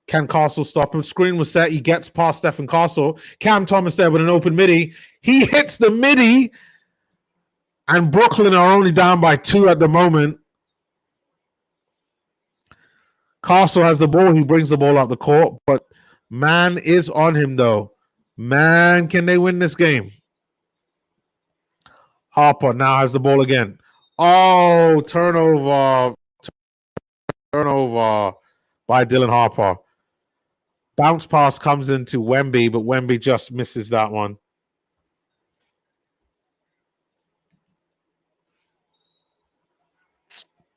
Can Castle stop him? Screen was set. He gets past Stephen Castle. Cam Thomas there with an open midi. He hits the midi. And Brooklyn are only down by 2 at the moment. Castle has the ball. He brings the ball out the court. But man is on him, though. Man, can they win this game? Harper now has the ball again. Oh, turnover. Turnover by Dylan Harper. Bounce pass comes into Wemby, but Wemby just misses that one.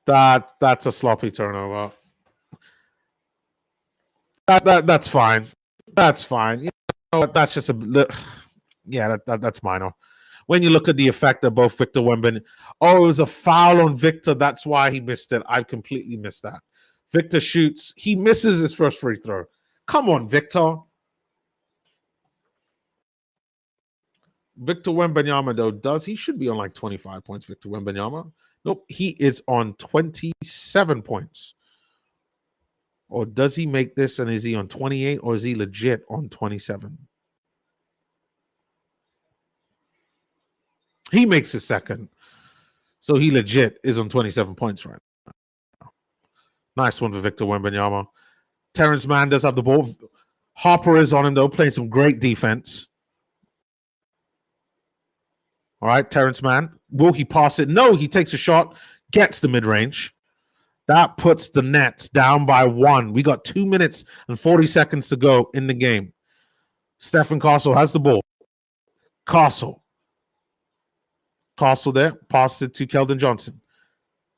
That's a sloppy turnover. That's fine. That's fine. You know, that's just that's minor. When you look at the effect of both Victor Wembanyama, it was a foul on Victor. That's why he missed it. I completely missed that. Victor shoots. He misses his first free throw. Come on, Victor. Victor Wembanyama, though, he should be on like 25 points, Victor Wembanyama. Nope, he is on 27 points. Or does he make this and is he on 28 or is he legit on 27? He makes his second. So he legit is on 27 points right now. Nice one for Victor Wembanyama. Terrence Mann does have the ball. Harper is on him, though, playing some great defense. All right, Terrence Mann. Will he pass it? No, he takes a shot, gets the mid-range. That puts the Nets down by 1. We got 2 minutes and 40 seconds to go in the game. Stephen Castle has the ball. Castle. Castle there, passed it to Keldon Johnson.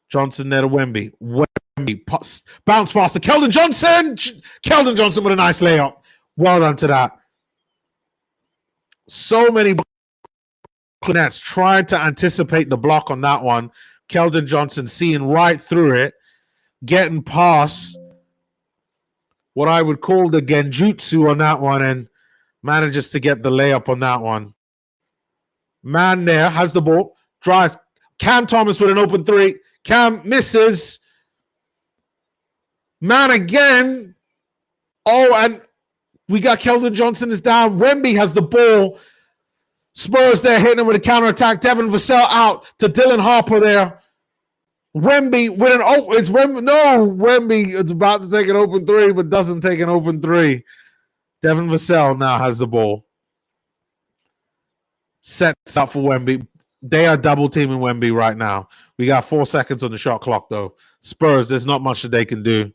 Johnson there to Wemby. Bounce pass to Keldon Johnson. Keldon Johnson with a nice layup. Well done to that. So many Nets tried to anticipate the block on that one. Keldon Johnson seeing right through it, getting past what I would call the genjutsu on that one, and manages to get the layup on that one. Man there has the ball, drives. Cam Thomas with an open three. Cam misses. Man again. Oh, and we got Keldon Johnson is down. Wemby has the ball. Spurs there hitting him with a counterattack. Devin Vassell out to Dylan Harper there. Wemby with an Wemby is about to take an open three, but doesn't take an open three. Devin Vassell now has the ball. Sets up for Wemby. They are double teaming Wemby right now. We got 4 seconds on the shot clock, though. Spurs, there's not much that they can do.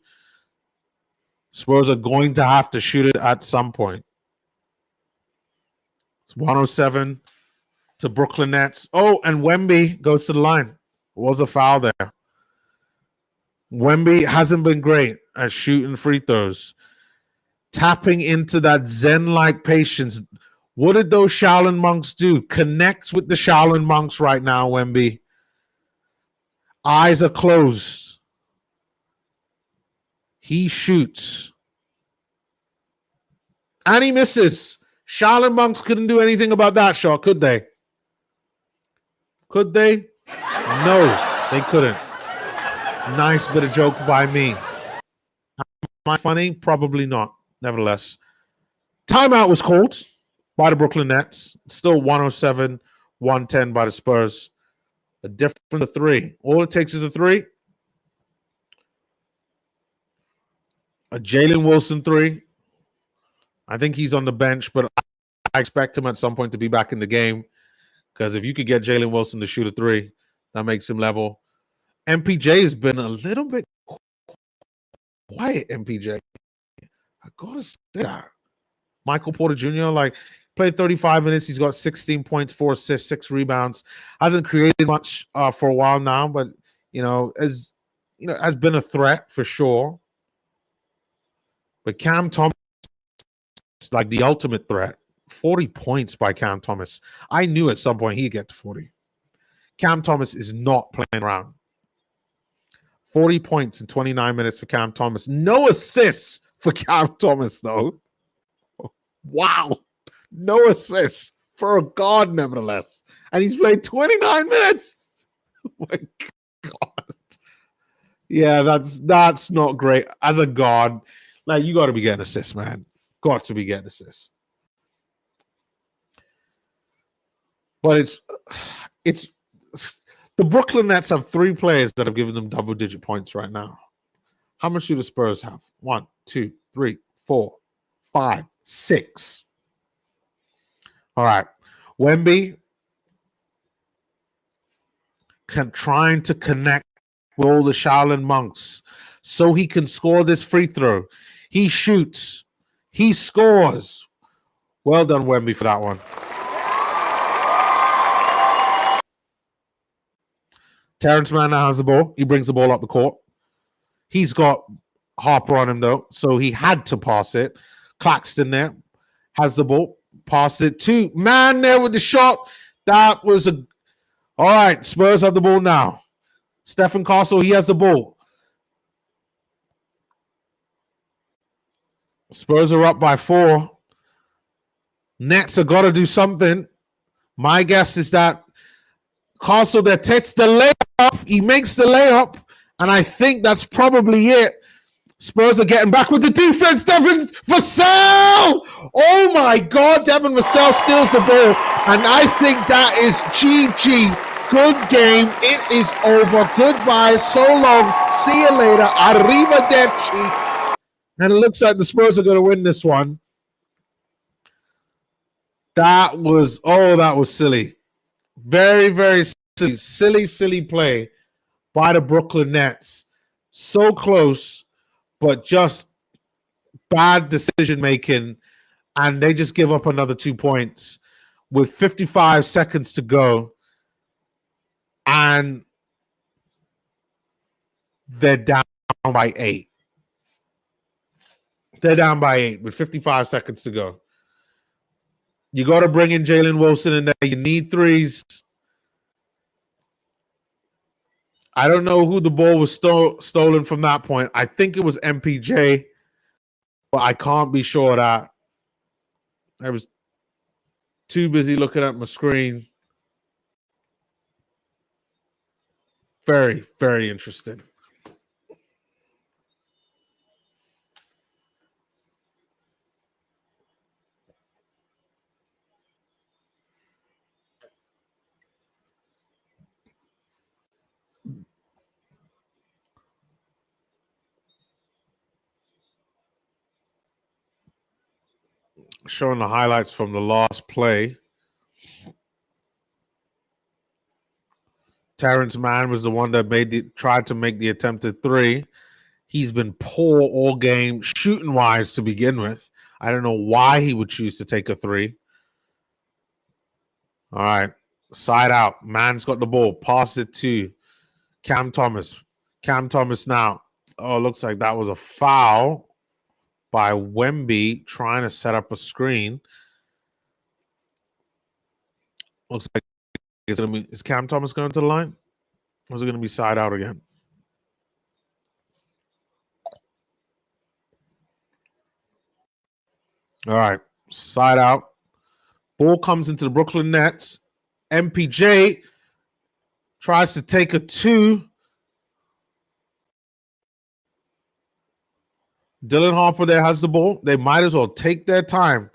Spurs are going to have to shoot it at some point. It's 107 to Brooklyn Nets. Oh, and Wemby goes to the line. Was a foul there. Wemby hasn't been great at shooting free throws. Tapping into that Zen-like patience. What did those Shaolin monks do? Connect with the Shaolin monks right now, Wemby. Eyes are closed. He shoots. And he misses. Shaolin monks couldn't do anything about that shot, could they? Could they? No, they couldn't. Nice bit of joke by me. Am I funny? Probably not. Nevertheless. Timeout was called by the Brooklyn Nets. Still 107-110 by the Spurs. A different three. All it takes is a three. A Jalen Wilson three. I think he's on the bench, but I expect him at some point to be back in the game. Because if you could get Jalen Wilson to shoot a three, that makes him level. MPJ has been a little bit quiet, MPJ. I got to say that. Michael Porter Jr., played 35 minutes. He's got 16 points, 4 assists, 6 rebounds. Hasn't created much for a while now, but, has been a threat for sure. But Cam Thomas, like the ultimate threat. 40 points by Cam Thomas. I knew at some point he'd get to 40. Cam Thomas is not playing around. 40 points in 29 minutes for Cam Thomas. No assists for Cam Thomas, though. Wow. No assists for a guard, nevertheless. And he's played 29 minutes. Oh my God. Yeah, that's not great. As a guard, you got to be getting assists, man. Got to be getting assists. But it's the Brooklyn Nets have 3 players that have given them double-digit points right now. How much do the Spurs have? 1, 2, 3, 4, 5, 6. All right. Wemby trying to connect with all the Shaolin monks so he can score this free throw. He shoots. He scores. Well done, Wemby, for that one. Terrence Mann now has the ball. He brings the ball up the court. He's got Harper on him, though, so he had to pass it. Claxton there has the ball. Pass it to Mann there with the shot. That was a... All right, Spurs have the ball now. Stephen Castle, he has the ball. Spurs are up by 4. Nets have got to do something. My guess is that Castle there takes the layup. He makes the layup, and I think that's probably it. Spurs are getting back with the defense. Devin Vassell! Oh my God, Devin Vassell steals the ball, and I think that is GG. Good game. It is over. Goodbye. So long. See you later. Arrivederci. And it looks like the Spurs are going to win this one. That was silly. Very, very silly. Silly play by the Brooklyn Nets. So close, but just bad decision-making. And they just give up another 2 points with 55 seconds to go. and they're down by 8. They're down by 8 with 55 seconds to go. You got to bring in Jalen Wilson in there. You need threes. I don't know who the ball was stolen from that point. I think it was MPJ, but I can't be sure of that. I was too busy looking at my screen. Very, very interesting. Showing the highlights from the last play. Terrence Mann was the one that tried to make the attempted 3. He's been poor all game, shooting wise to begin with. I don't know why he would choose to take a 3. All right, side out. Mann's got the ball. Pass it to Cam Thomas. Cam Thomas now. Oh, looks like that was a foul by Wemby trying to set up a screen. Looks like it's gonna be. Is Cam Thomas going to the line? Or is it going to be side out again? All right, side out. Ball comes into the Brooklyn Nets. MPJ tries to take a 2. Dylan Harper there has the ball. They might as well take their time.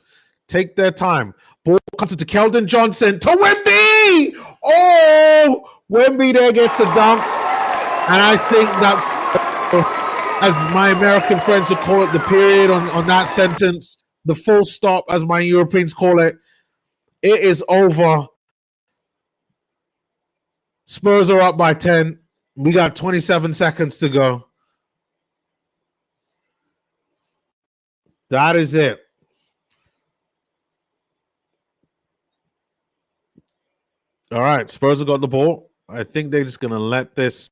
Take their time. Ball comes into Keldon Johnson to Wemby. Oh, Wemby there gets a dunk. And I think that's, as my American friends would call it, the period on that sentence. The full stop, as my Europeans call it. It is over. Spurs are up by 10. We got 27 seconds to go. That is it. All right, Spurs have got the ball. I think they're just going to let this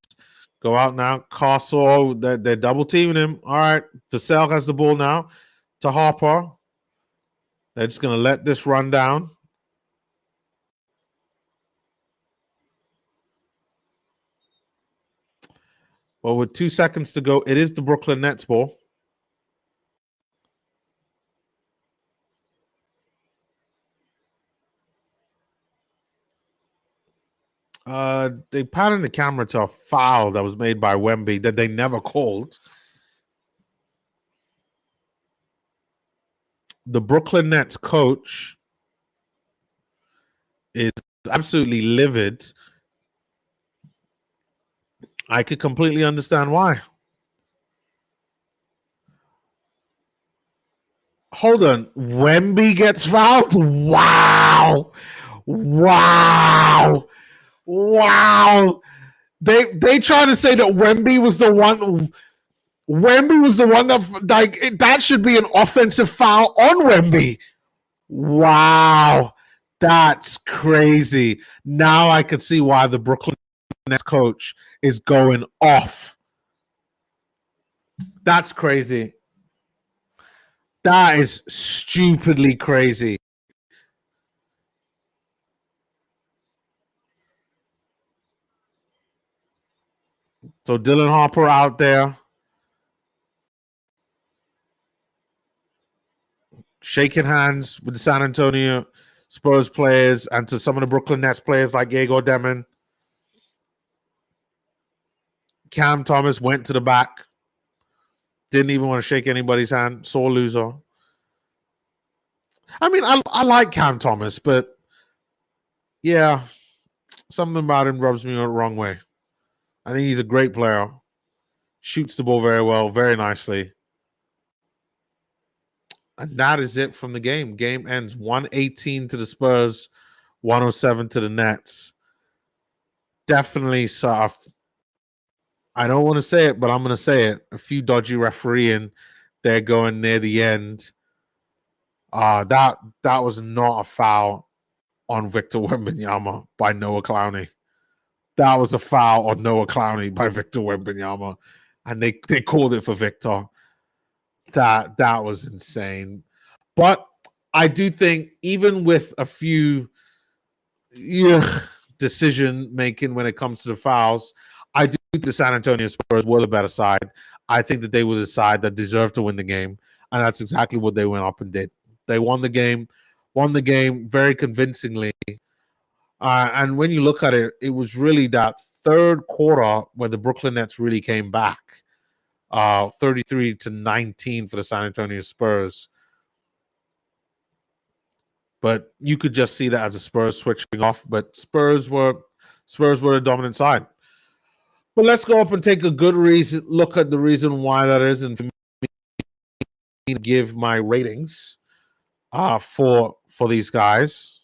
go out now. Castle, they're double teaming him. All right, Vassell has the ball now to Harper. They're just going to let this run down. Well, with 2 seconds to go, it is the Brooklyn Nets ball. They patted the camera to a foul that was made by Wemby that they never called. The Brooklyn Nets coach is absolutely livid. I could completely understand why. Hold on. Wemby gets fouled? Wow. Wow. Wow. They try to say that Wemby was the one. Wemby was the one that should be an offensive foul on Wemby. Wow. That's crazy. Now I can see why the Brooklyn Nets coach is going off. That's crazy. That is stupidly crazy. So Dylan Harper out there shaking hands with the San Antonio Spurs players and to some of the Brooklyn Nets players like Diego Demon. Cam Thomas went to the back. Didn't even want to shake anybody's hand. Sore loser. I mean, I like Cam Thomas, but yeah, something about him rubs me the wrong way. I think he's a great player. Shoots the ball very well, very nicely. And that is it from the game. Game ends 118 to the Spurs, 107 to the Nets. Definitely soft. I don't want to say it, but I'm going to say it. A few dodgy refereeing there going near the end. That was not a foul on Victor Wembanyama by Noah Clowney. That was a foul on Noah Clowney by Victor Wembanyama, and they called it for Victor. That was insane. But I do think even with a few decision making when it comes to the fouls, I do think the San Antonio Spurs were the better side. I think that they were the side that deserved to win the game, and that's exactly what they went up and did. They won the game very convincingly. And when you look at it, it was really that third quarter where the Brooklyn Nets really came back, 33-19 for the San Antonio Spurs. But you could just see that as a Spurs switching off. But Spurs were the dominant side. But let's go up and take a good look at the reason why that is, and for me to give my ratings for these guys.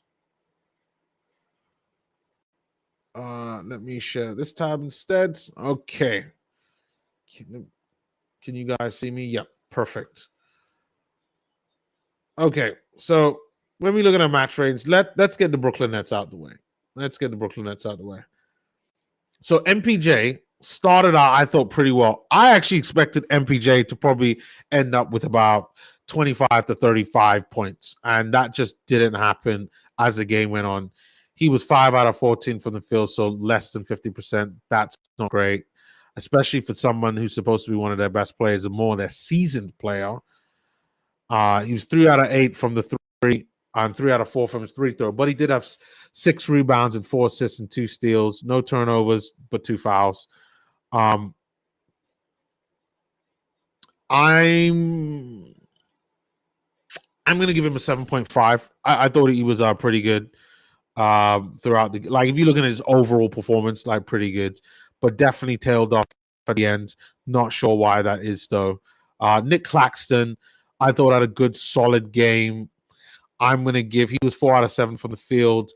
Let me share this tab instead. Okay. Can you guys see me? Yep, perfect. Okay, so when we look at our match ratings, let's get the Brooklyn Nets out the way. So MPJ started out, I thought, pretty well. I actually expected MPJ to probably end up with about 25 to 35 points, and that just didn't happen as the game went on. He was 5 out of 14 from the field, so less than 50%. That's not great, especially for someone who's supposed to be one of their best players and more their seasoned player. He was 3 out of 8 from the three and 3 out of 4 from his free throw, but he did have 6 rebounds and 4 assists and 2 steals, no turnovers, but 2 fouls. I'm going to give him a 7.5. I thought he was pretty good throughout the, like, if you look at his overall performance, like, pretty good, but definitely tailed off at the end. Not sure why that is though. Nick Claxton, I thought had a good solid game. I'm going to give, he was 4 out of 7 from the field.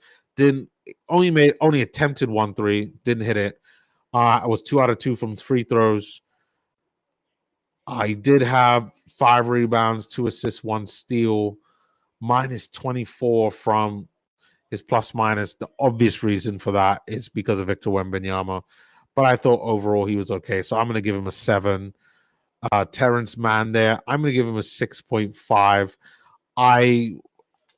Only attempted 1 3, didn't hit it. I was 2 out of 2 from free throws. He did have 5 rebounds, 2 assists, 1 steal, minus 24 from his plus minus. The obvious reason for that is because of Victor Wembanyama. But I thought overall he was okay. So I'm going to give him a 7. Terrence Mann there, I'm going to give him a 6.5.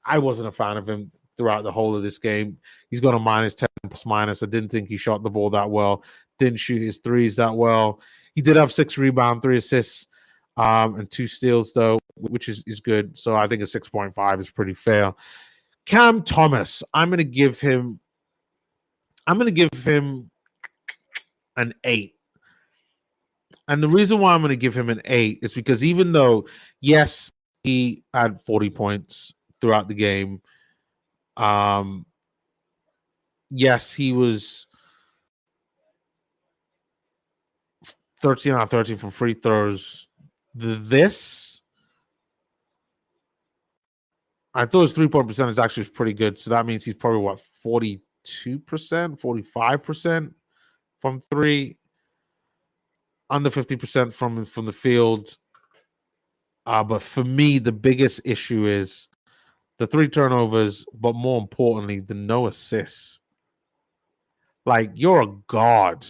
I wasn't a fan of him throughout the whole of this game. He's got a minus 10 plus minus. I didn't think he shot the ball that well. Didn't shoot his threes that well. He did have 6 rebounds, 3 assists, and 2 steals though, which is good. So I think a 6.5 is pretty fair. Cam Thomas, I'm going to give him an 8. And the reason why I'm going to give him an 8 is because even though, yes, he had 40 points throughout the game, yes, he was 13 out of 13 from free throws. I thought his 3-point percentage actually was pretty good. So that means he's probably, what, 42%, 45% from 3, under 50% from the field. But for me, the biggest issue is the 3 turnovers, but more importantly, the no assists. Like, you're a guard,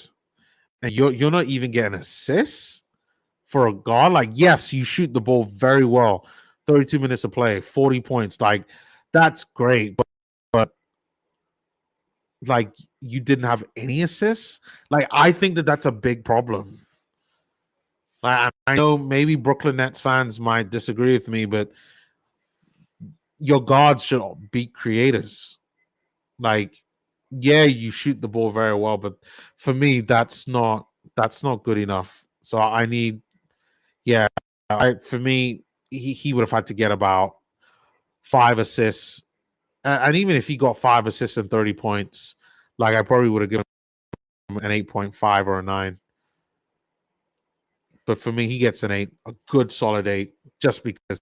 and you're not even getting assists for a guard. Like, yes, you shoot the ball very well. 32 minutes of play, 40 points. Like, that's great, but like, you didn't have any assists. Like, I think that's a big problem. Like, I know maybe Brooklyn Nets fans might disagree with me, but your guards should be creators. Like, yeah, you shoot the ball very well, but for me, that's not good enough. So I need, for me, he would have had to get about 5 assists, and even if he got 5 assists and 30 points, like, I probably would have given him an 8.5 or a 9. But for me, he gets an 8, a good solid 8, just because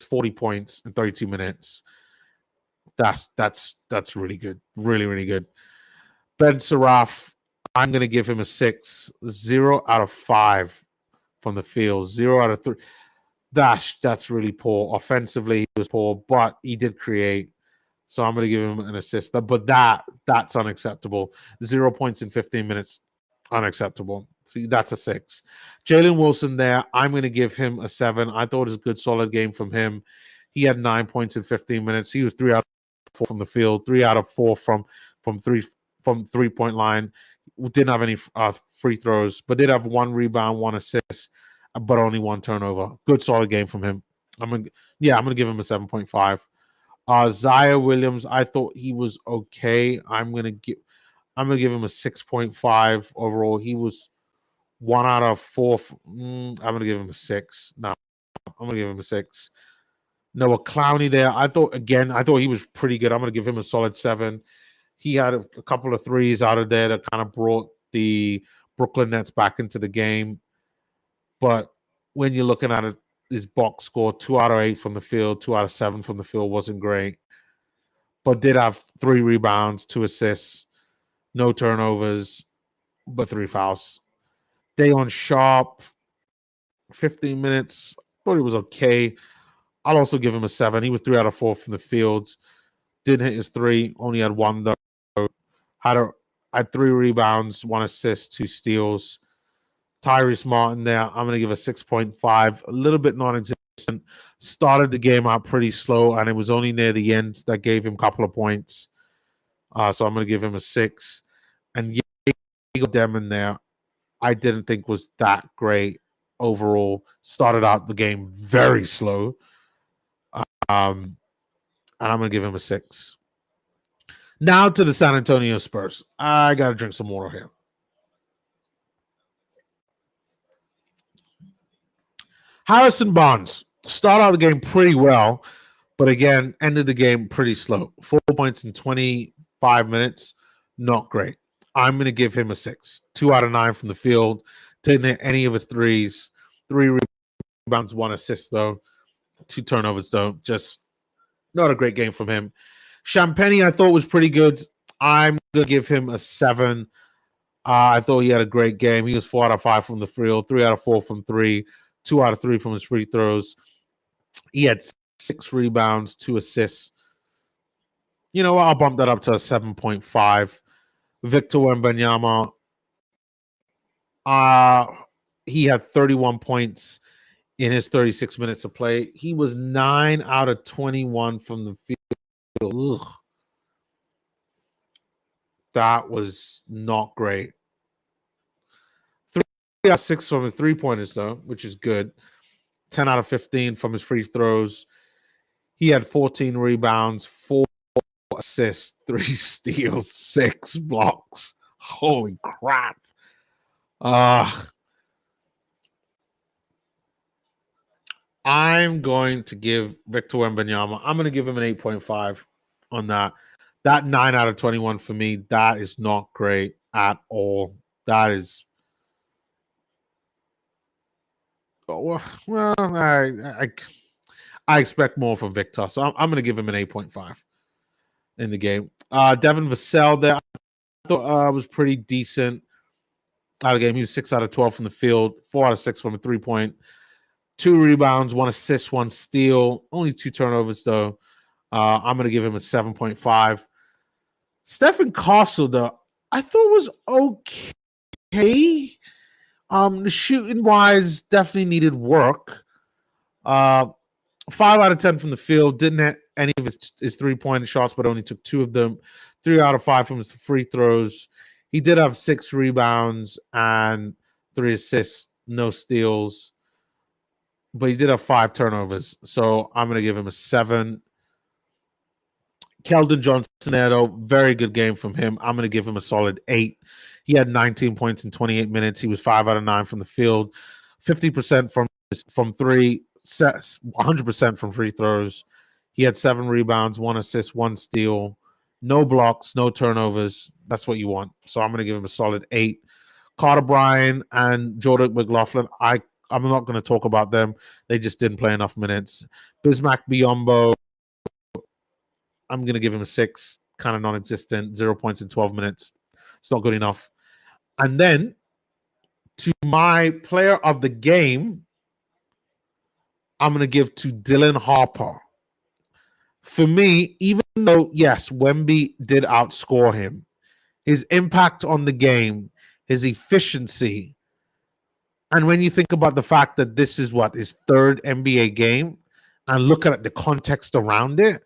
40 points in 32 minutes. That's really good. Really, really good. Ben Saraf, I'm going to give him a 6. 0 out of 5 from the field. 0 out of 3. That's really poor. Offensively, he was poor, but he did create. So I'm going to give him an assist. But that's unacceptable. 0 points in 15 minutes, unacceptable. See, that's a 6. Jalen Wilson there, I'm going to give him a 7. I thought it was a good, solid game from him. He had 9 points in 15 minutes. He was 3 out of 4 from the field, 3 out of 4 from 3-point line. Didn't have any free throws, but did have 1 rebound, 1 assist, but only 1 turnover. Good, solid game from him. I'm gonna give him a 7.5. Zaya Williams, I thought he was okay. I'm gonna give him a 6.5 overall. He was 1 out of 4. I'm gonna give him a 6. No, I'm gonna give him a 6. Noah Clowney there. I thought he was pretty good. I'm gonna give him a solid 7. He had a couple of threes out of there that kind of brought the Brooklyn Nets back into the game. But when you're looking at it, his box score, 2 out of 8 from the field, 2 out of 7 from the field, wasn't great. But did have 3 rebounds, 2 assists, no turnovers, but 3 fouls. Dayon Sharp, 15 minutes. Thought he was okay. I'll also give him a 7. He was 3 out of 4 from the field. Didn't hit his 3. Only had 1 though. Had 3 rebounds, 1 assist, 2 steals. Tyrese Martin there, I'm going to give a 6.5. A little bit non-existent. Started the game out pretty slow, and it was only near the end that gave him a couple of points. So I'm going to give him a 6. And Demon there, I didn't think was that great overall. Started out the game very slow. And I'm going to give him a 6. Now to the San Antonio Spurs. I got to drink some water here. Harrison Barnes started out the game pretty well, but again, ended the game pretty slow. 4 points in 25 minutes. Not great. I'm going to give him a 6. 2 out of 9 from the field. Didn't hit any of his threes. 3 rebounds, 1 assist, though. 2 turnovers, though. Just not a great game from him. Champagny, I thought, was pretty good. I'm going to give him a 7. I thought he had a great game. He was 4 out of 5 from the field, 3 out of 4 from 3, 2 out of 3 from his free throws. He had 6 rebounds, 2 assists. You know what? I'll bump that up to a 7.5. Victor Wembanyama, he had 31 points in his 36 minutes of play. He was 9 out of 21 from the field. Ugh. That was not great. 3 out of 6 from his 3-pointers, though, which is good. 10 out of 15 from his free throws. He had 14 rebounds, 4 assists, 3 steals, 6 blocks. Holy crap. I'm going to give Victor Wembanyama, I'm going to give him an 8.5 on that. That 9 out of 21 for me, that is not great at all. That is... Well, I expect more from Victor, so I'm going to give him an 8.5 in the game. Devin Vassell there, I thought was pretty decent out of the game. He was 6 out of 12 from the field, 4 out of 6 from a 3-point, 2 rebounds, 1 assist, 1 steal, only 2 turnovers though. I'm going to give him a 7.5. Stephen Castle though, I thought was okay. The shooting wise definitely needed work. 5 out of 10 from the field. Didn't hit any of his 3-point shots, but only took 2 of them. 3 out of 5 from his free throws. He did have 6 rebounds and 3 assists, no steals. But he did have 5 turnovers. So I'm going to give him a 7. Keldon Johnson there, though, very good game from him. I'm going to give him a solid 8. He had 19 points in 28 minutes. He was 5 out of 9 from the field, 50% from 3, 100% from free throws. He had 7 rebounds, 1 assist, 1 steal, no blocks, no turnovers. That's what you want. So I'm going to give him a solid 8. Carter Bryan and Jordan McLaughlin, I'm not going to talk about them. They just didn't play enough minutes. Bismack Biyombo, I'm going to give him a 6, kind of non-existent, 0 points in 12 minutes. It's not good enough. And then to my player of the game, I'm going to give to Dylan Harper. For me, even though, yes, Wemby did outscore him, his impact on the game, his efficiency, and when you think about the fact that this is what his third NBA game, and look at the context around it,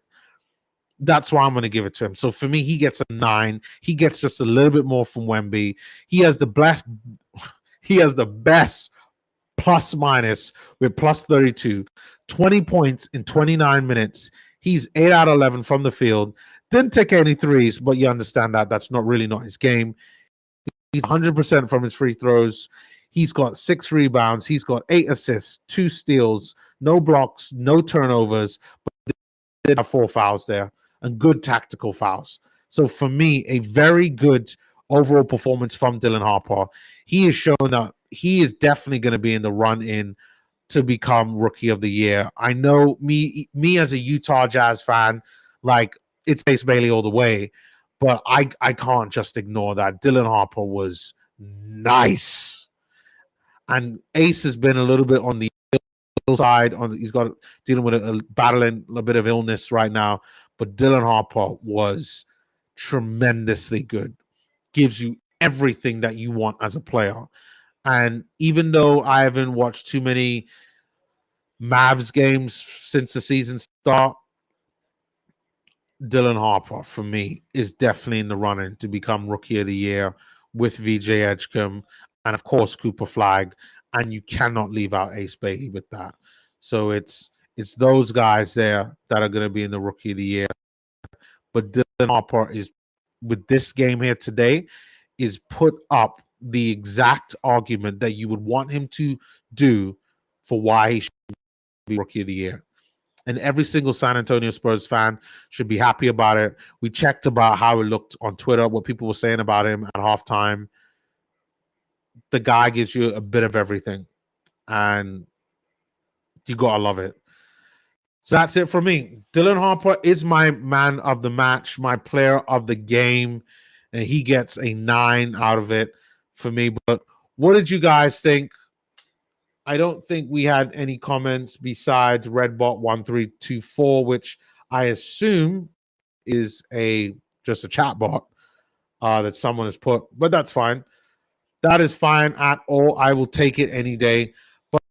that's why I'm going to give it to him. So for me, he gets a 9. He gets just a little bit more from Wemby. He has the best plus minus with plus 32, 20 points in 29 minutes. He's 8 out of 11 from the field. Didn't take any threes, but you understand that that's not his game. He's 100% from his free throws. He's got 6 rebounds. He's got 8 assists, 2 steals, no blocks, no turnovers, but they did have 4 fouls there and good tactical fouls. So for me, a very good overall performance from Dylan Harper. He has shown that he is definitely going to be in the run in to become Rookie of the Year. I know me as a Utah Jazz fan, like it's Ace Bailey all the way, but I can't just ignore that. Dylan Harper was nice, and Ace has been a little bit on the side. He's got dealing with battling a bit of illness right now, but Dylan Harper was tremendously good. Gives you everything that you want as a player. And even though I haven't watched too many Mavs games since the season start, Dylan Harper, for me, is definitely in the running to become Rookie of the Year with VJ Edgecombe and, of course, Cooper Flag. And you cannot leave out Ace Bailey with that. So it's those guys there that are going to be in the Rookie of the Year. But Dylan Harper is, with this game here today, is put up the exact argument that you would want him to do for why he should be Rookie of the Year. And every single San Antonio Spurs fan should be happy about it. We checked about how it looked on Twitter, what people were saying about him at halftime. The guy gives you a bit of everything, and you gotta love it. So that's it for me. Dylan Harper is my man of the match, my player of the game, and he gets a 9 out of it for me. But what did you guys think? I don't think we had any comments besides Redbot1324, which I assume is just a chat bot that someone has put, but that's fine. That is fine at all. I will take it any day. But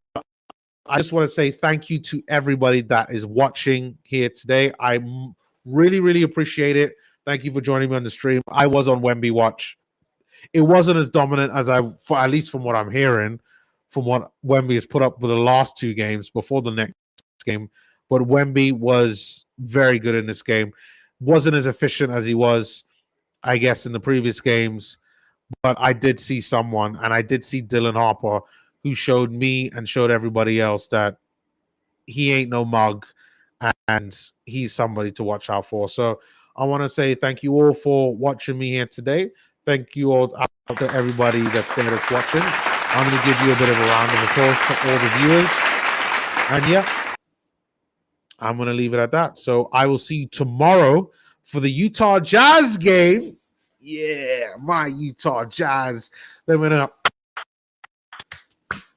I just want to say thank you to everybody that is watching here today. I really, really appreciate it. Thank you for joining me on the stream. I was on Wemby Watch. It wasn't as dominant as at least from what I'm hearing, from what Wemby has put up with the last 2 games before the next game. But Wemby was very good in this game. Wasn't as efficient as he was, I guess, in the previous games. But I did see someone, and I did see Dylan Harper, who showed me and showed everybody else that he ain't no mug, and he's somebody to watch out for. So I want to say thank you all for watching me here today. Thank you all to everybody that's there that's watching. I'm going to give you a bit of a round of applause for all the viewers. And yeah, I'm going to leave it at that. So I will see you tomorrow for the Utah Jazz game. Yeah, my Utah Jazz. They're going to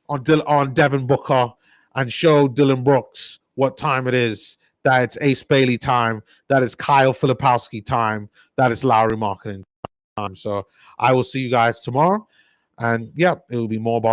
on Devin Booker and show Dylan Brooks what time it is. That it's Ace Bailey time. That it's Kyle Filipowski time. That it's Lowry Marketing time. So I will see you guys tomorrow. And yeah, it will be more about